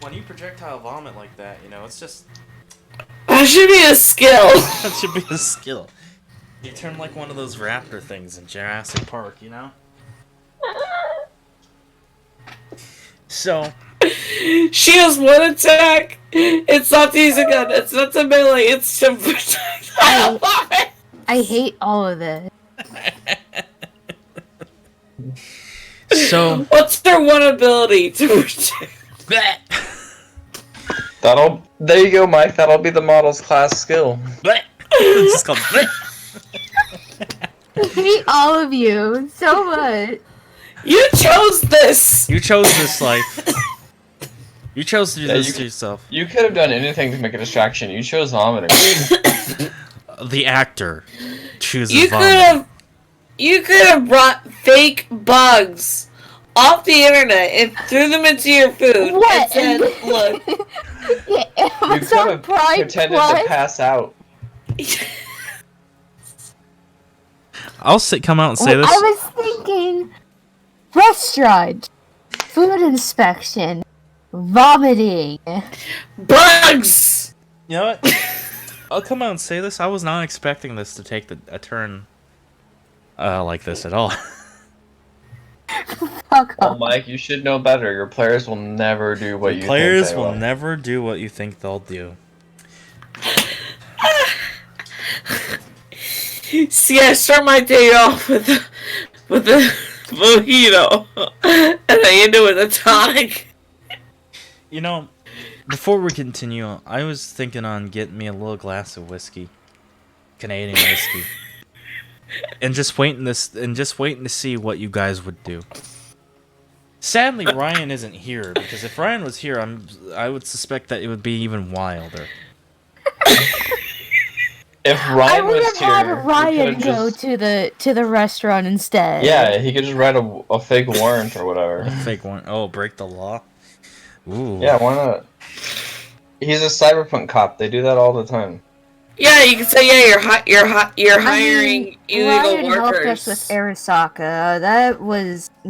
Speaker 1: When you projectile vomit like that, you know, it's just...
Speaker 4: That should be a skill.
Speaker 1: That should be a skill. You turn like one of those raptor things in Jurassic Park, you know? So...
Speaker 4: She has one attack. It's not to use a gun. It's not to melee. It's to projectile vomit.
Speaker 5: I hate all of this.
Speaker 1: So...
Speaker 4: What's her one ability to project?
Speaker 2: There you go, Mike. That'll be the model's class skill.
Speaker 1: It's just called...
Speaker 5: I hate all of you so much.
Speaker 4: You chose this.
Speaker 1: You chose this life. You chose to do this to yourself.
Speaker 2: You could have done anything to make a distraction. You chose vomiting.
Speaker 1: The actor chooses
Speaker 4: You
Speaker 1: vomit.
Speaker 4: could have brought fake bugs off the internet and threw them into your food
Speaker 5: What?
Speaker 4: and said, "Look."
Speaker 5: Yeah,
Speaker 2: You could have pretended to pass out.
Speaker 1: I'll come out and say
Speaker 5: Well,
Speaker 1: this.
Speaker 5: I was thinking restaurant, food inspection, vomiting.
Speaker 4: Bugs!
Speaker 1: You know what? I'll come out and say this. I was not expecting this to take a turn like this at all.
Speaker 5: Fuck
Speaker 2: Well,
Speaker 5: off.
Speaker 2: Mike, you should know better. Your players will never do what you
Speaker 1: Players
Speaker 2: think they
Speaker 1: will never do what you think they'll do.
Speaker 4: See, I start my day off with a mojito, and I end it with a tonic.
Speaker 1: You know, before we continue, I was thinking on getting me a little glass of whiskey, Canadian whiskey, and just waiting to see what you guys would do. Sadly, Ryan isn't here because if Ryan was here, I would suspect that it would be even wilder.
Speaker 2: If
Speaker 5: I
Speaker 2: Ryan
Speaker 5: would
Speaker 2: was
Speaker 5: have
Speaker 2: here,
Speaker 5: had
Speaker 2: we
Speaker 5: Ryan
Speaker 2: could've
Speaker 5: go
Speaker 2: just...
Speaker 5: to the restaurant instead.
Speaker 2: Yeah, he could just write a fake warrant or whatever.
Speaker 1: Fake one. Oh, break the law. Ooh.
Speaker 2: Yeah, why not? He's a cyberpunk cop. They do that all the time.
Speaker 4: Yeah, you can say you're
Speaker 5: I
Speaker 4: hiring
Speaker 5: mean,
Speaker 4: illegal
Speaker 5: Ryan helped
Speaker 4: workers.
Speaker 5: us with Arasaka. That was.
Speaker 4: I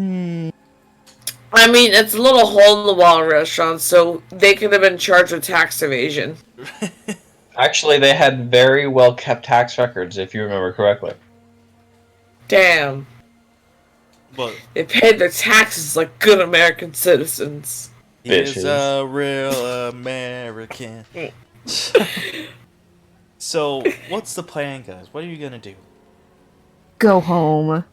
Speaker 4: mean, it's a little hole in the wall restaurant, so they could have been charged with tax evasion.
Speaker 2: Actually, they had very well kept tax records, if you remember correctly.
Speaker 4: Damn.
Speaker 1: But
Speaker 4: They paid their taxes like good American citizens.
Speaker 1: he is
Speaker 2: Bitches.
Speaker 1: a real American. So, what's the plan, guys? What are you gonna do?
Speaker 5: Go home.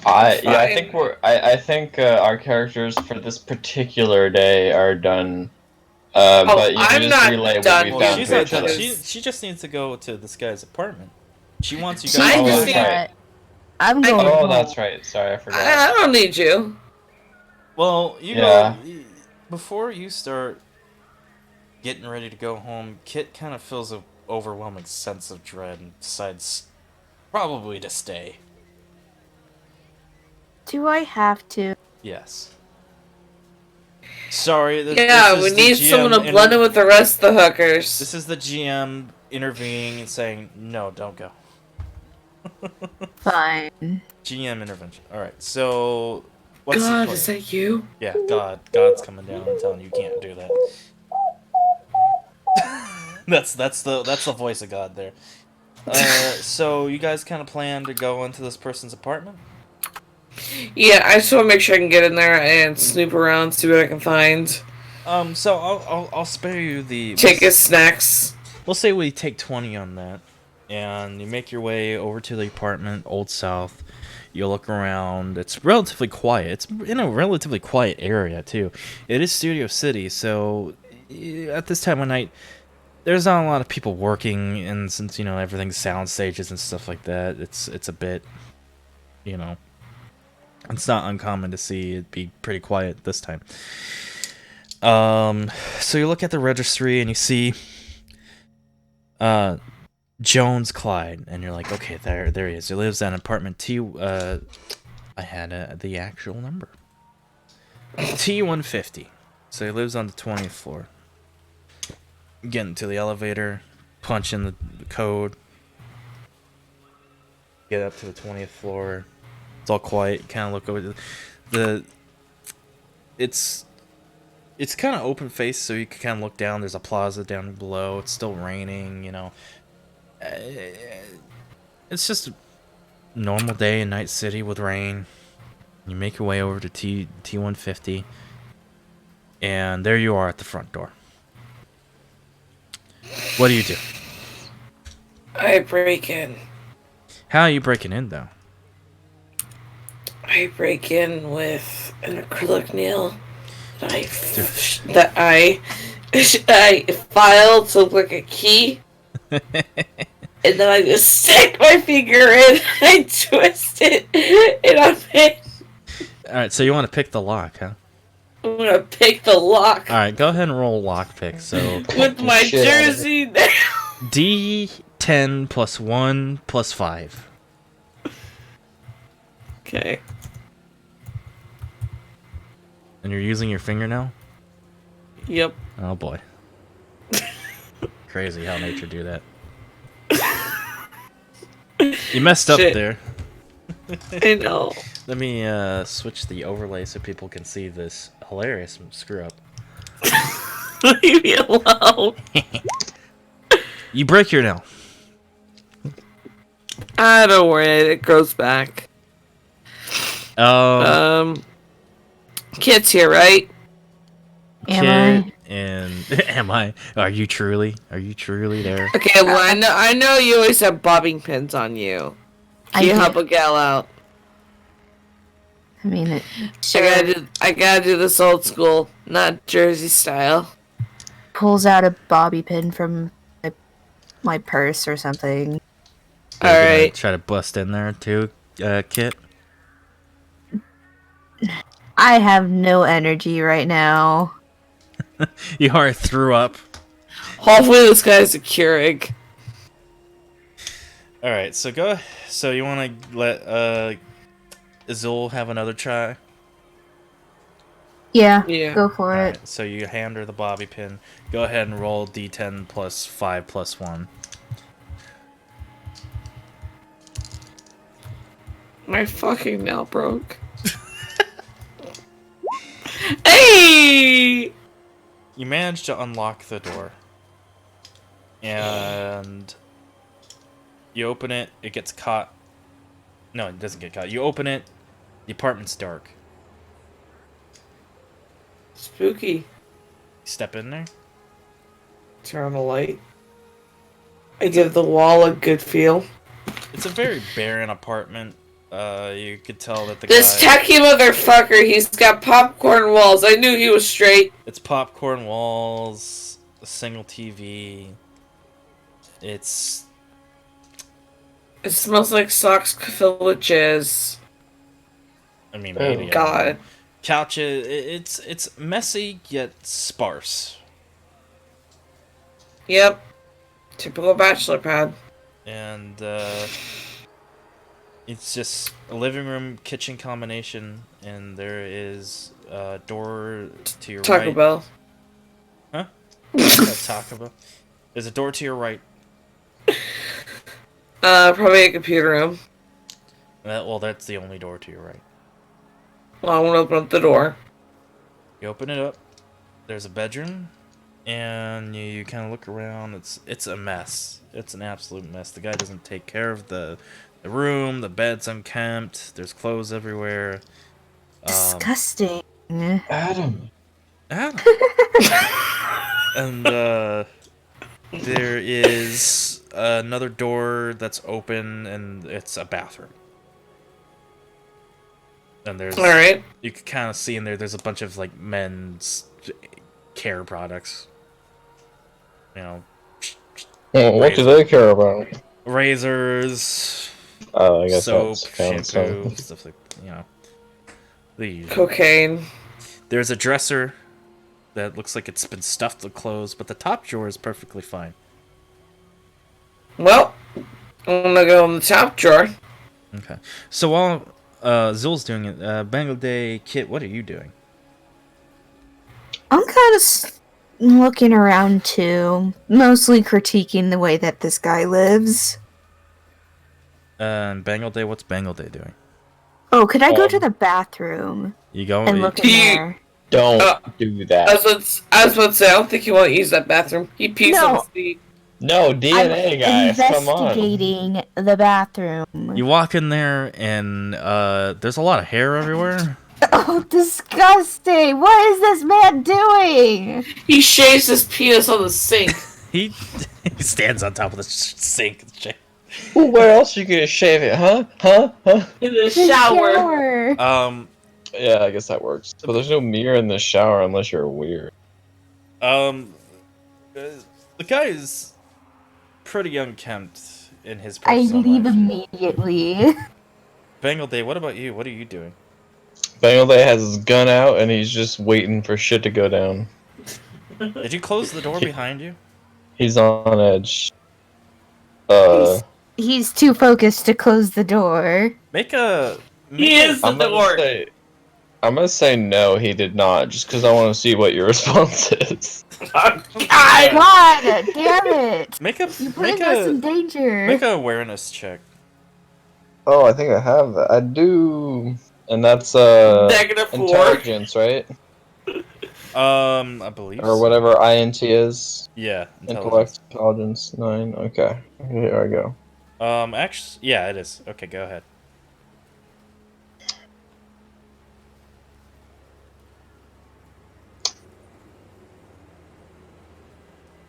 Speaker 2: I
Speaker 4: Fine.
Speaker 2: think I think our characters for this particular day are done. But you can
Speaker 4: I'm
Speaker 2: just
Speaker 4: not
Speaker 2: relay
Speaker 4: done
Speaker 2: what we've
Speaker 1: Well,
Speaker 2: done
Speaker 1: she's
Speaker 2: to
Speaker 1: not
Speaker 2: each
Speaker 1: done.
Speaker 2: other.
Speaker 1: She just needs to go to this guy's apartment. She wants you
Speaker 5: She
Speaker 1: guys.
Speaker 4: I
Speaker 2: Oh,
Speaker 5: knows
Speaker 4: just
Speaker 2: that's
Speaker 4: need-
Speaker 2: right.
Speaker 5: I'm going
Speaker 2: Oh,
Speaker 5: home.
Speaker 2: that's right. Sorry, I forgot.
Speaker 4: I don't need you.
Speaker 1: Well, you
Speaker 2: Yeah.
Speaker 1: go before you start getting ready to go home. Kit kind of feels an overwhelming sense of dread and decides probably to stay.
Speaker 5: Do I have to?
Speaker 1: Yes. Sorry.
Speaker 4: Yeah,
Speaker 1: this
Speaker 4: we
Speaker 1: is the
Speaker 4: need
Speaker 1: GM
Speaker 4: someone to blend in with the rest of the hookers.
Speaker 1: This is the GM intervening and saying, "No, don't go."
Speaker 5: Fine.
Speaker 1: GM intervention. All right. So, what's
Speaker 4: God,
Speaker 1: the plan?
Speaker 4: is that you?
Speaker 1: Yeah, God's coming down and telling you can't do that. that's the voice of God there. So you guys kind of plan to go into this person's apartment?
Speaker 4: Yeah, I just want to make sure I can get in there and snoop around, see what I can find.
Speaker 1: So I'll spare you the.
Speaker 4: Take his snacks.
Speaker 1: We'll say we take 20 on that, and you make your way over to the apartment, Old South. You look around. It's relatively quiet. It's in a relatively quiet area too. It is Studio City, so at this time of night, there's not a lot of people working, and since everything's sound stages and stuff like that, it's a bit, it's not uncommon to see it be pretty quiet this time. So you look at the registry and you see Jones Clyde, and you're like, okay, there he is. He lives at apartment T. I had the actual number. T150. So he lives on the 20th floor. Get into the elevator, punch in the code, get up to the 20th floor. It's all quiet. You kind of look over It's kind of open face, so you can kind of look down. There's a plaza down below. It's still raining, It's just a normal day in Night City with rain. You make your way over to T150, and there you are at the front door. What do you do?
Speaker 4: I break in.
Speaker 1: How are you breaking in, though?
Speaker 4: I break in with an acrylic nail that I filed to look like a key. And then I just stick my finger in, I twist it, and
Speaker 1: Alright, so you want to pick the lock, huh?
Speaker 4: I'm gonna pick the lock
Speaker 1: Alright, go ahead and roll lockpick. So
Speaker 4: with my
Speaker 2: Shit out of it.
Speaker 4: jersey nail.
Speaker 1: D10 plus 1 plus 5.
Speaker 4: Okay.
Speaker 1: And you're using your fingernail?
Speaker 4: Yep.
Speaker 1: Oh boy. Crazy how nature do that. You messed up
Speaker 4: Shit.
Speaker 1: there.
Speaker 4: I know.
Speaker 1: Let me switch the overlay so people can see this hilarious screw up.
Speaker 4: Leave me alone.
Speaker 1: You break your nail.
Speaker 4: I don't worry, it grows back.
Speaker 1: Um,
Speaker 4: Kit's here, right?
Speaker 5: Am
Speaker 1: Kit and am I? Are you truly? Are you truly there?
Speaker 4: Okay, well I know you always have bobbing pins on you.
Speaker 5: I
Speaker 4: Can you
Speaker 5: do.
Speaker 4: help a gal out?
Speaker 5: I mean, sure.
Speaker 4: I gotta do this old school, not Jersey style.
Speaker 5: Pulls out a bobby pin from my purse or something.
Speaker 1: You're gonna
Speaker 4: Alright.
Speaker 1: try to bust in there too, Kit.
Speaker 5: I have no energy right now.
Speaker 1: You already threw up.
Speaker 4: Hopefully this guy's a Keurig.
Speaker 1: All right, so go. So you want to let Azul have another try?
Speaker 5: Yeah,
Speaker 4: Yeah.
Speaker 5: go for
Speaker 1: All
Speaker 5: it.
Speaker 1: right, so you hand her the bobby pin. Go ahead and roll D10 plus 5 plus 1.
Speaker 4: My fucking nail broke. Hey!
Speaker 1: You manage to unlock the door. And you open it, it gets caught. No, it doesn't get caught. You open it, the apartment's dark.
Speaker 4: Spooky.
Speaker 1: You step in there.
Speaker 4: Turn on the light. I give the wall a good feel.
Speaker 1: It's a very barren apartment. You could tell that the
Speaker 4: This
Speaker 1: guy...
Speaker 4: techie motherfucker, he's got popcorn walls. I knew he was straight.
Speaker 1: It's popcorn walls, a single TV.
Speaker 4: It smells like socks filled with jizz.
Speaker 1: I mean,
Speaker 2: Oh,
Speaker 1: maybe.
Speaker 4: God.
Speaker 1: Couches. It's messy yet sparse,
Speaker 4: Yep. Typical bachelor pad.
Speaker 1: and it's just a living room kitchen combination, and there is a door to your
Speaker 4: Taco
Speaker 1: right.
Speaker 4: Bell.
Speaker 1: Huh? Yeah, Taco Bell. There's a door to your right.
Speaker 4: Probably a computer room.
Speaker 1: Well, that's the only door to your right.
Speaker 4: Well, I want to open up the door.
Speaker 1: You open it up. There's a bedroom, and you kind of look around. It's a mess. It's an absolute mess. The guy doesn't take care of the room. The bed's unkempt. There's clothes everywhere.
Speaker 5: Disgusting.
Speaker 2: Adam.
Speaker 1: Adam. And there is another door that's open, and it's a bathroom. And there's
Speaker 4: Alright.
Speaker 1: you can kind of see in there. There's a bunch of like men's care products. You know,
Speaker 2: Oh, what do they care about?
Speaker 1: razors,
Speaker 2: I guess
Speaker 1: soap,
Speaker 2: that's kind of
Speaker 1: shampoo,
Speaker 2: something.
Speaker 1: stuff like the usual.
Speaker 4: Cocaine.
Speaker 1: There's a dresser that looks like it's been stuffed with clothes, but the top drawer is perfectly fine.
Speaker 4: Well, I'm gonna go in the top drawer.
Speaker 1: Okay. So while Zul's doing it, Bangladesh Kit, what are you doing?
Speaker 5: I'm kind of looking around too, mostly critiquing the way that this guy lives.
Speaker 1: And Bangladesh, what's Bangladesh doing?
Speaker 5: Oh, could I go to the bathroom
Speaker 1: You go
Speaker 5: and look in
Speaker 4: He-
Speaker 5: there?
Speaker 2: Don't
Speaker 4: Uh,
Speaker 2: do
Speaker 4: I
Speaker 2: that.
Speaker 4: was about to say, I don't think you want to use that bathroom. He pees on
Speaker 5: No.
Speaker 4: the seat.
Speaker 2: No, DNA, guys. Come on.
Speaker 5: Investigating the bathroom.
Speaker 1: You walk in there, and there's a lot of hair everywhere.
Speaker 5: Oh, disgusting! What is this man doing?
Speaker 4: He shaves his penis on the sink.
Speaker 1: He stands on top of the sink.
Speaker 2: Well, where else you gonna shave it, huh?
Speaker 4: In the
Speaker 5: The
Speaker 4: shower.
Speaker 2: Yeah, I guess that works. But there's no mirror in the shower unless you're weird.
Speaker 1: The guy is pretty unkempt in his
Speaker 5: I
Speaker 1: personal
Speaker 5: leave
Speaker 1: life.
Speaker 5: immediately.
Speaker 1: Bangladesh, what about you? What are you doing?
Speaker 2: Bangladesh has his gun out and he's just waiting for shit to go down.
Speaker 1: Did you close the door behind you?
Speaker 2: He's on edge.
Speaker 5: He's too focused to close the door.
Speaker 1: Make a.
Speaker 4: He is the
Speaker 2: I'm
Speaker 4: door.
Speaker 2: gonna say no, he did not, just because I want to see what your response is.
Speaker 4: God.
Speaker 5: God damn it!
Speaker 1: Make a.
Speaker 5: You
Speaker 1: Make
Speaker 5: putting us in
Speaker 1: a.
Speaker 5: danger.
Speaker 1: Make a awareness check.
Speaker 2: Oh, I think I have that. I do, and that's
Speaker 4: -4.
Speaker 2: intelligence, right?
Speaker 1: I believe
Speaker 2: Or
Speaker 1: so.
Speaker 2: whatever INT is.
Speaker 1: Yeah,
Speaker 2: Intellect,
Speaker 1: intelligence.
Speaker 2: intelligence 9. Okay, here I go.
Speaker 1: Actually, yeah, it is. Okay, go ahead.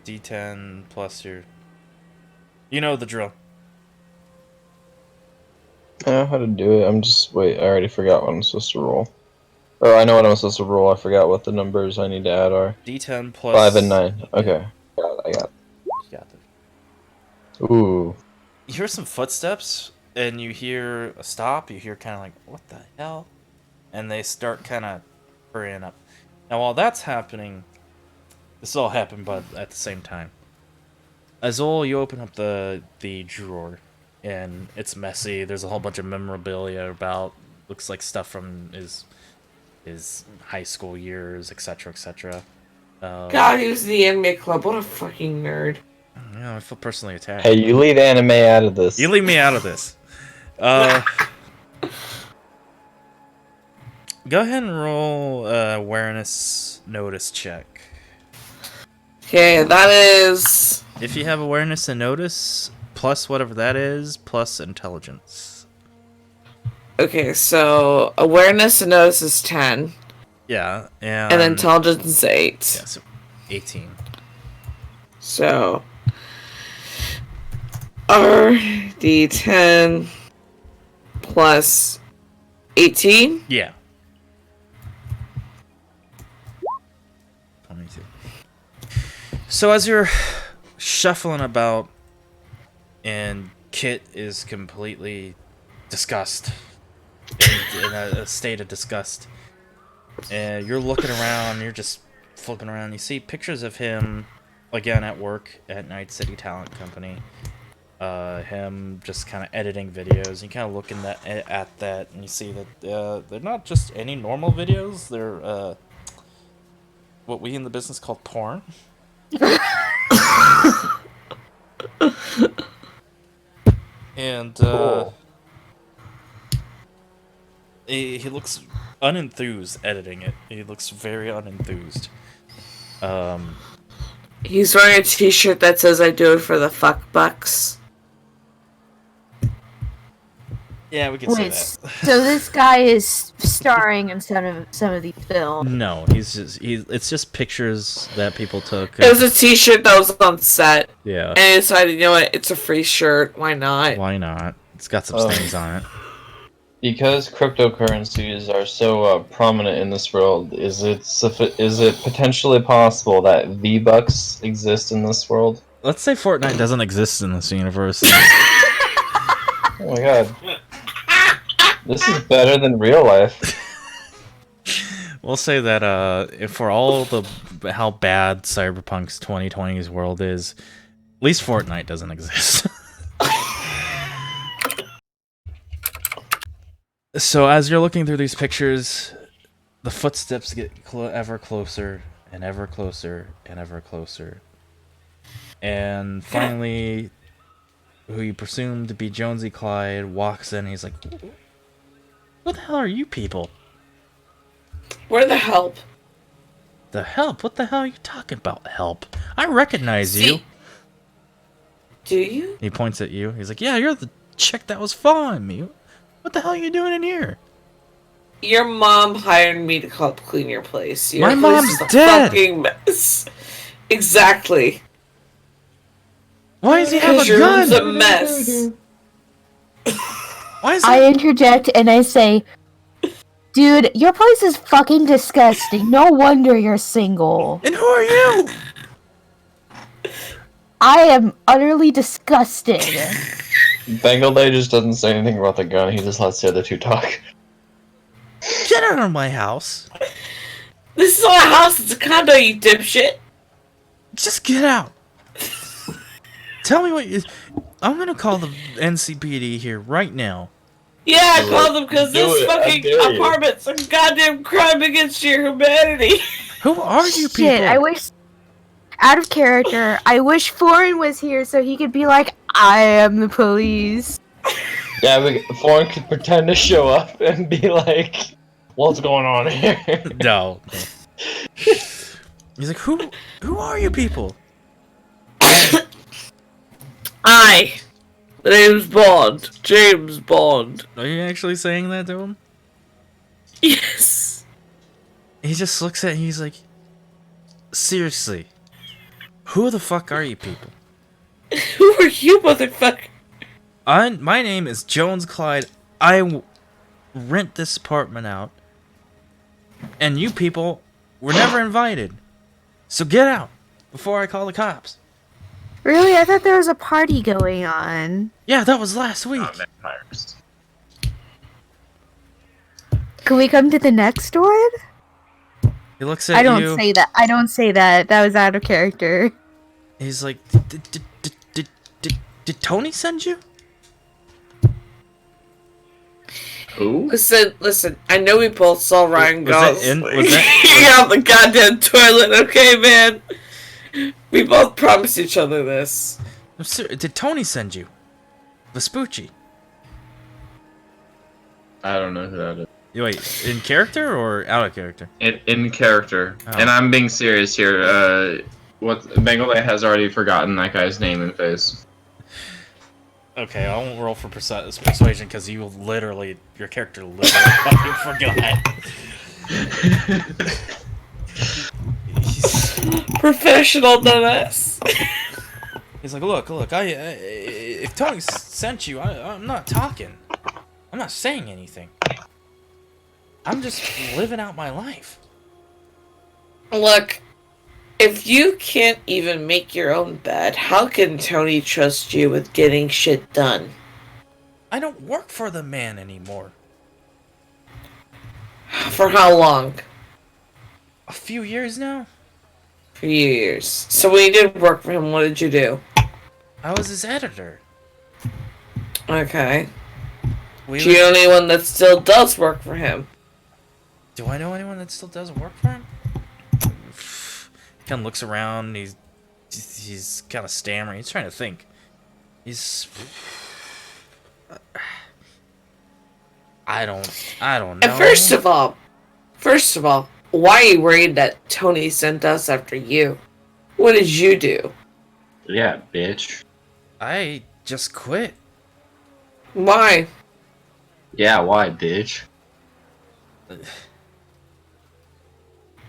Speaker 1: D10 plus your... You know the drill.
Speaker 2: I know how to do it. I'm just wait. I already forgot what I'm supposed to roll. Or I know what I'm supposed to roll. I forgot what the numbers I need to add are.
Speaker 1: D10 plus...
Speaker 2: 5 and 9.
Speaker 1: Yeah,
Speaker 2: Okay, got it. I got
Speaker 1: you got it.
Speaker 2: it. Ooh.
Speaker 1: You hear some footsteps, and you hear a stop. You hear kind of like, what the hell? And they start kind of hurrying up. Now, while that's happening, this all happened, but at the same time. Azul, you open up the drawer, and it's messy. There's a whole bunch of memorabilia about, looks like stuff from his high school years, etc., etc.
Speaker 4: God, he was in the anime club. What a fucking nerd.
Speaker 1: Yeah, I feel personally attacked.
Speaker 2: Hey, you leave anime out of this.
Speaker 1: You leave me out of this. Go ahead and roll awareness notice check.
Speaker 4: Okay, that is...
Speaker 1: If you have awareness and notice, plus whatever that is, plus intelligence.
Speaker 4: Okay, so awareness and notice is 10.
Speaker 1: Yeah,
Speaker 4: And intelligence is 8.
Speaker 1: Yeah, so 18.
Speaker 4: So... RD10 plus 18?
Speaker 1: Yeah. 22. So as you're shuffling about, and Kit is completely disgust, in a state of disgust, and you're looking around, you're just flipping around, you see pictures of him, again at work at Night City Talent Company. Him just kind of editing videos. You kind of look at that, and you see that they're not just any normal videos. They're what we in the business call porn. And
Speaker 2: Cool.
Speaker 1: he looks unenthused editing it. He looks very unenthused.
Speaker 4: He's wearing a t-shirt that says, I do it for the fuck bucks.
Speaker 1: Yeah, we can say
Speaker 5: Wait,
Speaker 1: that.
Speaker 5: so this guy is starring in some of these films.
Speaker 1: No, it's just pictures that people took.
Speaker 4: It was a t-shirt that was on set.
Speaker 1: Yeah.
Speaker 4: And I decided, you know what, it's a free shirt. Why not?
Speaker 1: Why not? It's got some stains on it.
Speaker 2: Because cryptocurrencies are so prominent in this world, is it potentially possible that V-Bucks exist in this world?
Speaker 1: Let's say Fortnite doesn't exist in this universe.
Speaker 2: Oh my god. This is better than real life.
Speaker 1: We'll say that if for all how bad Cyberpunk's 2020's world is, at least Fortnite doesn't exist. So as you're looking through these pictures, the footsteps get ever closer and ever closer and ever closer. And finally, who you presume to be Jonesy Clyde walks in. He's like, "What the hell are you people?"
Speaker 4: Where the help?
Speaker 1: The help? What the hell are you talking about, help? I recognize you.
Speaker 4: Do you?
Speaker 1: He points at you. He's like, "Yeah, you're the chick that was following me. What the hell are you doing in here?"
Speaker 4: Your mom hired me to help clean your place. Your
Speaker 1: My
Speaker 4: place
Speaker 1: mom's
Speaker 4: is a
Speaker 1: dead.
Speaker 4: fucking mess. Exactly.
Speaker 1: Why does he have
Speaker 4: Because
Speaker 1: a
Speaker 4: your room's a
Speaker 1: gun?
Speaker 4: mess.
Speaker 1: Why is
Speaker 5: I
Speaker 1: he...
Speaker 5: interject and I say, "Dude, your place is fucking disgusting. No wonder you're single.
Speaker 1: And who are you?
Speaker 5: I am utterly disgusted."
Speaker 2: Bengal Day just doesn't say anything about the gun, he just lets the other two talk.
Speaker 1: Get out of my house.
Speaker 4: This is not a house, it's a condo, you dipshit.
Speaker 1: Just get out. Tell me what you... I'm gonna call the NCPD here right now.
Speaker 4: Yeah, I called them because
Speaker 2: Do
Speaker 4: this
Speaker 2: it, I
Speaker 4: fucking
Speaker 2: dare you.
Speaker 4: apartment's a goddamn crime against your humanity.
Speaker 1: Who are you people?
Speaker 5: Shit, I wish... Out of character, I wish Foreign was here so he could be like, "I am the police."
Speaker 2: Yeah, Foreign could pretend to show up and be like, "What's going on here?"
Speaker 1: No. He's like, who are you people?
Speaker 4: The name's Bond. James Bond.
Speaker 1: Are you actually saying that to him?
Speaker 4: Yes.
Speaker 1: He just looks at you, he's like, seriously, who the fuck are you people?
Speaker 4: Who are you, motherfucker?
Speaker 1: My name is Jones Clyde. I rent this apartment out. And you people were never invited. So get out before I call the cops.
Speaker 5: Really? I thought there was a party going on.
Speaker 1: Yeah, that was last week.
Speaker 2: Vampires.
Speaker 5: Can we come to the next one?
Speaker 1: He looks at
Speaker 5: I don't
Speaker 1: you.
Speaker 5: say that. I don't say that. That was out of character.
Speaker 1: He's like, did Tony send you?
Speaker 2: Who?
Speaker 4: Listen. I know we both saw Ryan Gosling.
Speaker 1: Was that
Speaker 4: out the goddamn toilet, okay, man? We both promised each other this.
Speaker 1: I'm serious. Did Tony send you? Vespucci.
Speaker 2: I don't know who that is.
Speaker 1: Wait, in character or out of character?
Speaker 2: In character,
Speaker 1: Oh.
Speaker 2: and I'm being serious here. What Bengal has already forgotten that guy's name and face.
Speaker 1: Okay, I won't roll for persuasion because your character literally fucking forgot.
Speaker 4: Professional dumbass.
Speaker 1: He's like, look, if Tony sent you, I'm not talking. I'm not saying anything. I'm just living out my life.
Speaker 4: Look, if you can't even make your own bed, how can Tony trust you with getting shit done?
Speaker 1: I don't work for the man anymore.
Speaker 4: For how long?
Speaker 1: A few years now?
Speaker 4: For years. So when you did work for him, what did you do?
Speaker 1: I was his editor.
Speaker 4: Okay. Do you know anyone that still does work for him?
Speaker 1: Do I know anyone that still does work for him? Kind of looks around. He's kind of stammering. He's trying to think. I don't know.
Speaker 4: And first of all, why are you worried that Tony sent us after you? What did you do?
Speaker 2: Yeah, bitch.
Speaker 1: I just quit.
Speaker 4: Why?
Speaker 2: Yeah, why, bitch?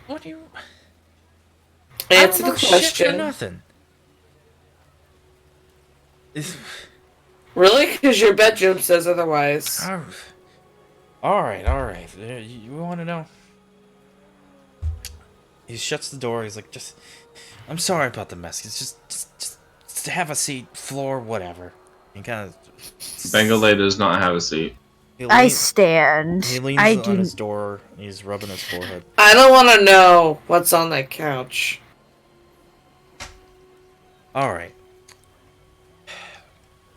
Speaker 1: What do you?
Speaker 4: Answer
Speaker 1: I
Speaker 4: the
Speaker 1: don't know shit for
Speaker 4: question.
Speaker 1: nothing.
Speaker 4: Really? Because your bedroom says otherwise.
Speaker 1: All right. You want to know? He shuts the door. He's like, I'm sorry about the mess. It's just have a seat, floor, whatever. He kind of.
Speaker 2: Bengal does not have a seat.
Speaker 5: I stand.
Speaker 1: He leans
Speaker 5: I
Speaker 1: on
Speaker 5: do.
Speaker 1: his door. He's rubbing his forehead.
Speaker 4: I don't want to know what's on that couch.
Speaker 1: All right.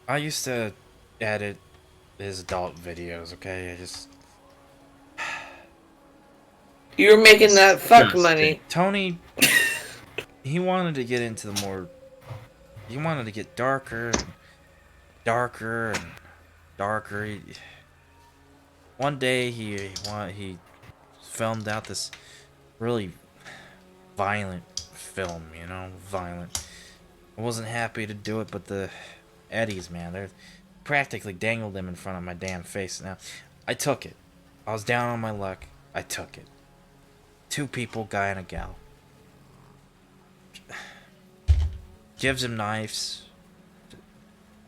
Speaker 1: I used to edit his adult videos. Okay,
Speaker 4: You were making that fuck
Speaker 2: Disgusting.
Speaker 4: money.
Speaker 1: Tony, he wanted to get into the more. He wanted to get darker and darker and darker. One day he filmed out this really violent film. Violent. I wasn't happy to do it, but the Eddies, man, they're practically dangled them in front of my damn face. Now, I took it. I was down on my luck. I took it. 2 people, guy and a gal. Gives him knives.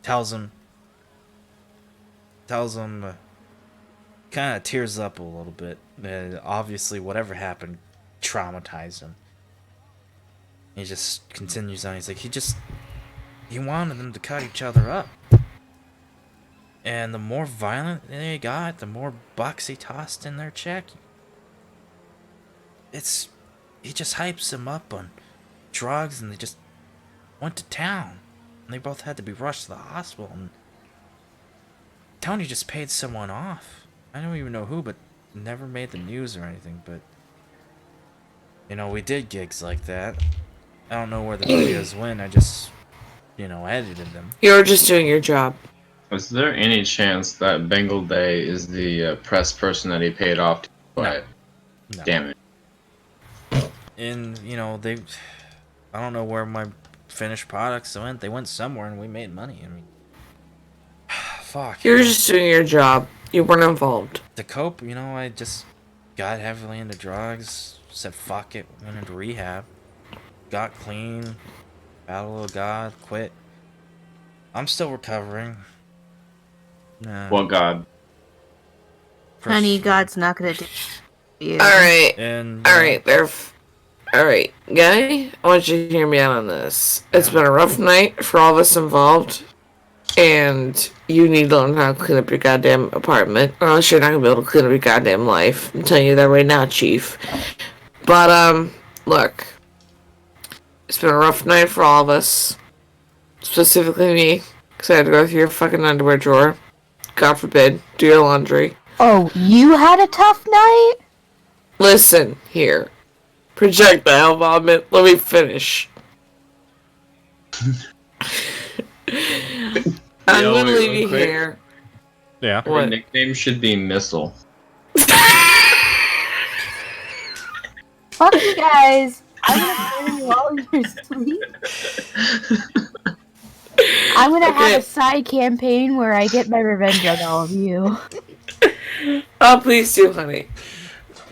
Speaker 1: Tells him, kind of tears up a little bit. Obviously, whatever happened traumatized him. He just continues on. He's like, he wanted them to cut each other up. And the more violent they got, the more bucks he tossed in their check. He just hypes them up on drugs, and they just went to town. And they both had to be rushed to the hospital. And Tony just paid someone off. I don't even know who, but never made the news or anything. But we did gigs like that. I don't know where the videos went. I just edited them.
Speaker 4: You were just doing your job.
Speaker 2: Is there any chance that Bengal Day is the press person that he paid off to buy it?
Speaker 1: No.
Speaker 2: Damn it.
Speaker 1: And, you know, I don't know where my finished products went. They went somewhere and we made money. I mean, fuck.
Speaker 4: You're just doing your job. You weren't involved.
Speaker 1: To cope, you know, I just got heavily into drugs, said fuck it, went into rehab, got clean, battle of God, quit. I'm still recovering.
Speaker 2: Well, God.
Speaker 5: Honey, God's not gonna do you.
Speaker 4: Alright.
Speaker 1: And
Speaker 4: Alright, Alright, guy, I want you to hear me out on this. It's been a rough night for all of us involved. And you need to learn how to clean up your goddamn apartment. Or else you're not gonna be able to clean up your goddamn life. I'm telling you that right now, Chief. But, look. It's been a rough night for all of us. Specifically me. Because I had to go through your fucking underwear drawer. God forbid. Do your laundry.
Speaker 5: Oh, you had a tough night?
Speaker 4: Listen, here. Projectile vomit. Let me finish. I'm
Speaker 2: Yo,
Speaker 4: gonna
Speaker 2: wait,
Speaker 4: leave
Speaker 2: real
Speaker 4: you
Speaker 2: quick.
Speaker 4: here.
Speaker 1: Yeah.
Speaker 2: Her
Speaker 4: What?
Speaker 2: nickname should be Missile.
Speaker 5: Fuck you guys. I'm gonna kill you all in your sleep. I'm gonna have a side campaign where I get my revenge on all of you.
Speaker 4: Oh, please do, honey.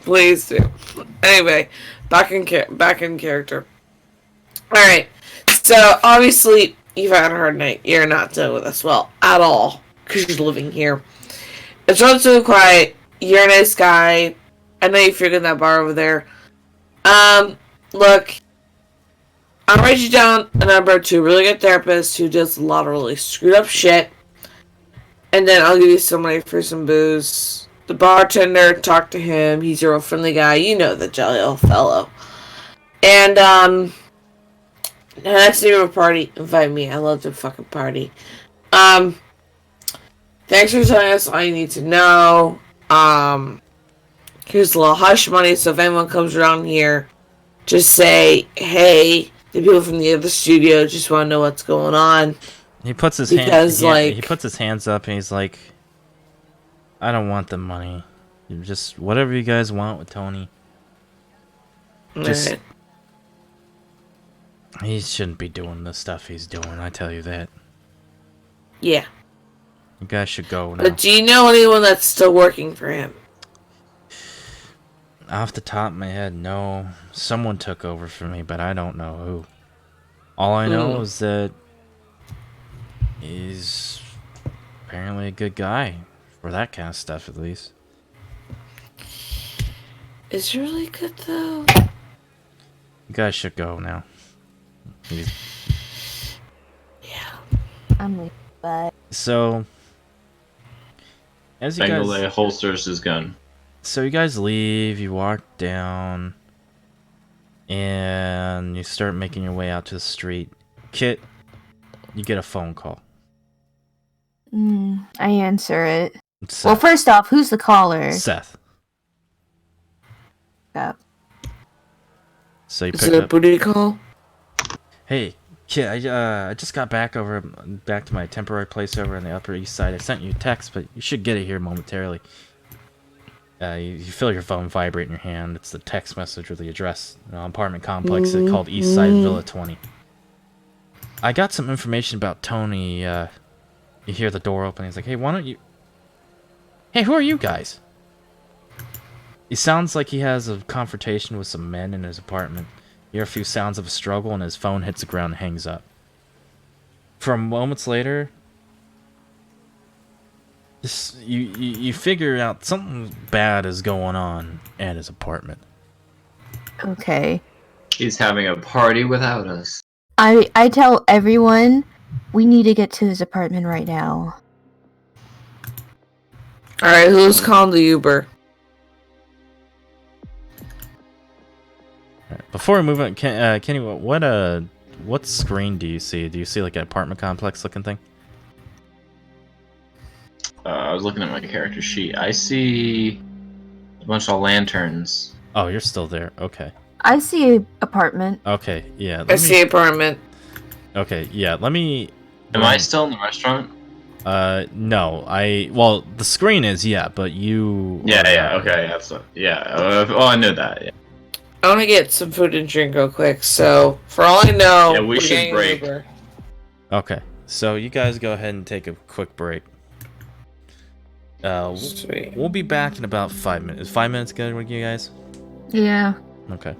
Speaker 4: Please do. Anyway, back in character. All right. So obviously you've had a hard night. You're not dealing with us well at all because you're living here. It's relatively quiet. You're a nice guy. I know you figured that bar over there. Look. I'll write you down a number of two really good therapists who does a lot of really screwed up shit. And then I'll give you some money for some booze. The bartender, talk to him. He's a real friendly guy. You know the jolly old fellow. And, next time you have a party, invite me. I love to fucking party. Thanks for telling us all you need to know. Here's a little hush money, so if anyone comes around here, just say, hey, the people from the other studio just want to know what's going on.
Speaker 1: He puts his he puts his hands up and he's like, I don't want the money. Just whatever you guys want with Tony. Just
Speaker 4: Right.
Speaker 1: he shouldn't be doing the stuff he's doing, I tell you that.
Speaker 4: Yeah.
Speaker 1: You guys should go now.
Speaker 4: But do you know anyone that's still working for him?
Speaker 1: Off the top of my head, no. Someone took over for me, but I don't know who. All I know is that he's apparently a good guy. For that kind of stuff, at least.
Speaker 4: Is he really good, though?
Speaker 1: You guys should go now.
Speaker 4: Yeah.
Speaker 5: I'm like, but
Speaker 1: So, as you
Speaker 2: Bengal
Speaker 1: guys...
Speaker 2: Day holsters his gun.
Speaker 1: So you guys leave, you walk down, and you start making your way out to the street. Kit, you get a phone call.
Speaker 5: I answer it.
Speaker 1: It's
Speaker 5: Well,
Speaker 1: Seth.
Speaker 5: first off, who's the caller?
Speaker 1: Seth.
Speaker 5: Oh.
Speaker 1: So you
Speaker 4: Is
Speaker 1: pick
Speaker 4: it a
Speaker 1: up.
Speaker 4: booty call?
Speaker 1: Hey, Kit, I just got back to my temporary place over on the Upper East Side. I sent you a text, but you should get it here momentarily. You feel your phone vibrate in your hand. It's the text message with the address. Apartment complex called East Side Villa 20. I got some information about Tony. You hear the door open. He's like, hey, why don't you... Hey, who are you guys? He sounds like he has a confrontation with some men in his apartment. You hear a few sounds of a struggle, and his phone hits the ground and hangs up. From moments later... You figure out something bad is going on at his apartment.
Speaker 5: Okay.
Speaker 2: He's having a party without us.
Speaker 5: I tell everyone we need to get to his apartment right now.
Speaker 4: Alright, who's calling the Uber?
Speaker 1: Alright, before we move on, Kenny, what screen do you see? Do you see like an apartment complex looking thing?
Speaker 2: I was looking at my character sheet. I see a bunch of lanterns.
Speaker 1: Oh, you're still there. Okay.
Speaker 5: I see a apartment.
Speaker 1: Okay. Yeah.
Speaker 4: I see apartment.
Speaker 1: Okay. Yeah. Let me.
Speaker 2: Am I still in the restaurant?
Speaker 1: No. Well, the screen is, yeah, but you.
Speaker 6: Yeah,
Speaker 1: are
Speaker 6: yeah,
Speaker 1: not.
Speaker 6: okay, that's yeah. Oh, I knew that. Yeah,
Speaker 4: I want to get some food and drink real quick. So for all I know,
Speaker 6: yeah, we
Speaker 4: we're
Speaker 6: should
Speaker 4: getting an
Speaker 6: break.
Speaker 4: Uber.
Speaker 1: Okay, so you guys go ahead and take a quick break.
Speaker 4: Sweet.
Speaker 1: We'll be back in about 5 minutes. 5 minutes good with you guys?
Speaker 5: Yeah.
Speaker 1: Okay.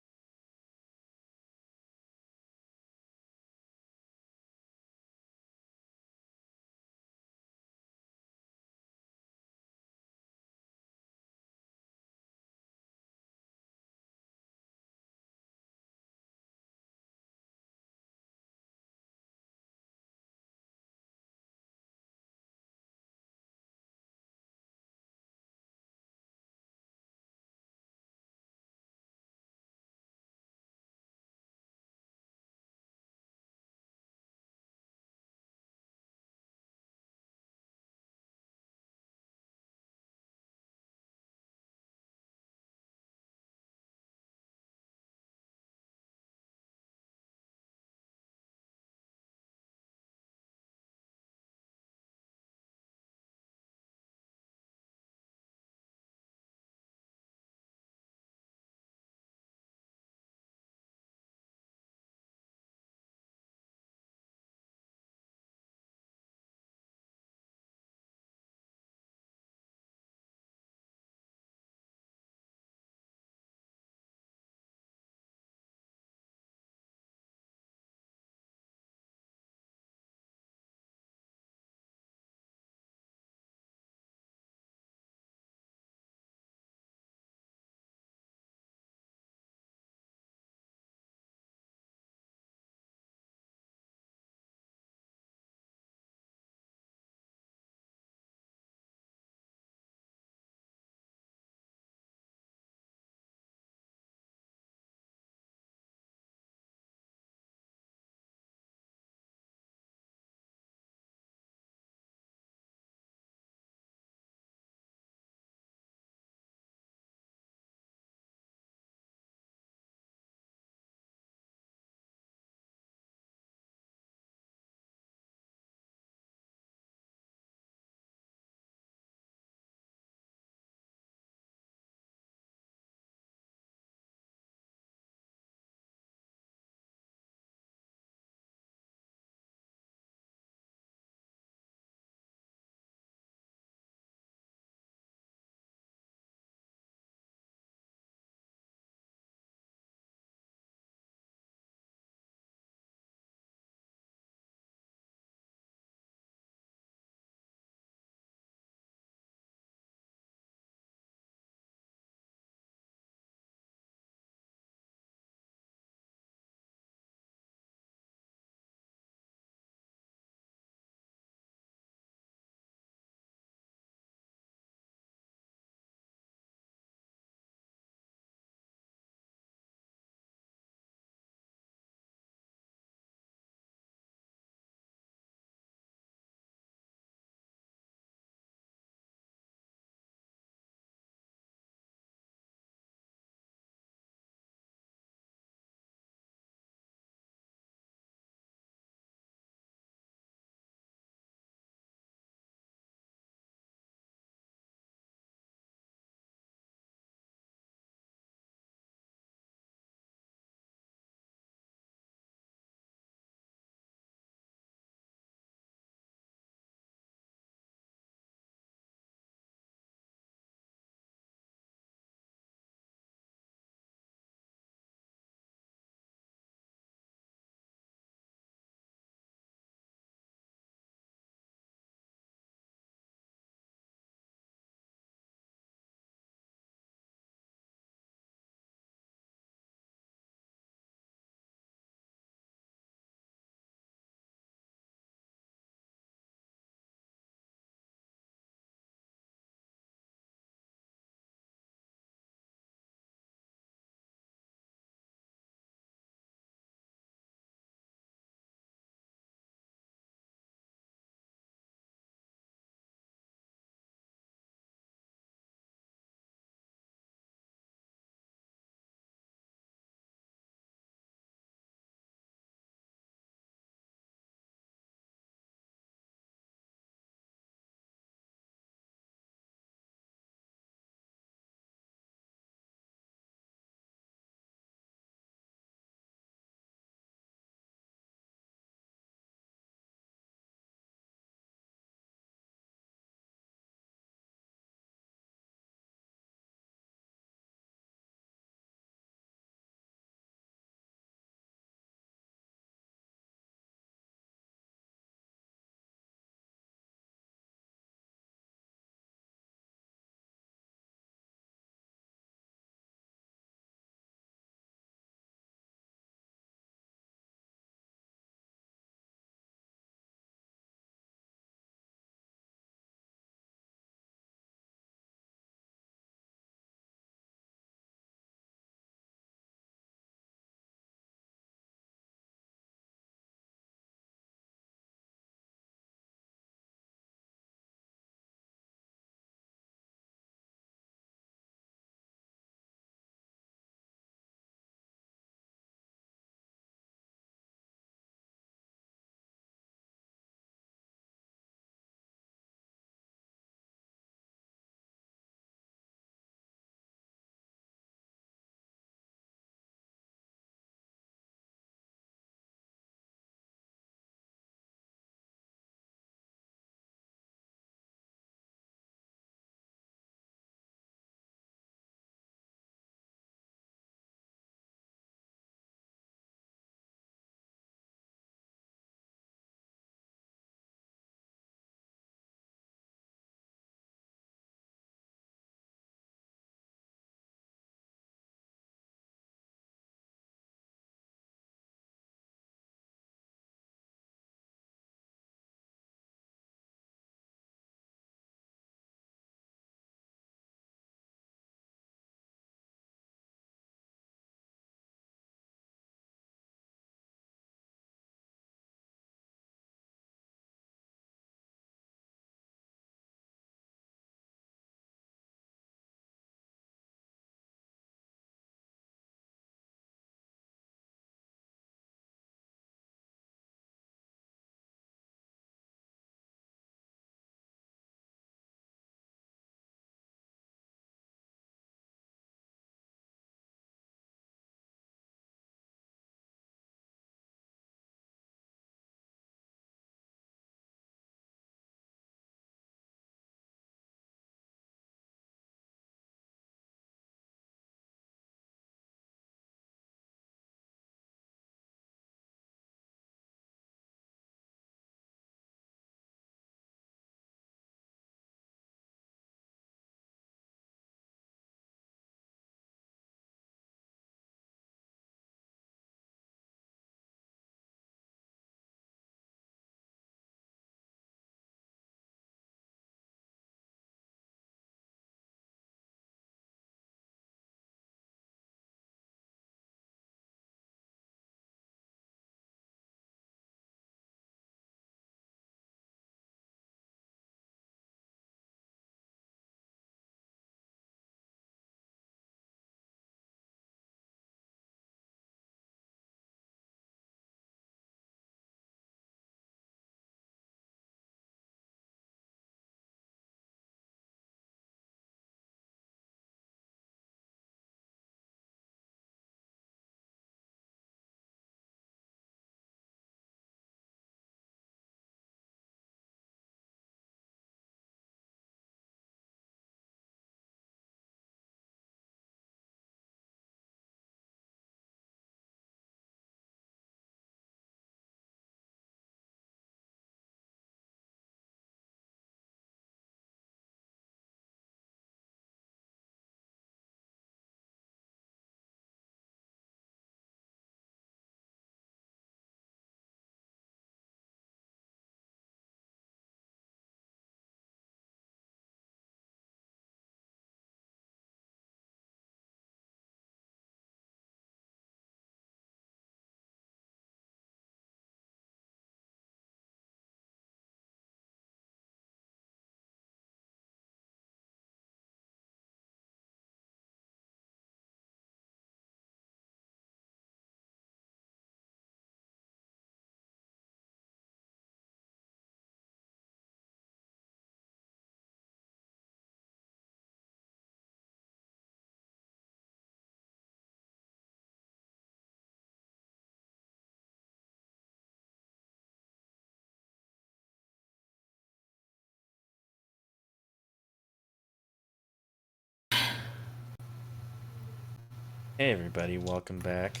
Speaker 1: Hey everybody, welcome back.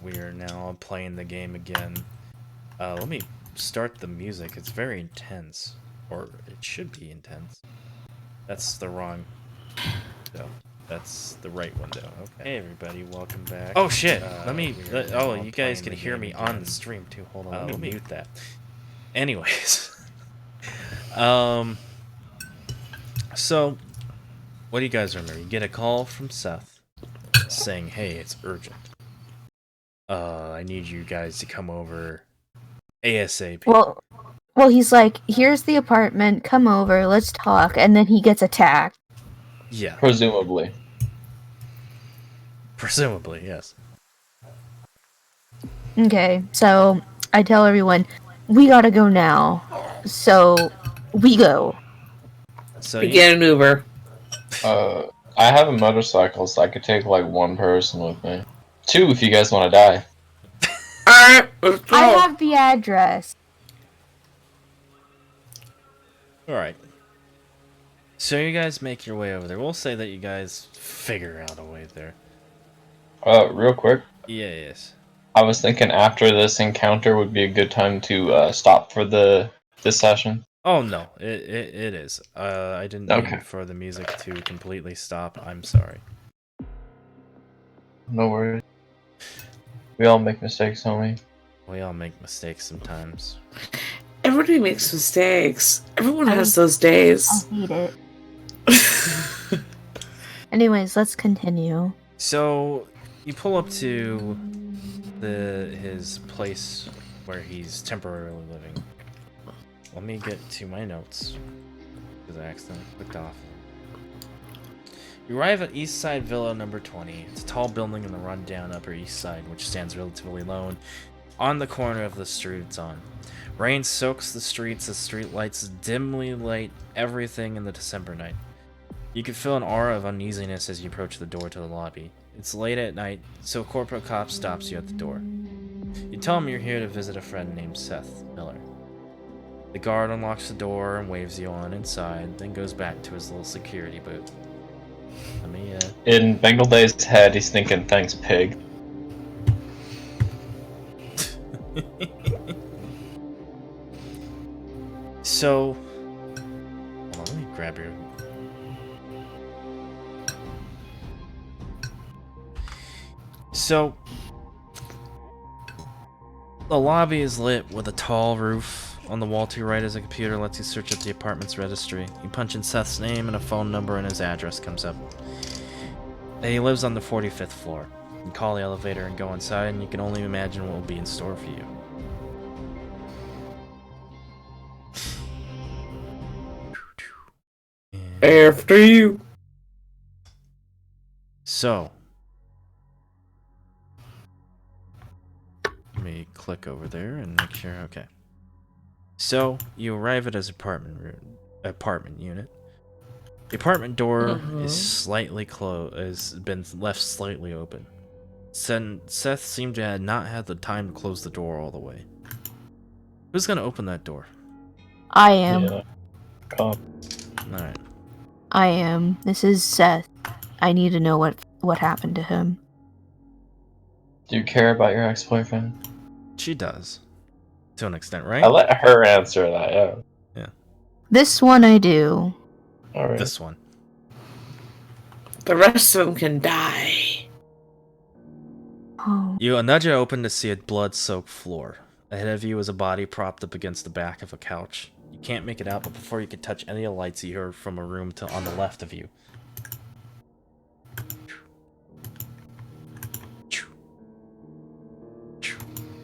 Speaker 1: We are now playing the game again. Let me start the music. It's very intense. Or it should be intense. That's the wrong window. That's the right window. Okay. Hey everybody, welcome back. Oh shit! Oh, you guys can hear me on the stream too. Hold on, let me mute that. Anyways. So, what do you guys remember? You get a call from Seth saying, hey, it's urgent. I need you guys to come over ASAP.
Speaker 5: Well, he's like, here's the apartment, come over, let's talk, and then he gets attacked.
Speaker 1: Yeah,
Speaker 2: Presumably.
Speaker 1: presumably, yes.
Speaker 5: Okay, so I tell everyone, we gotta go now. So we go.
Speaker 1: So
Speaker 4: We get an Uber.
Speaker 2: I have a motorcycle, so I could take like one person with me. 2 if you guys want to die.
Speaker 4: Alright, let's go.
Speaker 5: I have the address.
Speaker 1: Alright. So you guys make your way over there. We'll say that you guys figure out a way there.
Speaker 2: Real quick,
Speaker 1: Yeah, yes.
Speaker 2: I was thinking after this encounter would be a good time to stop for this session.
Speaker 1: Oh no, it is. I didn't
Speaker 2: Okay.
Speaker 1: mean for the music to completely stop. I'm sorry.
Speaker 2: No worries. We all make mistakes, homie.
Speaker 1: We all make mistakes sometimes.
Speaker 4: Everybody makes mistakes. Everyone has those days.
Speaker 5: I hate it. Anyways, let's continue.
Speaker 1: So you pull up to his place where he's temporarily living. Let me get to my notes because I accidentally clicked off. You arrive at East Side Villa number 20. It's a tall building in the rundown Upper East Side, which stands relatively alone on the corner of the street it's on. Rain soaks the streets as street lights dimly light everything in the December night. You can feel an aura of uneasiness as you approach the door to the lobby. It's late at night, so a corporate cop stops you at the door. You tell him you're here to visit a friend named Seth Miller. The guard unlocks the door and waves you on inside, then goes back to his little security booth. Let me,
Speaker 2: In Bengal Day's head, he's thinking, thanks, pig.
Speaker 1: So, hold on, let me grab your... So, the lobby is lit with a tall roof. On the wall to your right is a computer lets you search up the apartment's registry. You punch in Seth's name and a phone number and his address comes up. He lives on the 45th floor. You call the elevator and go inside, and you can only imagine what will be in store for you.
Speaker 4: After you.
Speaker 1: So, let me click over there and make sure. Okay. So you arrive at his apartment unit. The apartment door is slightly closed. Has been left slightly open. Seth seemed to have not had the time to close the door all the way. Who's gonna open that door?
Speaker 5: I am.
Speaker 2: Yeah.
Speaker 1: All right.
Speaker 5: I am. This is Seth. I need to know what happened to him.
Speaker 2: Do you care about your ex-boyfriend?
Speaker 1: She does, to an extent, right?
Speaker 2: I let her answer that, yeah.
Speaker 5: This one I do.
Speaker 2: Alright.
Speaker 1: This one.
Speaker 4: The rest of them can die.
Speaker 5: Oh.
Speaker 1: You nudge it open to see a blood-soaked floor. Ahead of you is a body propped up against the back of a couch. You can't make it out, but before you can touch any of the lights, you hear from a room on the left of you.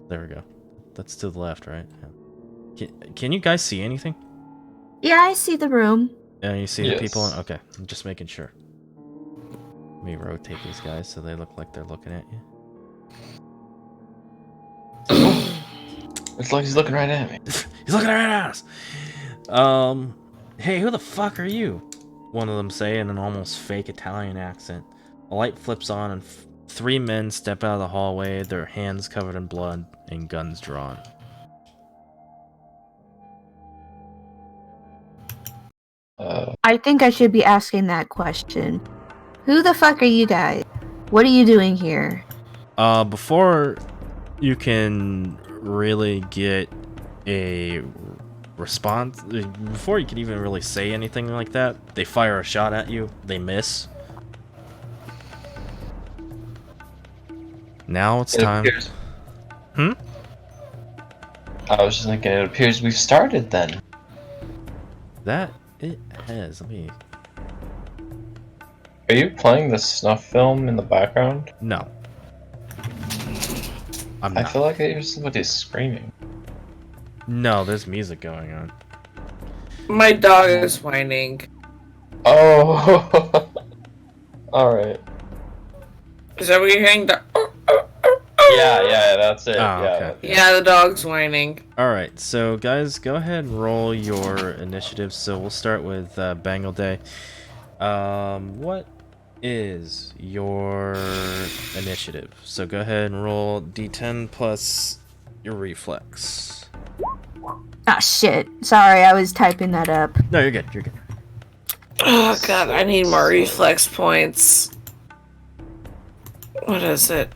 Speaker 1: There we go. That's to the left, right? Yeah. Can you guys see anything?
Speaker 5: Yeah, I see the room.
Speaker 1: Yeah, you see the
Speaker 2: Yes.
Speaker 1: people? Okay, I'm just making sure. Let me rotate these guys so they look like they're looking at you.
Speaker 2: It's like he's looking right at me.
Speaker 1: He's looking right at us! Hey, who the fuck are you? One of them say in an almost fake Italian accent. A light flips on and 3 men step out of the hallway, their hands covered in blood and guns drawn.
Speaker 5: I think I should be asking that question. Who the fuck are you guys? What are you doing here?
Speaker 1: Before you can really get a response, before you can even really say anything like that, they fire a shot at you. They miss. Now it's
Speaker 2: It
Speaker 1: time.
Speaker 2: appears.
Speaker 1: Hmm?
Speaker 2: I was just thinking, it appears we've started then.
Speaker 1: That it has. Let me.
Speaker 2: Are you playing the snuff film in the background?
Speaker 1: No. I'm
Speaker 2: I
Speaker 1: not.
Speaker 2: feel like I hear somebody screaming.
Speaker 1: No, there's music going on.
Speaker 4: My dog is whining.
Speaker 2: Oh, alright.
Speaker 4: Is that what you're hearing?
Speaker 2: Yeah, that's it.
Speaker 1: Oh,
Speaker 2: yeah,
Speaker 1: okay.
Speaker 4: Yeah, the dog's whining.
Speaker 1: Alright, so guys, go ahead and roll your initiative. So we'll start with Bangle Day. What is your initiative? So go ahead and roll d10 plus your reflex.
Speaker 5: Ah, shit. Sorry, I was typing that up.
Speaker 1: No, you're good. You're good.
Speaker 4: Oh god, I need more reflex points. What is it?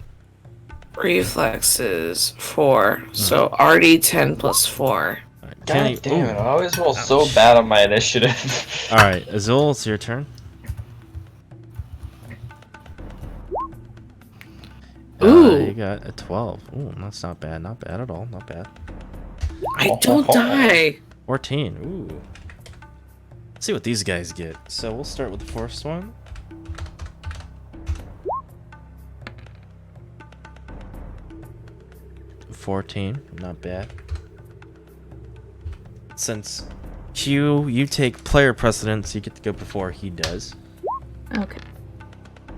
Speaker 4: Reflex is 4. So RD10 plus 4.
Speaker 1: Alright,
Speaker 2: God
Speaker 1: Kenny.
Speaker 2: damn it, I
Speaker 1: Ooh.
Speaker 2: always roll so bad on my initiative.
Speaker 1: Alright, Azul, it's your turn.
Speaker 4: Ooh.
Speaker 1: You got a 12. Ooh, that's not bad. Not bad at all. Not bad.
Speaker 4: I don't die.
Speaker 1: 14. Ooh. Let's see what these guys get. So we'll start with the first one. $14. Not bad. Since Q, you take player precedence, you get to go before he does.
Speaker 5: Okay.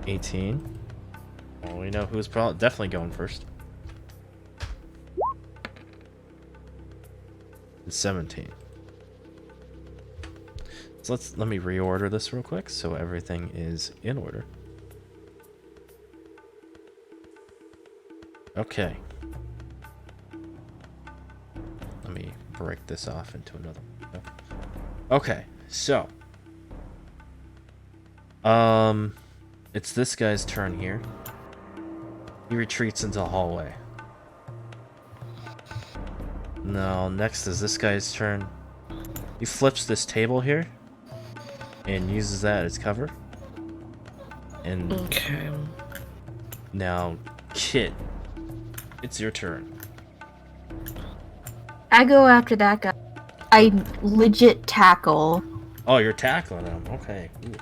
Speaker 1: 18. Well, we know who's probably definitely going first. 17. So let me reorder this real quick so everything is in order. Okay. Let me break this off into another. Okay, so it's this guy's turn here. He retreats into the hallway. No, next is this guy's turn. He flips this table here and uses that as cover. And
Speaker 4: Okay.
Speaker 1: now, Kit, it's your turn.
Speaker 5: I go after that guy. I legit tackle.
Speaker 1: Oh, you're tackling him. Okay. Ooh.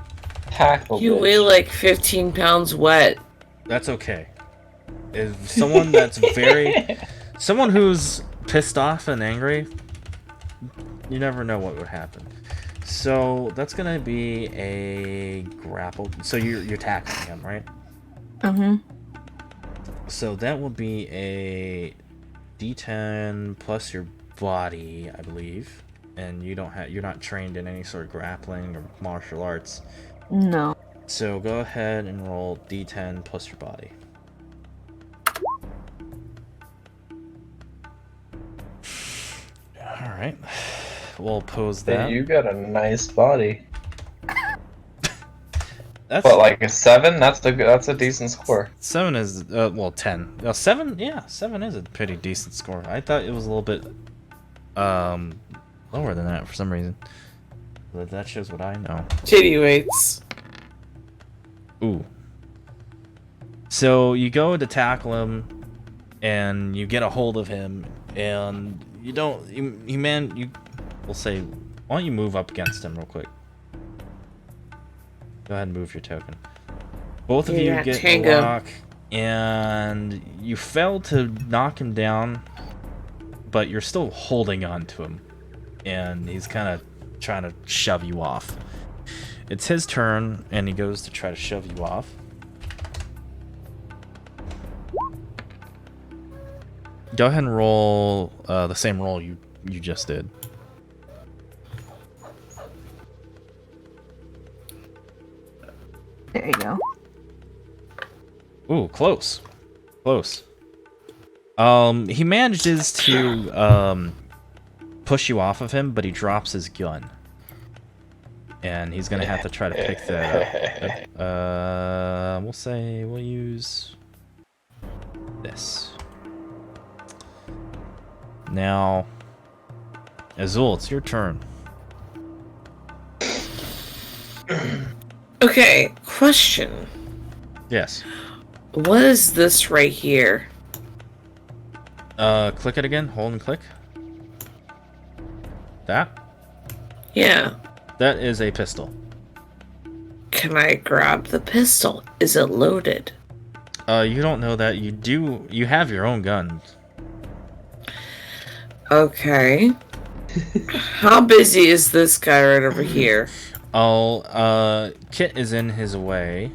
Speaker 2: Tackle
Speaker 4: You
Speaker 2: bitch.
Speaker 4: weigh like 15 pounds wet.
Speaker 1: That's okay. If someone that's very... someone who's pissed off and angry, you never know what would happen. So that's gonna be a grapple. So you're tackling him, right?
Speaker 5: Mm-hmm.
Speaker 1: So that will be a D10 plus your body, I believe. And you're not trained in any sort of grappling or martial arts.
Speaker 5: No.
Speaker 1: So go ahead and roll D10 plus your body. All right. We'll pose
Speaker 2: Hey,
Speaker 1: that.
Speaker 2: you got a nice body.
Speaker 1: That's
Speaker 2: But like a 7? That's a decent score.
Speaker 1: 7 is well 10. 7, yeah, 7 is a pretty decent score. I thought it was a little bit lower than that for some reason. But that shows what I know.
Speaker 4: Titty weights.
Speaker 1: Ooh. So you go to tackle him, and you get a hold of him, and you don't. We'll say, why don't you move up against him real quick? Go ahead and move your token. Both of you
Speaker 4: Yeah,
Speaker 1: get a
Speaker 4: tango.
Speaker 1: lock, and you fail to knock him down, but you're still holding on to him, and he's kind of trying to shove you off. It's his turn, and he goes to try to shove you off. Go ahead and roll the same roll you just did.
Speaker 5: There you go.
Speaker 1: Ooh, close. Close. He manages to push you off of him, but he drops his gun. And he's gonna have to try to pick that up. We'll use this. Now, Azul, it's your turn.
Speaker 4: Okay, question.
Speaker 1: Yes.
Speaker 4: What is this right here?
Speaker 1: Click it again. Hold and click. That?
Speaker 4: Yeah.
Speaker 1: That is a pistol.
Speaker 4: Can I grab the pistol? Is it loaded?
Speaker 1: You don't know that. You have your own gun.
Speaker 4: Okay. How busy is this guy right over here?
Speaker 1: Kit is in his way.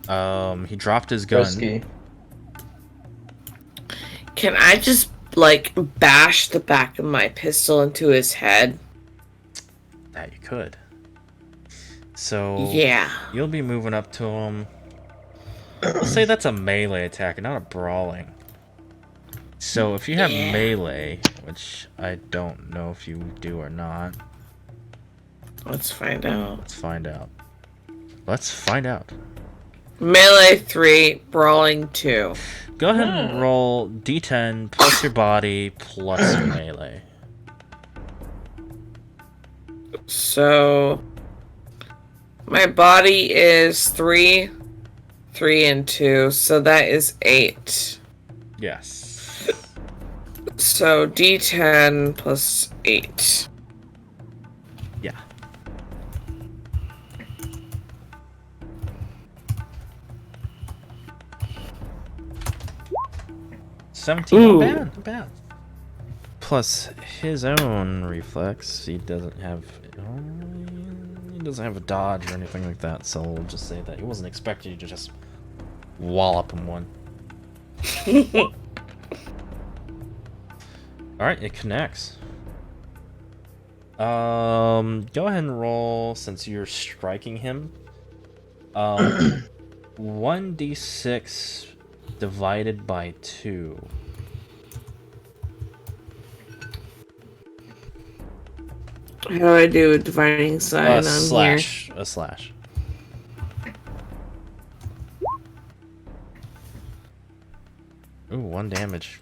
Speaker 1: He dropped his gun.
Speaker 2: Risky.
Speaker 4: Can I just, like, bash the back of my pistol into his head?
Speaker 1: That you could. So
Speaker 4: Yeah.
Speaker 1: you'll be moving up to him. Let's say that's a melee attack, not a brawling. So if you have melee, which I don't know if you do or not.
Speaker 4: Let's find out.
Speaker 1: Let's find out. Let's find out.
Speaker 4: Melee 3, brawling 2.
Speaker 1: Go ahead and roll D10 plus your body plus your melee.
Speaker 4: So my body is 3, 3 and 2, so that is 8.
Speaker 1: Yes.
Speaker 4: So D10 plus 8.
Speaker 1: Yeah.
Speaker 4: Ooh.
Speaker 1: Not bad. Plus his own reflex, he doesn't have a dodge or anything like that, so we'll just say that he wasn't expecting you to just wallop him one. Alright, it connects. Go ahead and roll, since you're striking him. 1d6 divided by 2.
Speaker 4: How do I do a dividing sign on
Speaker 1: slash.
Speaker 4: here?
Speaker 1: A slash. Ooh, 1 damage.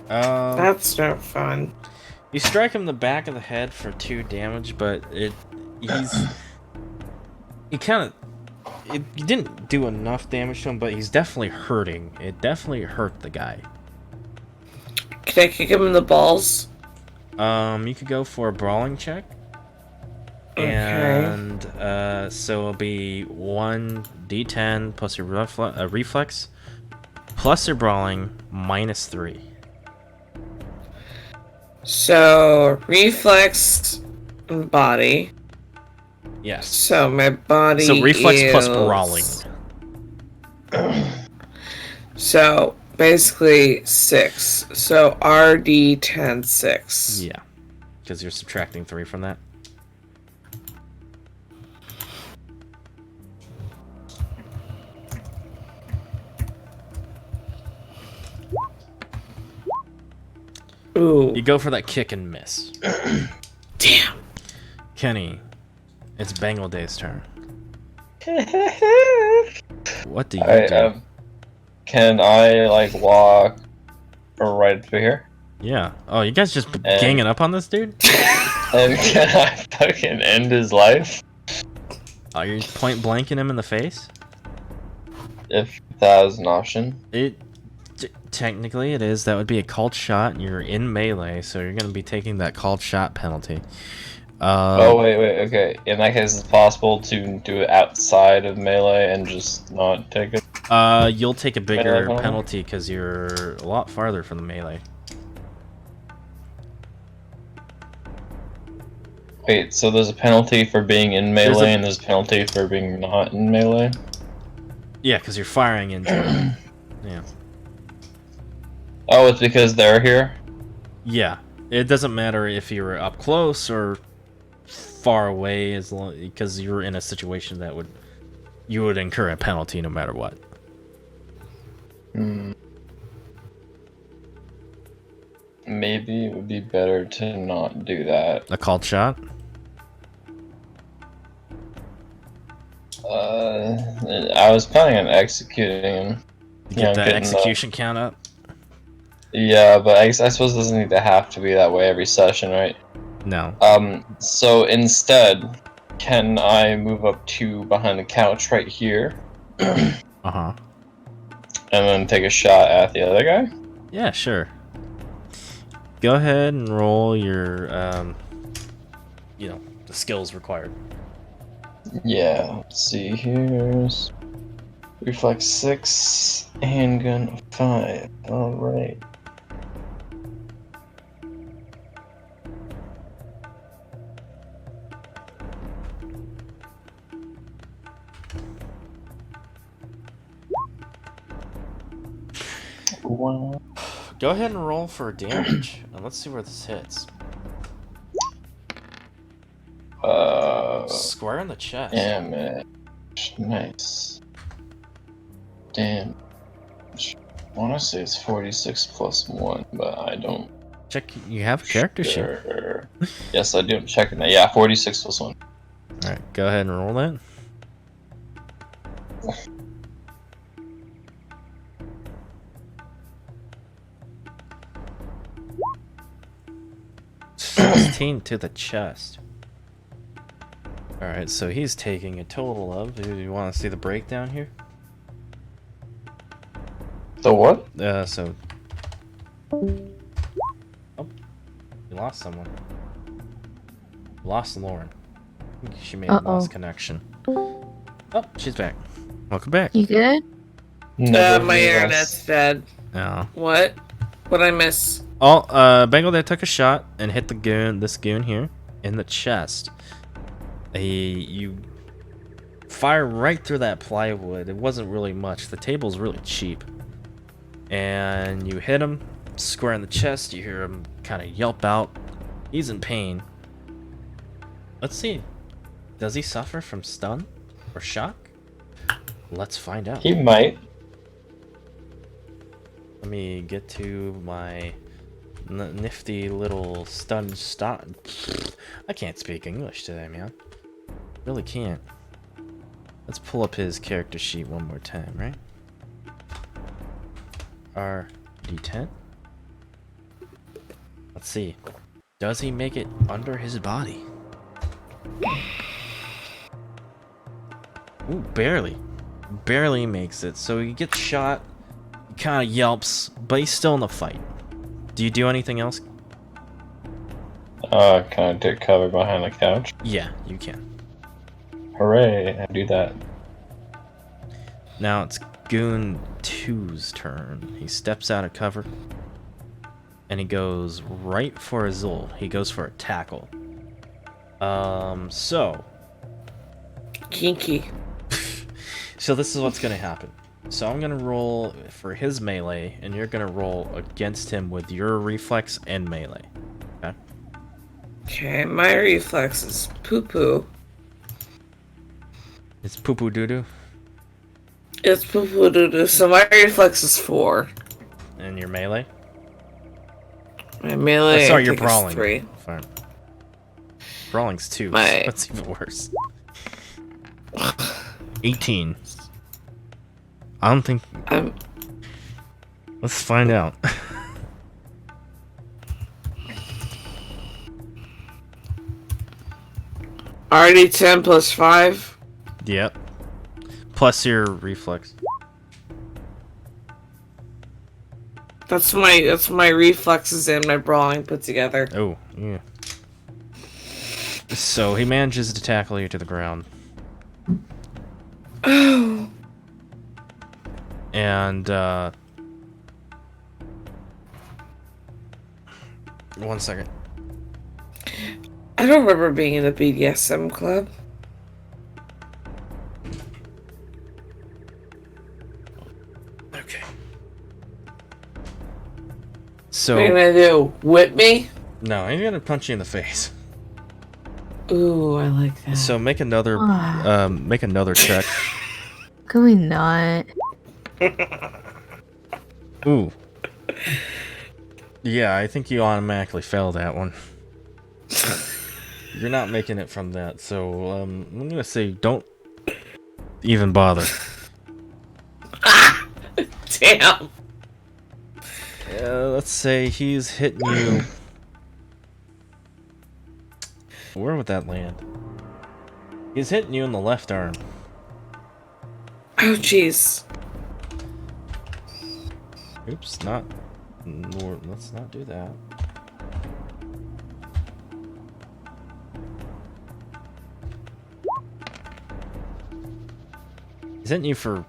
Speaker 4: That's not fun.
Speaker 1: You strike him in the back of the head for 2 damage, but he didn't do enough damage to him, but he's definitely hurting. It definitely hurt the guy.
Speaker 4: Can I kick him in the balls?
Speaker 1: You could go for a brawling check.
Speaker 4: Okay.
Speaker 1: And so it'll be 1d10 plus your reflex plus your brawling minus 3.
Speaker 4: So reflex and body.
Speaker 1: Yes.
Speaker 4: So my body.
Speaker 1: So reflex
Speaker 4: is...
Speaker 1: plus brawling.
Speaker 4: So basically 6. So RD 10 6.
Speaker 1: Yeah. Because you're subtracting 3 from that.
Speaker 4: Ooh.
Speaker 1: You go for that kick and miss.
Speaker 4: Damn.
Speaker 1: Kenny, it's Bangle Day's turn. What do you do?
Speaker 2: Can I like walk right up here?
Speaker 1: Yeah. Oh, you guys just ganging up on this dude?
Speaker 2: And can I fucking end his life?
Speaker 1: Are you point blanking him in the face?
Speaker 2: If that was an option.
Speaker 1: Technically it is. That would be a called shot. You're in melee, so you're going to be taking that called shot penalty.
Speaker 2: Oh, wait, okay. In that case, it's possible to do it outside of melee and just not take it?
Speaker 1: You'll take a bigger penalty because you're a lot farther from the melee.
Speaker 2: Wait, so there's a penalty for being in melee and there's a penalty for being not in melee?
Speaker 1: Yeah, because you're firing into it. Yeah.
Speaker 2: Oh, it's because they're here?
Speaker 1: Yeah. It doesn't matter if you're up close or far away, as long because you're in a situation that you would incur a penalty no matter what.
Speaker 2: Maybe it would be better to not do that.
Speaker 1: A called shot?
Speaker 2: I was planning on executing him.
Speaker 1: You
Speaker 2: Yeah,
Speaker 1: get
Speaker 2: I'm
Speaker 1: that
Speaker 2: getting
Speaker 1: execution count up?
Speaker 2: Yeah, but I suppose it doesn't need to have to be that way every session, right?
Speaker 1: No.
Speaker 2: So instead, can I move up to behind the couch right here, and
Speaker 1: Uh-huh.
Speaker 2: then take a shot at the other guy?
Speaker 1: Yeah, sure. Go ahead and roll your, the skills required.
Speaker 2: Yeah, let's see, here's reflex 6, handgun 5. Alright. Wow.
Speaker 1: Go ahead and roll for damage, and let's see where this hits. Square in the chest.
Speaker 2: Damage. Nice. Damage. I want to say it's 46 plus 1, but I don't.
Speaker 1: Check, you have a character sheet.
Speaker 2: Sure. Yes, I do. I'm checking that. Yeah, 46 plus 1.
Speaker 1: Alright, go ahead and roll that. $16 to the chest. Alright, so he's taking a total of. Do you want to see the breakdown here?
Speaker 2: So what?
Speaker 1: So. Oh, you lost someone. Lost Lauren. I think she may have lost connection. Oh, she's back. Welcome back.
Speaker 5: You good?
Speaker 2: Never
Speaker 4: My
Speaker 2: leave us.
Speaker 4: internet's dead.
Speaker 1: Oh.
Speaker 4: What? What'd I miss?
Speaker 1: Bengal there took a shot and hit this goon here in the chest. You fire right through that plywood. It wasn't really much. The table's really cheap. And you hit him square in the chest. You hear him kind of yelp out. He's in pain. Let's see. Does he suffer from stun or shock? Let's find out.
Speaker 2: He might.
Speaker 1: Let me get to my nifty little stun stop. I can't speak English today, man. Really can't. Let's pull up his character sheet one more time, right? RD10. Let's see. Does he make it under his body? Ooh, barely. Barely makes it. So he gets shot. He kind of yelps, but he's still in the fight. Do you do anything else?
Speaker 2: Can I take cover behind the couch?
Speaker 1: Yeah, you can.
Speaker 2: Hooray, I do that.
Speaker 1: Now it's Goon 2's turn. He steps out of cover. And he goes right for Azul. He goes for a tackle. So
Speaker 4: Kinky.
Speaker 1: So this is what's gonna happen. So I'm gonna roll for his melee, and you're gonna roll against him with your reflex and melee. Okay?
Speaker 4: Okay, my reflex is poo-poo.
Speaker 1: It's poo-poo doo-doo.
Speaker 4: It's poo-poo doo-doo, so my reflex is 4.
Speaker 1: And your melee?
Speaker 4: My melee,
Speaker 1: Sorry,
Speaker 4: I
Speaker 1: you're
Speaker 4: think, is
Speaker 1: brawling.
Speaker 4: 3.
Speaker 1: Fine. Brawling's 2.
Speaker 4: My-
Speaker 1: So that's even worse. 18. I don't think... Let's find out.
Speaker 4: Already 10 plus 5.
Speaker 1: Yep. Plus your reflex.
Speaker 4: That's my reflexes and my brawling put together.
Speaker 1: Oh, yeah. So he manages to tackle you to the ground.
Speaker 4: Oh.
Speaker 1: And, one second.
Speaker 4: I don't remember being in the BDSM club.
Speaker 1: Okay.
Speaker 4: What
Speaker 1: So...
Speaker 4: are you gonna do? Whip me?
Speaker 1: No, I'm gonna punch you in the face.
Speaker 4: Ooh, I like that.
Speaker 1: So make another check.
Speaker 5: Can we not?
Speaker 1: Ooh. Yeah, I think you automatically failed that one. You're not making it from that, so I'm gonna say don't even bother.
Speaker 4: Damn.
Speaker 1: Let's say he's hitting you. Where would that land? He's hitting you in the left arm.
Speaker 4: Oh, jeez.
Speaker 1: Oops, let's not do that. He's hitting you for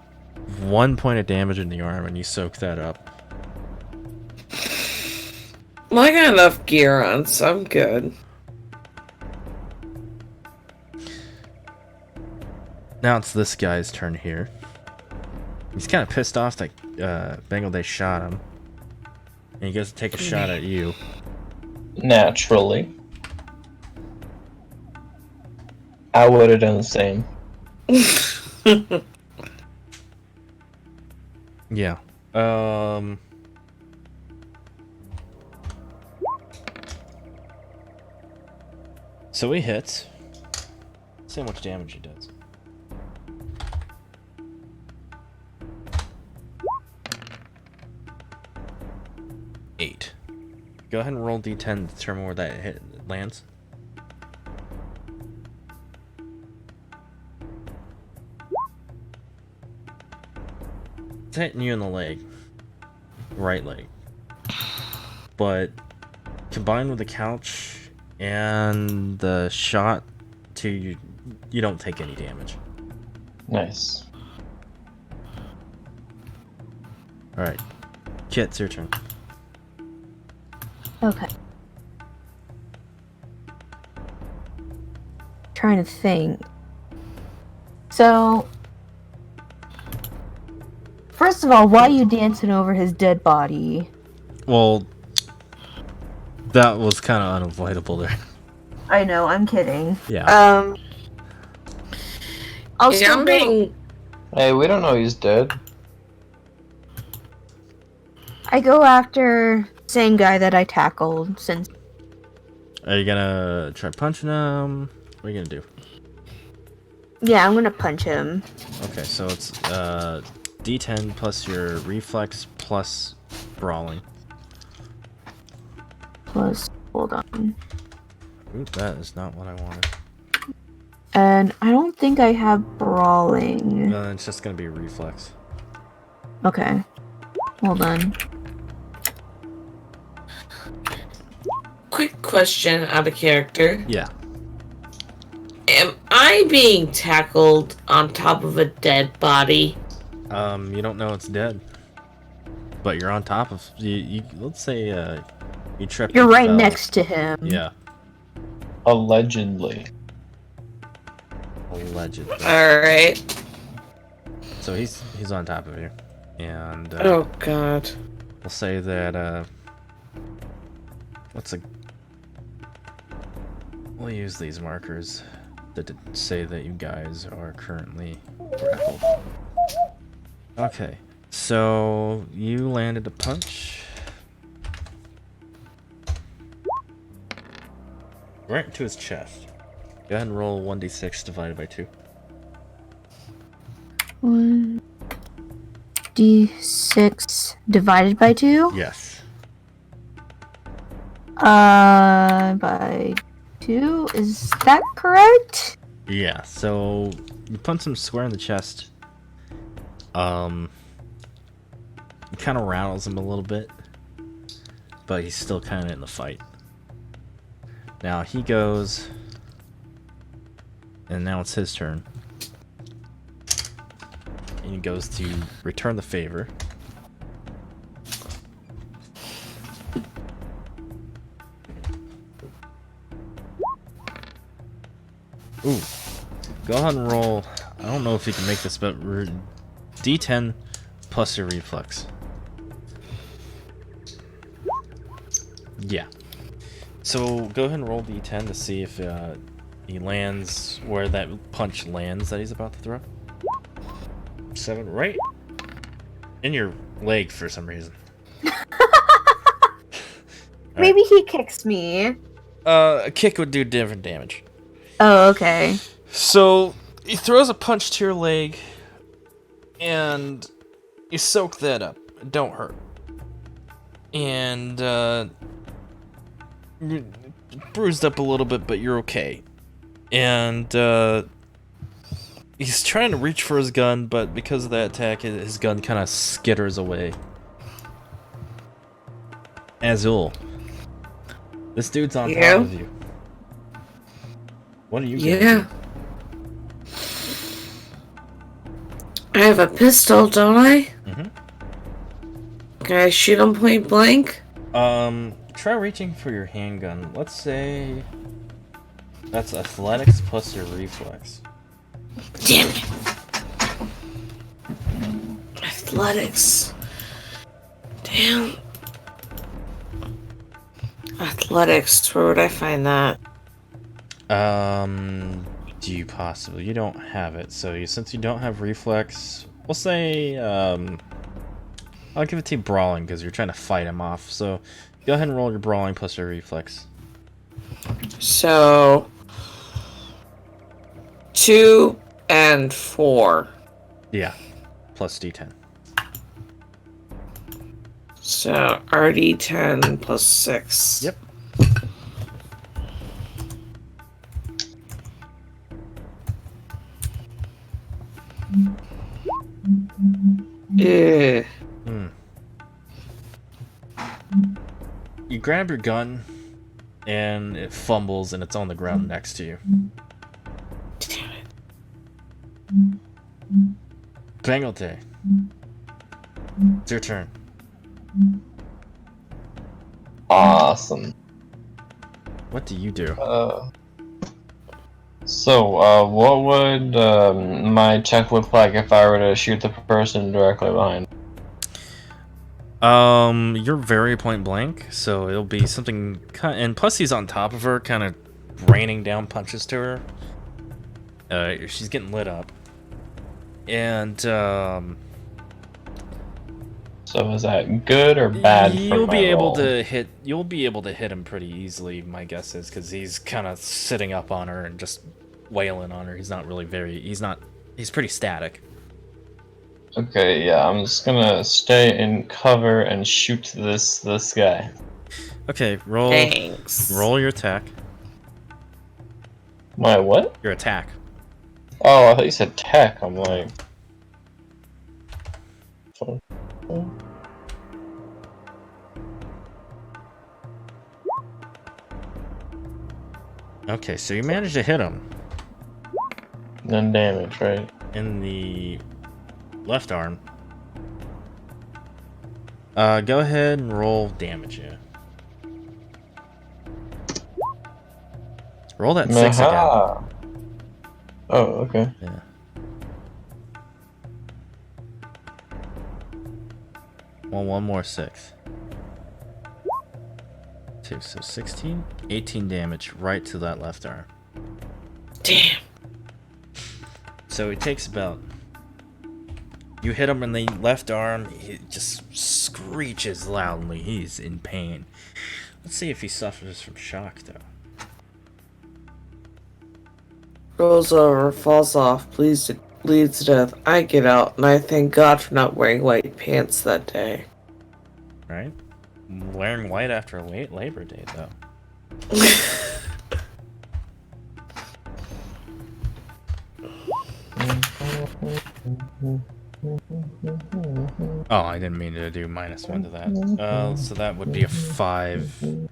Speaker 1: 1 point of damage in the arm, and you soak that up.
Speaker 4: Well, I got enough gear on, so I'm good.
Speaker 1: Now it's this guy's turn here. He's kind of pissed off that Bengal Day shot him. And he goes to take a shot at you.
Speaker 2: Naturally. I would have done the same.
Speaker 1: Yeah. So he hits. Let's see how much damage he does. Eight. Go ahead and roll d10 to determine where that hit lands. It's hitting you in the leg. Right leg. But combined with the couch and the shot to you, you don't take any damage.
Speaker 2: Nice.
Speaker 1: Alright. Kit, it's your turn.
Speaker 5: Okay. Trying to think. So, first of all, why are you dancing over his dead body?
Speaker 1: Well, that was kind of unavoidable there.
Speaker 5: I know, I'm kidding.
Speaker 1: Yeah.
Speaker 5: I'll
Speaker 4: Yeah,
Speaker 5: still
Speaker 4: I'm
Speaker 5: go-
Speaker 4: being.
Speaker 2: Hey, we don't know he's dead.
Speaker 5: I go after same guy that I tackled since
Speaker 1: Are you gonna try punching him? What are you gonna do?
Speaker 5: yeah, I'm gonna punch him.
Speaker 1: Okay, so it's d10 plus your reflex plus brawling.
Speaker 5: Plus hold on.
Speaker 1: Oop, that is not what I wanted.
Speaker 5: And I don't think I have brawling.
Speaker 1: No, it's just gonna be reflex.
Speaker 5: Okay. Hold on.
Speaker 4: Quick question out of character.
Speaker 1: Yeah.
Speaker 4: Am I being tackled on top of a dead body?
Speaker 1: You don't know it's dead, but you're on top of you. Let's say you trip.
Speaker 5: You're
Speaker 1: and
Speaker 5: right
Speaker 1: fell.
Speaker 5: next to him.
Speaker 1: Yeah,
Speaker 2: Allegedly.
Speaker 1: allegedly.
Speaker 4: Alright.
Speaker 1: So he's on top of you, and
Speaker 4: Oh, God.
Speaker 1: we'll say that we'll use these markers to say that you guys are currently grappled. Okay, so you landed a punch right into his chest. Go ahead and roll 1d6 divided by 2.
Speaker 5: 1d6 divided by 2?
Speaker 1: Yes.
Speaker 5: By 2? Is that correct?
Speaker 1: Yeah, so you punch him square in the chest. It kind of rattles him a little bit, but he's still kind of in the fight. Now he goes, and now it's his turn. And he goes to return the favor. Ooh. Go ahead and roll. I don't know if you can make this, but D10 plus your reflex. Yeah. So go ahead and roll D10 to see if he lands where that punch lands that he's about to throw. 7, right in your leg for some reason.
Speaker 5: Maybe he kicks me.
Speaker 1: A kick would do different damage.
Speaker 5: Oh, okay.
Speaker 1: So He throws a punch to your leg, and you soak that up. It don't hurt. And you're bruised up a little bit, but you're okay. And he's trying to reach for his gun, but because of that attack, his gun kind of skitters away. Azul, this dude's on top of you. What are you gonna do?
Speaker 4: I have a pistol, don't I?
Speaker 1: Mm-hmm.
Speaker 4: Can I shoot him point blank?
Speaker 1: Try reaching for your handgun. Let's say that's athletics plus your reflex.
Speaker 4: Damn it. Athletics. Damn. Athletics, where would I find that?
Speaker 1: Do you possibly? You don't have it, so since you don't have reflex, we'll say, I'll give it to you brawling, because you're trying to fight him off, so go ahead and roll your brawling plus your reflex.
Speaker 4: So 2 and 4.
Speaker 1: Yeah, plus D10.
Speaker 4: So RD10 plus 6.
Speaker 1: Yep.
Speaker 4: Yeah.
Speaker 1: You grab your gun, and it fumbles, and it's on the ground next to you.
Speaker 4: Damn it.
Speaker 1: Bangote. It's your turn.
Speaker 2: Awesome.
Speaker 1: What do you do?
Speaker 2: What would my check look like if I were to shoot the person directly behind?
Speaker 1: You're very point blank, so it'll be something, and plus he's on top of her, kind of raining down punches to her. She's getting lit up, and
Speaker 2: So is that good or bad?
Speaker 1: you'll
Speaker 2: for
Speaker 1: be
Speaker 2: my
Speaker 1: able
Speaker 2: roll?
Speaker 1: to hit. You'll be able to hit him pretty easily. My guess is because he's kind of sitting up on her and just wailing on her. He's not really very. He's pretty static.
Speaker 2: Okay, yeah, I'm just gonna stay in cover and shoot this guy.
Speaker 1: Okay, roll.
Speaker 4: Thanks.
Speaker 1: Roll your attack.
Speaker 2: My what?
Speaker 1: Your attack.
Speaker 2: Oh, I thought you said tech. I'm like.
Speaker 1: Okay, so you managed to hit him
Speaker 2: None damage, right?
Speaker 1: in the left arm. Go ahead and roll damage, yeah. Roll that 6 again.
Speaker 2: Aha. Oh, okay.
Speaker 1: Yeah. Well, one more 6. 2, so 16? 18 damage right to that left arm.
Speaker 4: Damn.
Speaker 1: So it takes about... You hit him in the left arm, he just screeches loudly. He's in pain. Let's see if he suffers from shock, though.
Speaker 4: Rolls over, falls off, bleeds to death. I get out, and I thank God for not wearing white pants that day.
Speaker 1: Right? Wearing white after a late Labor Day, though. Oh, I didn't mean to do -1 to that. So that would be a 5.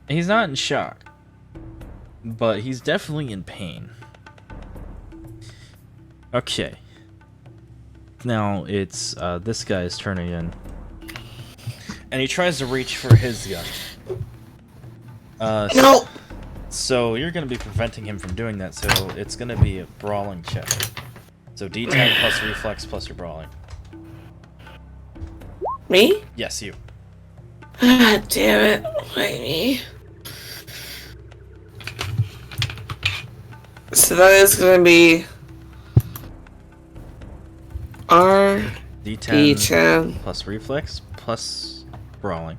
Speaker 1: He's not in shock, but he's definitely in pain. Okay. Now it's this guy's turn again. And he tries to reach for his gun.
Speaker 4: No!
Speaker 1: So you're going to be preventing him from doing that, so it's going to be a brawling check. So D10 plus reflex plus your brawling.
Speaker 4: Me?
Speaker 1: Yes, you.
Speaker 4: Ah, damn it. Why me? So that is gonna be R
Speaker 1: D10
Speaker 4: D10
Speaker 1: plus reflex plus brawling.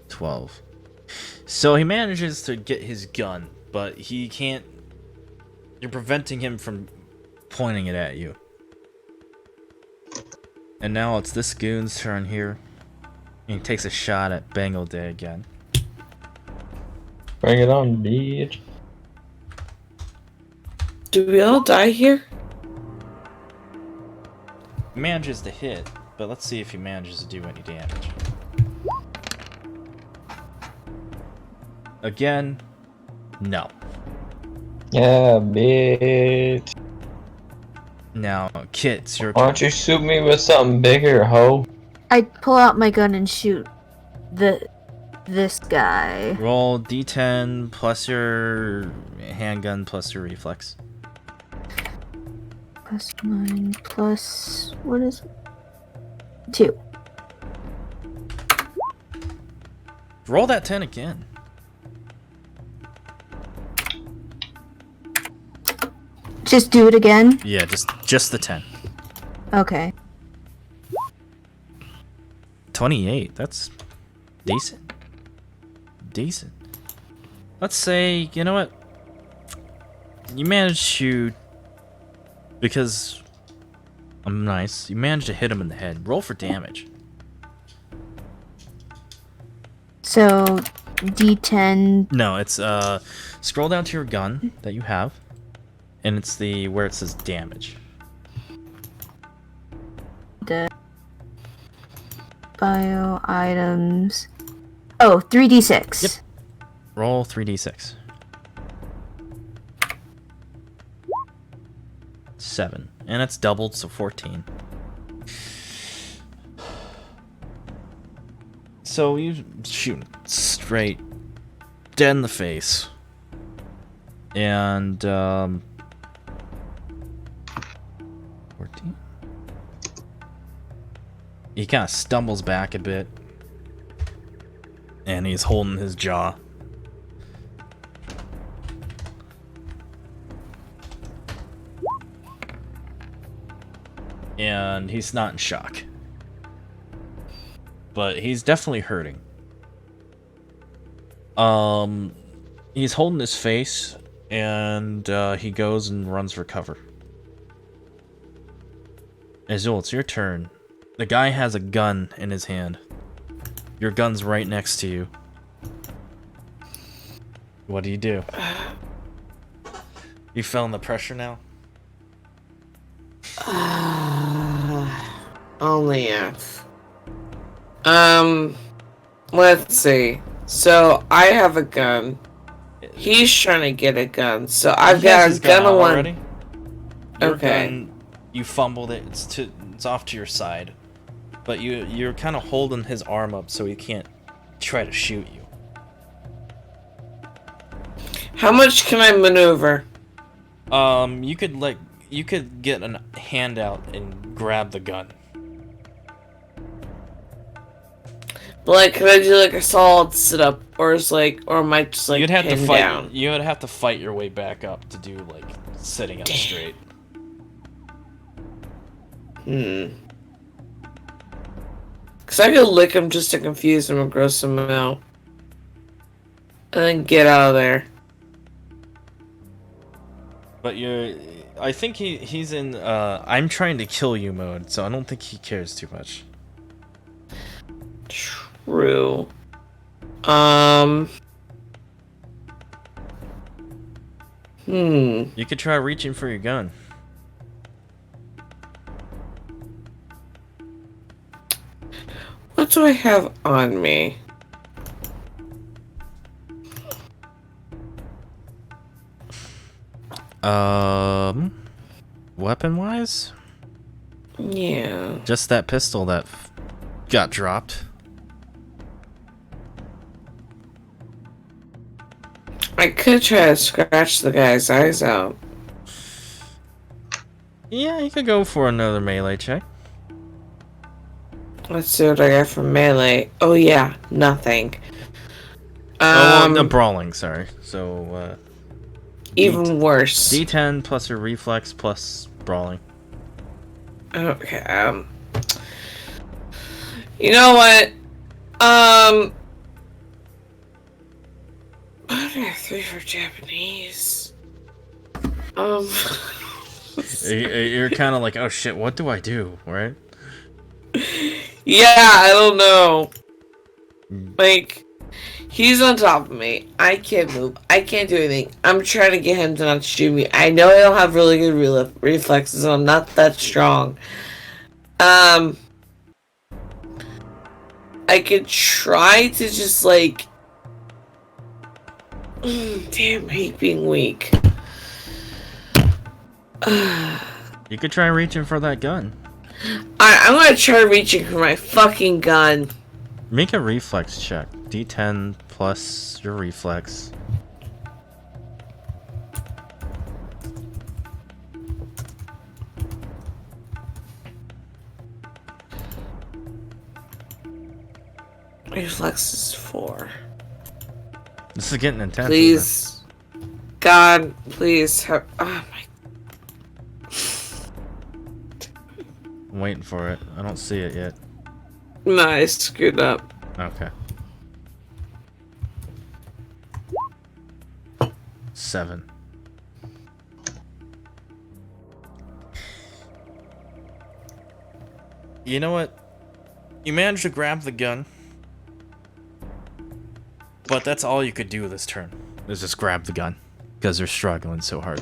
Speaker 1: $12. So he manages to get his gun, but he can't. You're preventing him from pointing it at you. And now it's this goon's turn here. And he takes a shot at Bangle Day again.
Speaker 2: Bring it on, bitch.
Speaker 4: Do we all die here?
Speaker 1: He manages to hit, but let's see if he manages to do any damage. Again, no.
Speaker 2: Yeah, bitch.
Speaker 1: Now, Kit, it's your
Speaker 2: Why
Speaker 1: turn.
Speaker 2: don't you shoot me with something bigger, ho?
Speaker 5: I pull out my gun and shoot this guy.
Speaker 1: Roll D10 plus your handgun plus your reflex.
Speaker 5: Plus 9 plus what is it? 2.
Speaker 1: Roll that 10 again.
Speaker 5: Just do it again.
Speaker 1: Yeah, just the 10.
Speaker 5: Okay.
Speaker 1: 28. That's decent. Decent. Let's say, you know what? You managed to, because I'm nice, you managed to hit him in the head. Roll for damage.
Speaker 5: So D10.
Speaker 1: No, it's scroll down to your gun that you have, and it's the where it says damage.
Speaker 5: The bio items. Oh, 3d6.
Speaker 1: Yep. Roll 3d6. 7. And it's doubled, so 14. So you shoot straight dead in the face. And 14. He kind of stumbles back a bit. And he's holding his jaw. And he's not in shock. But he's definitely hurting. He's holding his face, and he goes and runs for cover. Azul, it's your turn. The guy has a gun in his hand. Your gun's right next to you. What do you do? You feeling the pressure now?
Speaker 4: Only if. Let's see. So I have a gun. He's trying to get a gun. So I've
Speaker 1: He has
Speaker 4: got
Speaker 1: his
Speaker 4: a gun on one.
Speaker 1: already. Your
Speaker 4: Okay.
Speaker 1: gun, you fumbled it. It's off to your side, but you're kind of holding his arm up so he can't try to shoot you.
Speaker 4: How much can I maneuver?
Speaker 1: You could get a hand out and grab the gun.
Speaker 4: Like, could I do like a solid sit up, or am I just like
Speaker 1: You'd have to
Speaker 4: pinned
Speaker 1: fight.
Speaker 4: down?
Speaker 1: You would have to fight your way back up to do like sitting up
Speaker 4: Damn.
Speaker 1: straight.
Speaker 4: Cause I could lick him just to confuse him and gross him out, and then get out of there.
Speaker 1: But I think he's in I'm trying to kill you mode, so I don't think he cares too much.
Speaker 4: True.
Speaker 1: You could try reaching for your gun.
Speaker 4: What do I have on me?
Speaker 1: Weapon wise?
Speaker 4: Yeah.
Speaker 1: Just that pistol that got dropped.
Speaker 4: I could try to scratch the guy's eyes out.
Speaker 1: Yeah, you could go for another melee check.
Speaker 4: Let's see what I got for melee. Oh yeah, nothing.
Speaker 1: No, brawling, sorry. So,
Speaker 4: even worse.
Speaker 1: D10 plus your reflex plus brawling.
Speaker 4: Okay. You know what? 3 for Japanese.
Speaker 1: You're kind of like, oh shit, what do I do, right?
Speaker 4: Yeah, I don't know. Like, he's on top of me. I can't move. I can't do anything. I'm trying to get him to not shoot me. I know I don't have really good reflexes, and I'm not that strong. I could try to just, like... Damn, I hate being weak.
Speaker 1: You could try reaching for that gun.
Speaker 4: I'm gonna try reaching for my fucking gun.
Speaker 1: Make a reflex check. D10 plus your reflex.
Speaker 4: Reflex is 4.
Speaker 1: This is getting intense.
Speaker 4: Please. God, please. Oh my.
Speaker 1: I'm waiting for it. I don't see it yet.
Speaker 4: No, I screwed up.
Speaker 1: Okay. 7. You know what? You managed to grab the gun. But that's all you could do this turn. Is just grab the gun. Because they're struggling so hard.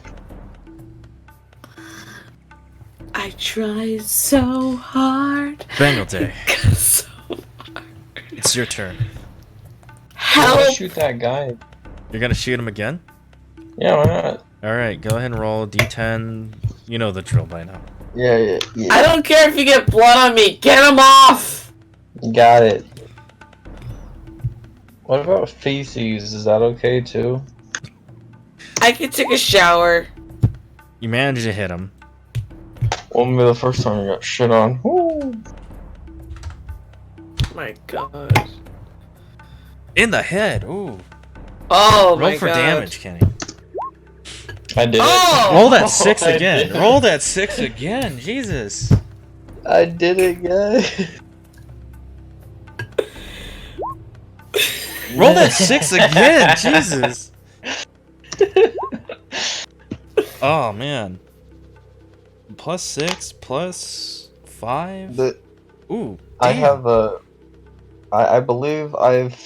Speaker 4: I tried so hard.
Speaker 1: Bangle Day.
Speaker 4: So
Speaker 1: It's your turn.
Speaker 4: help!
Speaker 2: Shoot that guy.
Speaker 1: You're gonna shoot him again?
Speaker 2: Yeah, why not?
Speaker 1: Alright, go ahead and roll D10. You know the drill by now.
Speaker 2: Yeah.
Speaker 4: I don't care if you get blood on me. Get him off!
Speaker 2: Got it. What about feces? Is that okay too?
Speaker 4: I can take a shower.
Speaker 1: You managed to hit him.
Speaker 2: Won't be the first time you got shit on. Woo.
Speaker 4: My God.
Speaker 1: In the head. Ooh.
Speaker 4: Oh
Speaker 1: Roll
Speaker 4: my
Speaker 1: for
Speaker 4: God.
Speaker 1: damage, Kenny.
Speaker 2: I did
Speaker 4: Oh!
Speaker 1: Roll that 6
Speaker 2: I
Speaker 1: again.
Speaker 2: did.
Speaker 1: Roll that 6 again. Jesus.
Speaker 2: it. I did it, guys.
Speaker 1: Roll that 6 again. Jesus. Oh, man. Plus 6, plus 5.
Speaker 2: The,
Speaker 1: Ooh,
Speaker 2: I
Speaker 1: damn.
Speaker 2: have a. I believe I've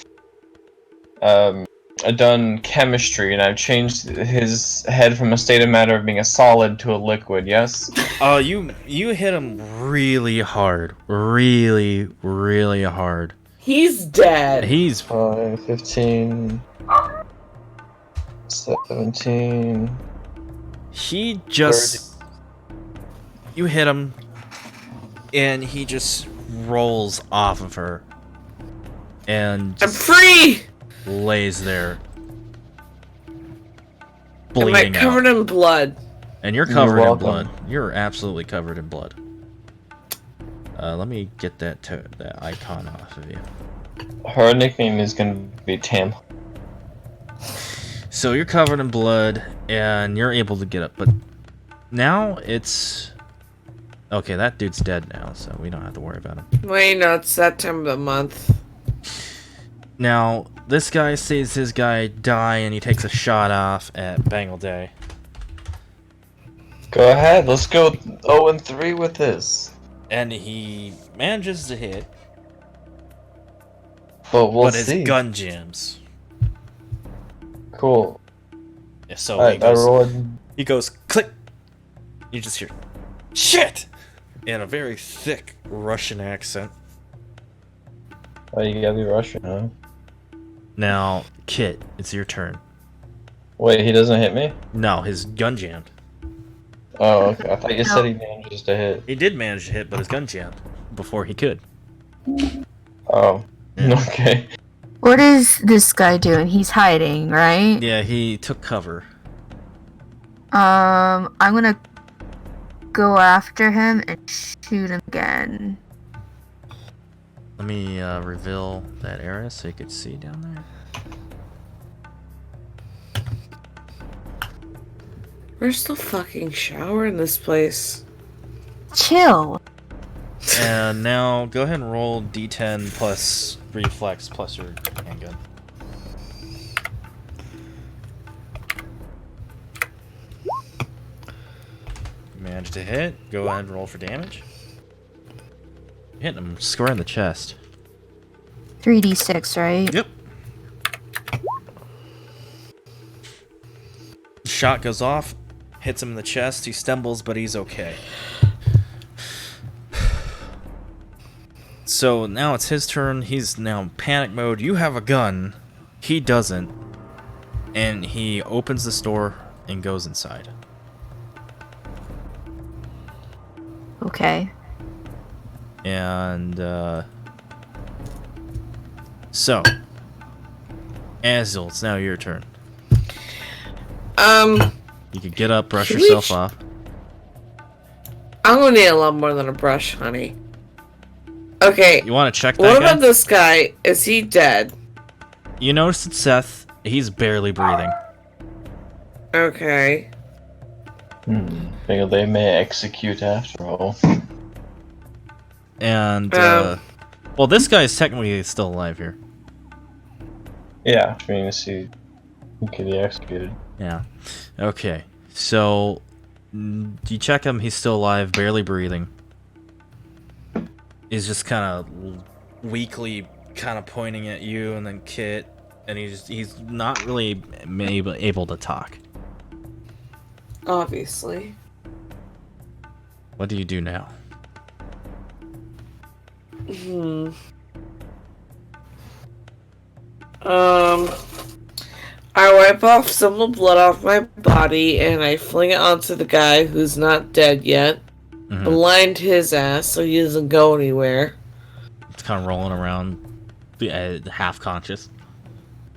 Speaker 2: done chemistry, and I've changed his head from a state of matter of being a solid to a liquid. Yes.
Speaker 1: Oh, you hit him really hard. Really, really hard.
Speaker 4: He's dead.
Speaker 1: He's
Speaker 2: 5, 15, 17.
Speaker 1: He just... You hit him, and he just rolls off of her. And
Speaker 4: I'm
Speaker 1: just
Speaker 4: free!
Speaker 1: lays there.
Speaker 4: Am
Speaker 1: Bleeding
Speaker 4: I covered
Speaker 1: out.
Speaker 4: in blood?
Speaker 1: And you're covered in
Speaker 2: welcome.
Speaker 1: blood. You're absolutely covered in blood. Let me get that icon off of you.
Speaker 2: Her nickname is gonna be Tam.
Speaker 1: So you're covered in blood, and you're able to get up, but now it's... Okay, that dude's dead now, so we don't have to worry about him.
Speaker 4: Wait, no, it's that time of the month.
Speaker 1: Now, this guy sees his guy die, and he takes a shot off at Bangle Day.
Speaker 2: Go ahead, let's go 0-3 with this.
Speaker 1: And he manages to hit,
Speaker 2: But we'll
Speaker 1: but his
Speaker 2: see.
Speaker 1: gun jams.
Speaker 2: Cool.
Speaker 1: Yeah, so
Speaker 2: Alright, I rolled.
Speaker 1: he goes click. You just hear shit in a very thick Russian accent.
Speaker 2: Oh, you gotta be Russian, huh?
Speaker 1: Now, Kit, it's your turn.
Speaker 2: Wait, he doesn't hit me?
Speaker 1: No, his gun jammed.
Speaker 2: Oh, okay. I thought you said he manages to hit.
Speaker 1: He did manage to hit, but his gun jammed before he could.
Speaker 2: Oh,
Speaker 1: Yeah.
Speaker 2: okay.
Speaker 5: What is this guy doing? He's hiding, right?
Speaker 1: Yeah, he took cover.
Speaker 5: I'm gonna go after him and shoot him again.
Speaker 1: Let me reveal that area so you could see down there.
Speaker 4: Where's the fucking shower in this place?
Speaker 5: Chill.
Speaker 1: And now go ahead and roll D10 plus reflex plus your handgun. Managed to hit. Go ahead and roll for damage. Hitting him square in the chest.
Speaker 5: 3d6, right?
Speaker 1: Yep. Shot goes off, hits him in the chest. He stumbles, but he's okay. So now it's his turn. He's now in panic mode. You have a gun. He doesn't. And he opens the store and goes inside.
Speaker 5: Okay.
Speaker 1: And, so, Azil, it's now your turn. You could get up, brush yourself off.
Speaker 4: I'm gonna need a lot more than a brush, honey. Okay.
Speaker 1: You want to check that
Speaker 4: What
Speaker 1: guy?
Speaker 4: about this guy? Is he dead?
Speaker 1: You notice it's Seth. He's barely breathing.
Speaker 4: Okay.
Speaker 2: Figure they may execute after all.
Speaker 1: And, well, this guy's technically still alive here.
Speaker 2: Yeah, I mean, he could be executed.
Speaker 1: Yeah. Okay. So, you check him. He's still alive, barely breathing. He's just kind of weakly kind of pointing at you and then Kit. And he's not really able to talk.
Speaker 4: Obviously.
Speaker 1: What do you do now?
Speaker 4: I wipe off some of the blood off my body and I fling it onto the guy who's not dead yet.
Speaker 1: Mm-hmm.
Speaker 4: Blind his ass so he doesn't go anywhere.
Speaker 1: It's kind of rolling around, half conscious.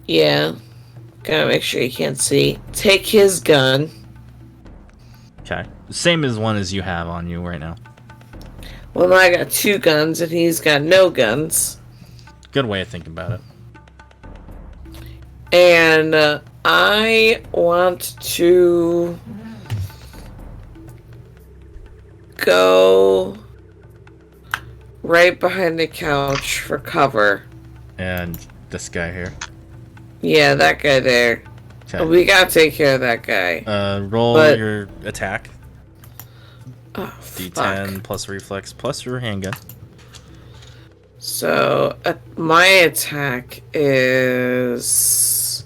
Speaker 4: Yeah. Gotta make sure he can't see. Take his gun.
Speaker 1: Okay. Same as one as you have on you right now.
Speaker 4: Well, now I got 2 guns and he's got no guns.
Speaker 1: Good way of thinking about it.
Speaker 4: And I want to go right behind the couch for cover.
Speaker 1: And this guy here.
Speaker 4: Yeah, that guy there.
Speaker 1: Okay.
Speaker 4: We gotta take care of that guy.
Speaker 1: Roll your attack.
Speaker 4: Oh,
Speaker 1: D10
Speaker 4: fuck.
Speaker 1: plus reflex plus your handgun.
Speaker 4: So, my attack is...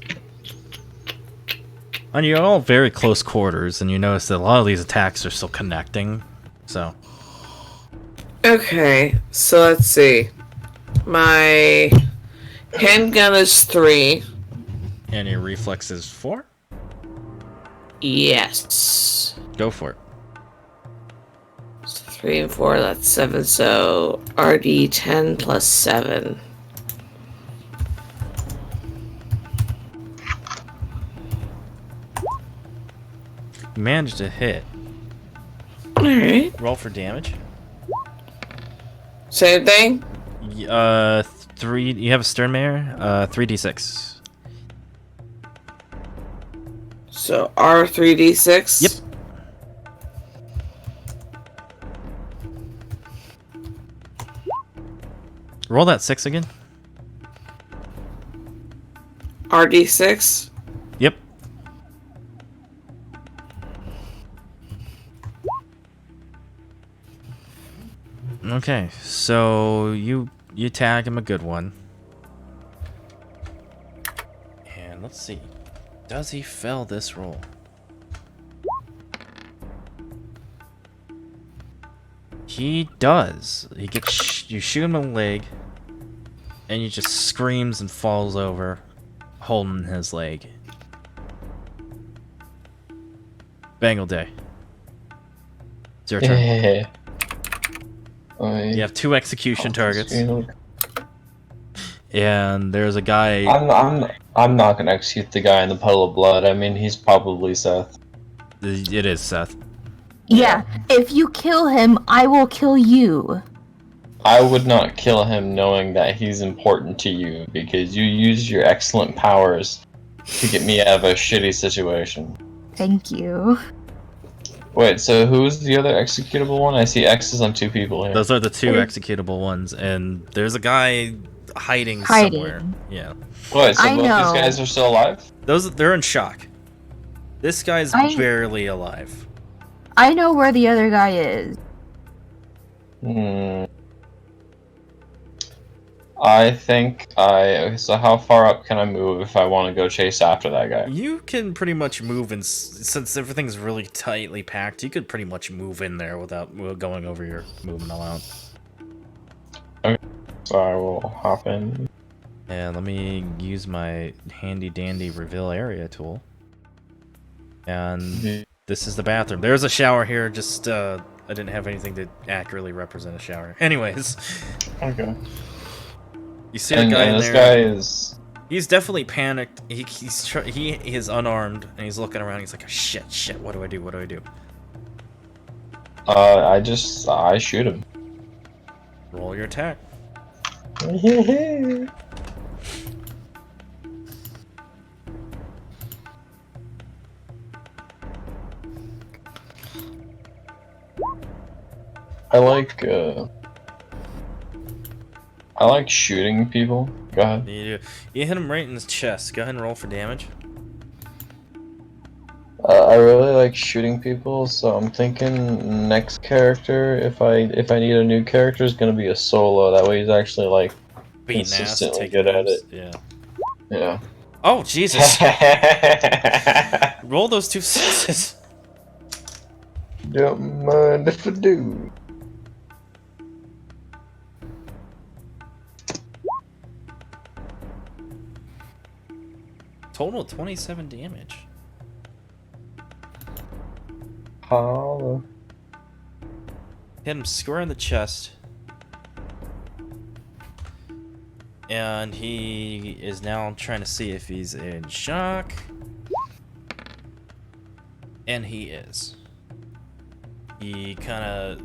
Speaker 1: And you're all very close quarters, and you notice that a lot of these attacks are still connecting. So,
Speaker 4: Okay, so let's see. My handgun is 3.
Speaker 1: and your reflex is 4.
Speaker 4: Yes.
Speaker 1: Go for it.
Speaker 4: So 3 and 4, that's 7. So RD 10 plus 7.
Speaker 1: You managed to hit.
Speaker 4: Alright.
Speaker 1: Roll for damage.
Speaker 4: Same thing?
Speaker 1: 3. You have a Sternmare. 3d6.
Speaker 4: So R3D6?
Speaker 1: Yep. Roll that 6 again.
Speaker 4: RD6?
Speaker 1: Yep. Okay, so you tag him a good one. And let's see. Does he fail this roll? He does. He gets you shoot him in the leg, and he just screams and falls over, holding his leg. Bangle Day. It's your turn. You have 2 execution targets, and there's a guy.
Speaker 2: I'm not gonna execute the guy in the puddle of blood. I mean, he's probably Seth.
Speaker 1: It is Seth.
Speaker 5: Yeah, if you kill him, I will kill you.
Speaker 2: I would not kill him knowing that he's important to you because you use your excellent powers to get me out of a shitty situation.
Speaker 5: Thank you.
Speaker 2: Wait, so who's the other executable one? I see X's on 2 people here.
Speaker 1: Those are the 2 executable ones, and there's a guy hiding somewhere. Yeah.
Speaker 2: Wait, so
Speaker 5: I
Speaker 2: both
Speaker 5: know.
Speaker 2: these guys are still alive?
Speaker 1: They're in shock. This guy's barely alive.
Speaker 5: I know where the other guy is.
Speaker 2: I think so how far up can I move if I want to go chase after that guy?
Speaker 1: You can pretty much move in, since everything's really tightly packed, you could pretty much move in there without going over your movement allowance.
Speaker 2: Okay, so I will hop in.
Speaker 1: And let me use my handy dandy reveal area tool. And this is the bathroom. There's a shower here, just I didn't have anything to accurately represent a shower. Anyways.
Speaker 2: Okay.
Speaker 1: You see the guy in
Speaker 2: this
Speaker 1: there.
Speaker 2: Guy is...
Speaker 1: He's definitely panicked. He is unarmed and he's looking around. He's like, shit, what do I do? What do I do?
Speaker 2: I shoot him.
Speaker 1: Roll your attack.
Speaker 2: I like shooting people. Go ahead.
Speaker 1: You hit him right in his chest. Go ahead and roll for damage.
Speaker 2: I really like shooting people, so I'm thinking next character, if I need a new character, is gonna be a solo. That way he's actually like
Speaker 1: Beating ass,
Speaker 2: consistently
Speaker 1: taking
Speaker 2: good at
Speaker 1: names.
Speaker 2: it.
Speaker 1: Yeah.
Speaker 2: Yeah.
Speaker 1: Oh Jesus! Roll those 2 6s.
Speaker 2: Don't mind if I do.
Speaker 1: Total 27 damage.
Speaker 2: Holla.
Speaker 1: Hit him square in the chest. And he is now trying to see if he's in shock. And he is. He kind of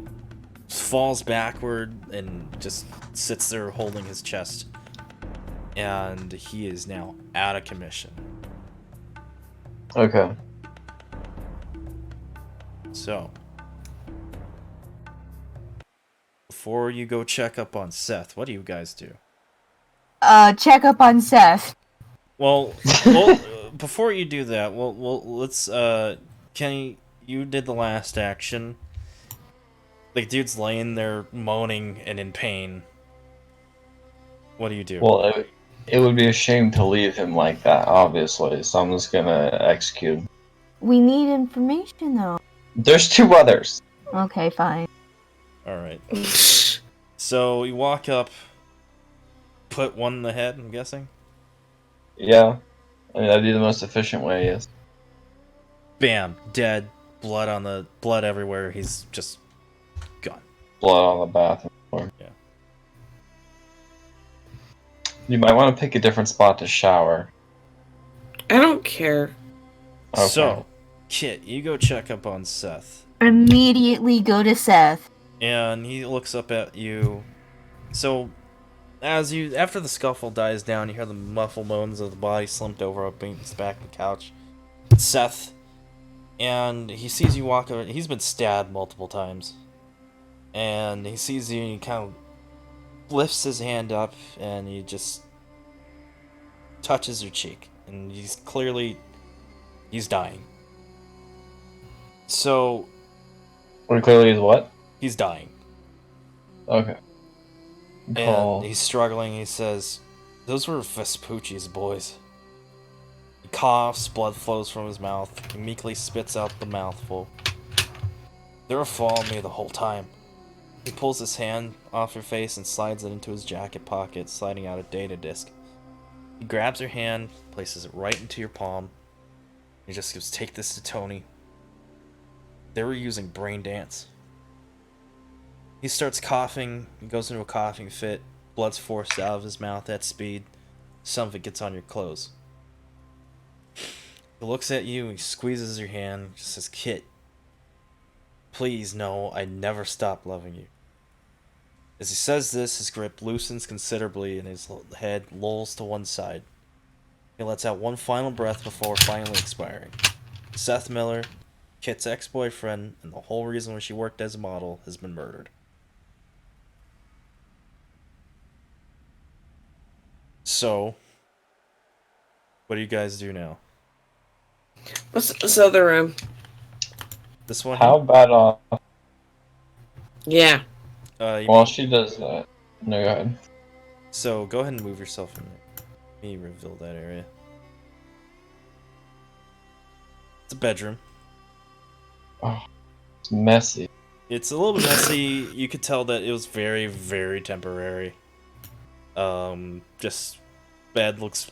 Speaker 1: falls backward and just sits there holding his chest. And he is now out of commission.
Speaker 2: Okay.
Speaker 1: So, before you go check up on Seth, what do you guys do?
Speaker 5: Check up on Seth.
Speaker 1: Well, before you do that, let's, Kenny, you did the last action. Like, dude's laying there moaning and in pain. What do you do?
Speaker 2: Well, it would be a shame to leave him like that, obviously, so I'm just gonna execute him.
Speaker 5: We need information, though.
Speaker 2: There's 2 others.
Speaker 5: Okay, fine.
Speaker 1: Alright. So, you walk up, put one in the head, I'm guessing?
Speaker 2: Yeah. I mean, that'd be the most efficient way, yes.
Speaker 1: Bam, dead, blood everywhere, he's just gone.
Speaker 2: Blood on the bathroom floor.
Speaker 1: Yeah.
Speaker 2: You might want to pick a different spot to shower.
Speaker 4: I don't care.
Speaker 2: Okay.
Speaker 1: So, Kit, you go check up on Seth.
Speaker 5: Immediately go to Seth.
Speaker 1: And he looks up at you. So, after the scuffle dies down, you hear the muffled moans of the body slumped over up against the back of the couch. Seth. And he sees you walk over. He's been stabbed multiple times. And he sees you and he kind of lifts his hand up and he just touches your cheek. And he's dying. So,
Speaker 2: What clearly is what?
Speaker 1: he's dying.
Speaker 2: Okay. Call.
Speaker 1: And he's struggling. He says, "Those were Vespucci's boys." He coughs, blood flows from his mouth. He meekly spits out the mouthful. "They were following me the whole time." He pulls his hand off your face and slides it into his jacket pocket, sliding out a data disk. He grabs your hand, places it right into your palm. He just goes, "Take this to Tony." They were using brain dance. He starts coughing. He goes into a coughing fit. Blood's forced out of his mouth at speed. Some of it gets on your clothes. He looks at you. He squeezes your hand. Just says, "Kit, please know I never stopped loving you." As he says this, his grip loosens considerably and his head lolls to one side. He lets out one final breath before finally expiring. Seth Miller, Kit's ex-boyfriend, and the whole reason why she worked as a model, has been murdered. So, what do you guys do now?
Speaker 4: What's this other room?
Speaker 1: This one
Speaker 2: How bad off?
Speaker 4: Yeah.
Speaker 1: you
Speaker 2: While
Speaker 1: mean,
Speaker 2: she does that, no, go ahead.
Speaker 1: so go ahead and move yourself in there. Let me reveal that area. It's a bedroom.
Speaker 2: Oh, it's messy.
Speaker 1: It's a little bit messy. You could tell that it was very, very temporary. Just bed looks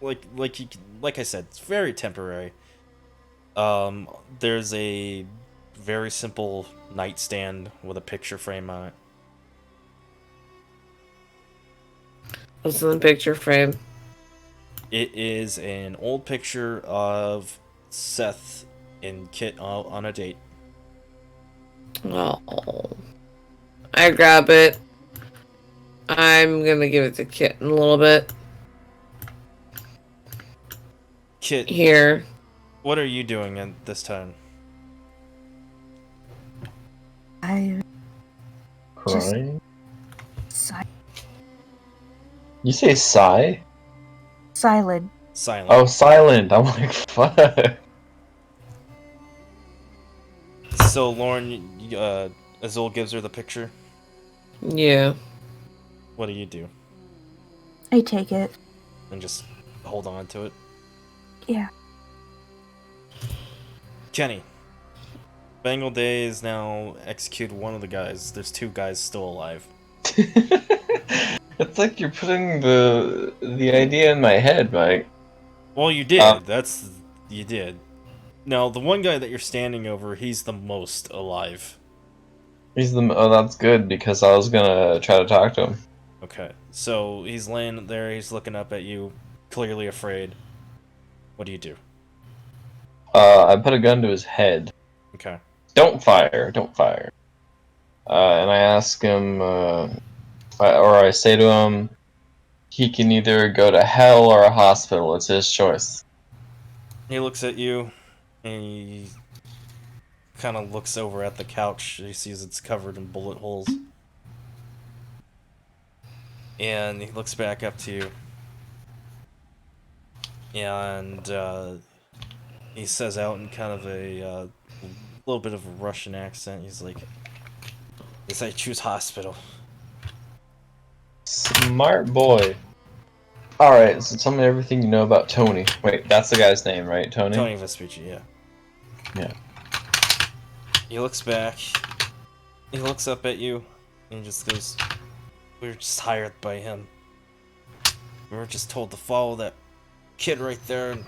Speaker 1: like I said, it's very temporary. There's a very simple nightstand with a picture frame on it.
Speaker 4: What's in the picture frame?
Speaker 1: It is an old picture of Seth and Kit on a date.
Speaker 4: Oh. I grab it. I'm gonna give it to Kit in a little bit.
Speaker 1: Kit,
Speaker 4: Here.
Speaker 1: what are you doing at this time?
Speaker 5: I just
Speaker 2: Crying?
Speaker 5: si-
Speaker 2: You say sigh?
Speaker 5: silent.
Speaker 1: Silent.
Speaker 2: Oh, silent. I'm like, fuck.
Speaker 1: So Lauren, Azul gives her the picture.
Speaker 4: Yeah.
Speaker 1: What do?
Speaker 5: I take it.
Speaker 1: And just hold on to it.
Speaker 5: Yeah.
Speaker 1: Kenny. Bengal Day is now executed one of the guys. There's 2 guys still alive.
Speaker 2: It's like you're putting the idea in my head, Mike.
Speaker 1: Well, you did. You did. Now, the one guy that you're standing over, he's the most alive.
Speaker 2: Oh, that's good because I was gonna try to talk to him.
Speaker 1: Okay. So, he's laying there, he's looking up at you, clearly afraid. What do?
Speaker 2: I put a gun to his head.
Speaker 1: Okay.
Speaker 2: Don't fire, don't fire. And I ask him, or I say to him, he can either go to hell or a hospital. It's his choice.
Speaker 1: He looks at you, and he kind of looks over at the couch. He sees it's covered in bullet holes. And he looks back up to you. And he says out in kind of a little bit of a Russian accent, he's like, "Guess I choose hospital."
Speaker 2: Smart boy. Alright, so tell me everything you know about Tony. Wait, that's the guy's name, right? Tony?
Speaker 1: Tony Vespucci, yeah.
Speaker 2: Yeah.
Speaker 1: He looks back, he looks up at you, and he just goes, "We were just hired by him. We were just told to follow that kid right there and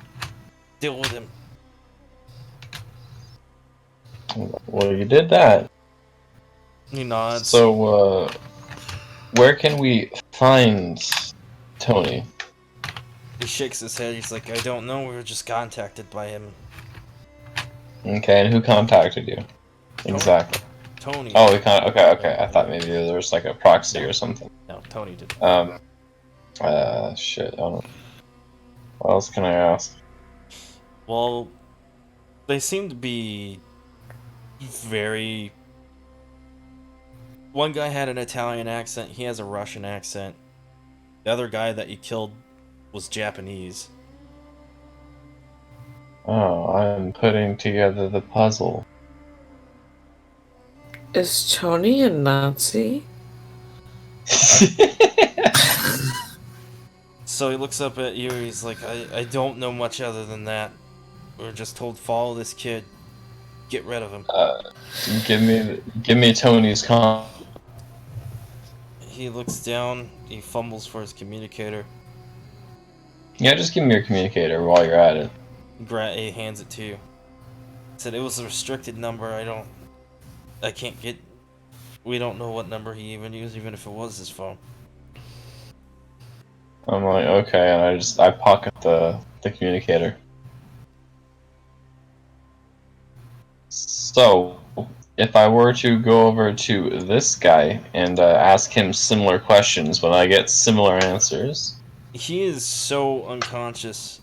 Speaker 1: deal with him."
Speaker 2: Well, you did that.
Speaker 1: He nods.
Speaker 2: So, where can we find Tony?
Speaker 1: He shakes his head, he's like, "I don't know, we were just contacted by him."
Speaker 2: Okay, and who contacted you? Exactly.
Speaker 1: Tony.
Speaker 2: Oh, okay. I thought maybe there was like a proxy or something.
Speaker 1: No, Tony did.
Speaker 2: Shit, I don't know. What else can I ask?
Speaker 1: Well, they seem to be very... One guy had an Italian accent, he has a Russian accent. The other guy that you killed was Japanese.
Speaker 2: Oh, I'm putting together the puzzle.
Speaker 4: Is Tony a Nazi?
Speaker 1: So he looks up at you, he's like, I don't know much other than that. We were just told, follow this kid. Get rid of him.
Speaker 2: Give me Tony's con.
Speaker 1: He looks down, he fumbles for his communicator.
Speaker 2: Yeah, just give me your communicator while you're at it.
Speaker 1: He hands it to you. Said it was a restricted number, I can't get... We don't know what number he even used, even if it was his phone.
Speaker 2: I'm like, okay, and I pocket the communicator. So, if I were to go over to this guy and ask him similar questions, will I get similar answers?
Speaker 1: He is so unconscious,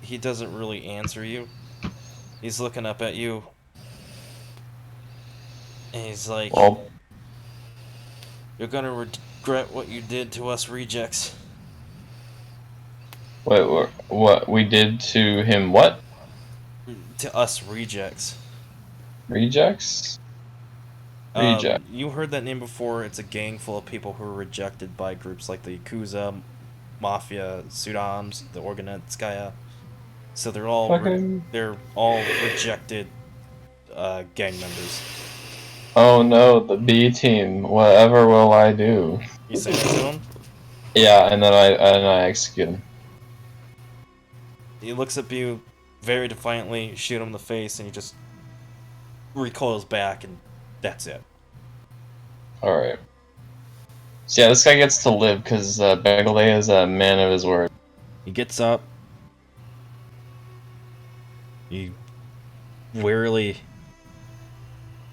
Speaker 1: he doesn't really answer you. He's looking up at you. And he's like,
Speaker 2: Well,
Speaker 1: you're gonna regret what you did to us rejects.
Speaker 2: what we did to him? What?
Speaker 1: To us rejects.
Speaker 2: Rejects? Reject.
Speaker 1: You heard that name before. It's a gang full of people who were rejected by groups like the Yakuza, Mafia, Sudams, the Organetskaya. So
Speaker 2: Fucking.
Speaker 1: they're all rejected gang members.
Speaker 2: Oh no, the B team. Whatever will I do?
Speaker 1: You say that to him.
Speaker 2: Yeah, and then I execute him.
Speaker 1: He looks at you very defiantly, shoot him in the face, and he just recoils back, and that's it.
Speaker 2: Alright. So yeah, this guy gets to live because Begley is a man of his word.
Speaker 1: He gets up. He wearily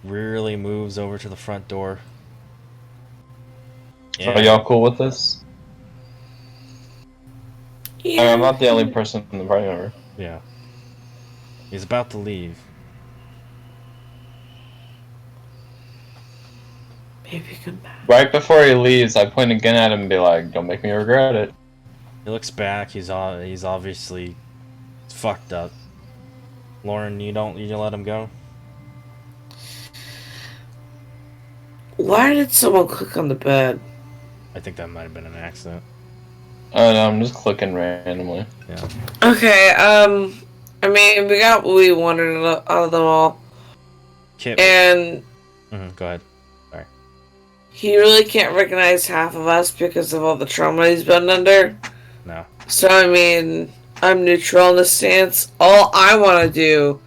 Speaker 1: moves over to the front door.
Speaker 2: So are y'all cool with this?
Speaker 4: Yeah.
Speaker 2: I'm not the only person in the party member.
Speaker 1: Yeah. He's about to leave.
Speaker 4: Maybe come back.
Speaker 2: Right before he leaves, I point a gun at him and be like, "Don't make me regret it."
Speaker 1: He looks back. He's obviously fucked up. Lauren, you let him go?
Speaker 4: Why did someone click on the bed?
Speaker 1: I think that might have been an accident.
Speaker 2: Oh no, I'm just clicking randomly.
Speaker 1: Yeah.
Speaker 4: Okay, I mean, we got what we wanted out of them all.
Speaker 1: Kit.
Speaker 4: And
Speaker 1: Go ahead.
Speaker 4: he really can't recognize half of us because of all the trauma he's been under.
Speaker 1: No.
Speaker 4: So, I mean, I'm neutral in this stance. All I want to do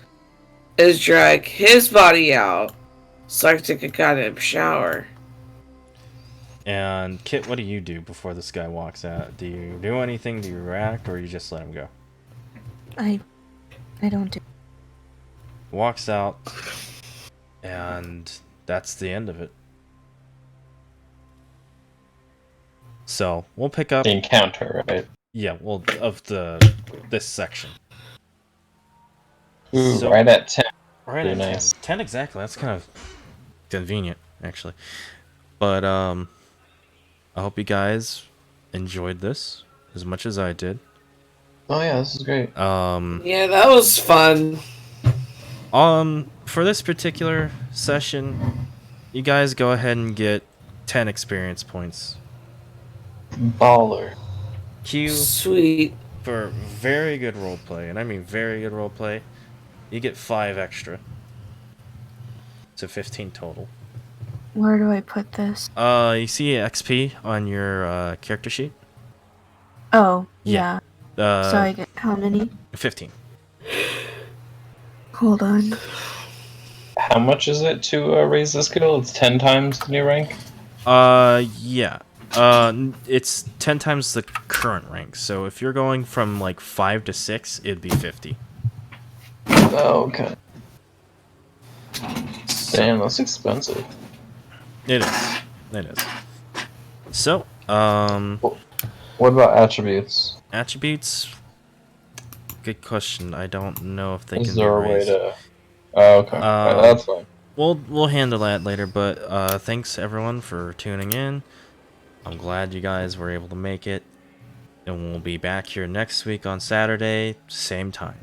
Speaker 4: is drag his body out so I can take a goddamn shower.
Speaker 1: And Kit, what do you do before this guy walks out? Do you do anything? Do you react, or you just let him go?
Speaker 5: I don't do.
Speaker 1: Walks out, and that's the end of it. So we'll pick up.
Speaker 2: The encounter, right?
Speaker 1: Yeah, well, of this section.
Speaker 2: Ooh,
Speaker 1: So-
Speaker 2: right at 10.
Speaker 1: Right
Speaker 2: Pretty
Speaker 1: at
Speaker 2: nice.
Speaker 1: 10. 10 exactly. That's kind of convenient, actually. But I hope you guys enjoyed this as much as I did.
Speaker 2: Oh yeah, this is great.
Speaker 4: Yeah, that was fun.
Speaker 1: For this particular session, you guys go ahead and get 10 experience points.
Speaker 2: Baller.
Speaker 1: Q,
Speaker 4: Sweet.
Speaker 1: for very good roleplay, and I mean very good roleplay, you get 5 extra. So 15 total.
Speaker 5: Where do I put this?
Speaker 1: You see XP on your character sheet?
Speaker 5: Oh,
Speaker 1: Yeah.
Speaker 5: yeah. So I get how many?
Speaker 1: 15.
Speaker 5: Hold on.
Speaker 2: How much is it to raise the skill? It's 10 times the new rank?
Speaker 1: Yeah. It's 10 times the current rank. So if you're going from like 5 to 6, it'd be 50.
Speaker 2: Oh, okay.
Speaker 1: So,
Speaker 2: Damn, that's expensive.
Speaker 1: it is. It is. So,
Speaker 2: What about attributes?
Speaker 1: attributes. Good question. I don't know if they
Speaker 2: Is
Speaker 1: can be
Speaker 2: there a way
Speaker 1: raised.
Speaker 2: to... Oh, okay. Alright, that's fine.
Speaker 1: We'll handle that later, but thanks everyone for tuning in. I'm glad you guys were able to make it. And we'll be back here next week on Saturday, same time.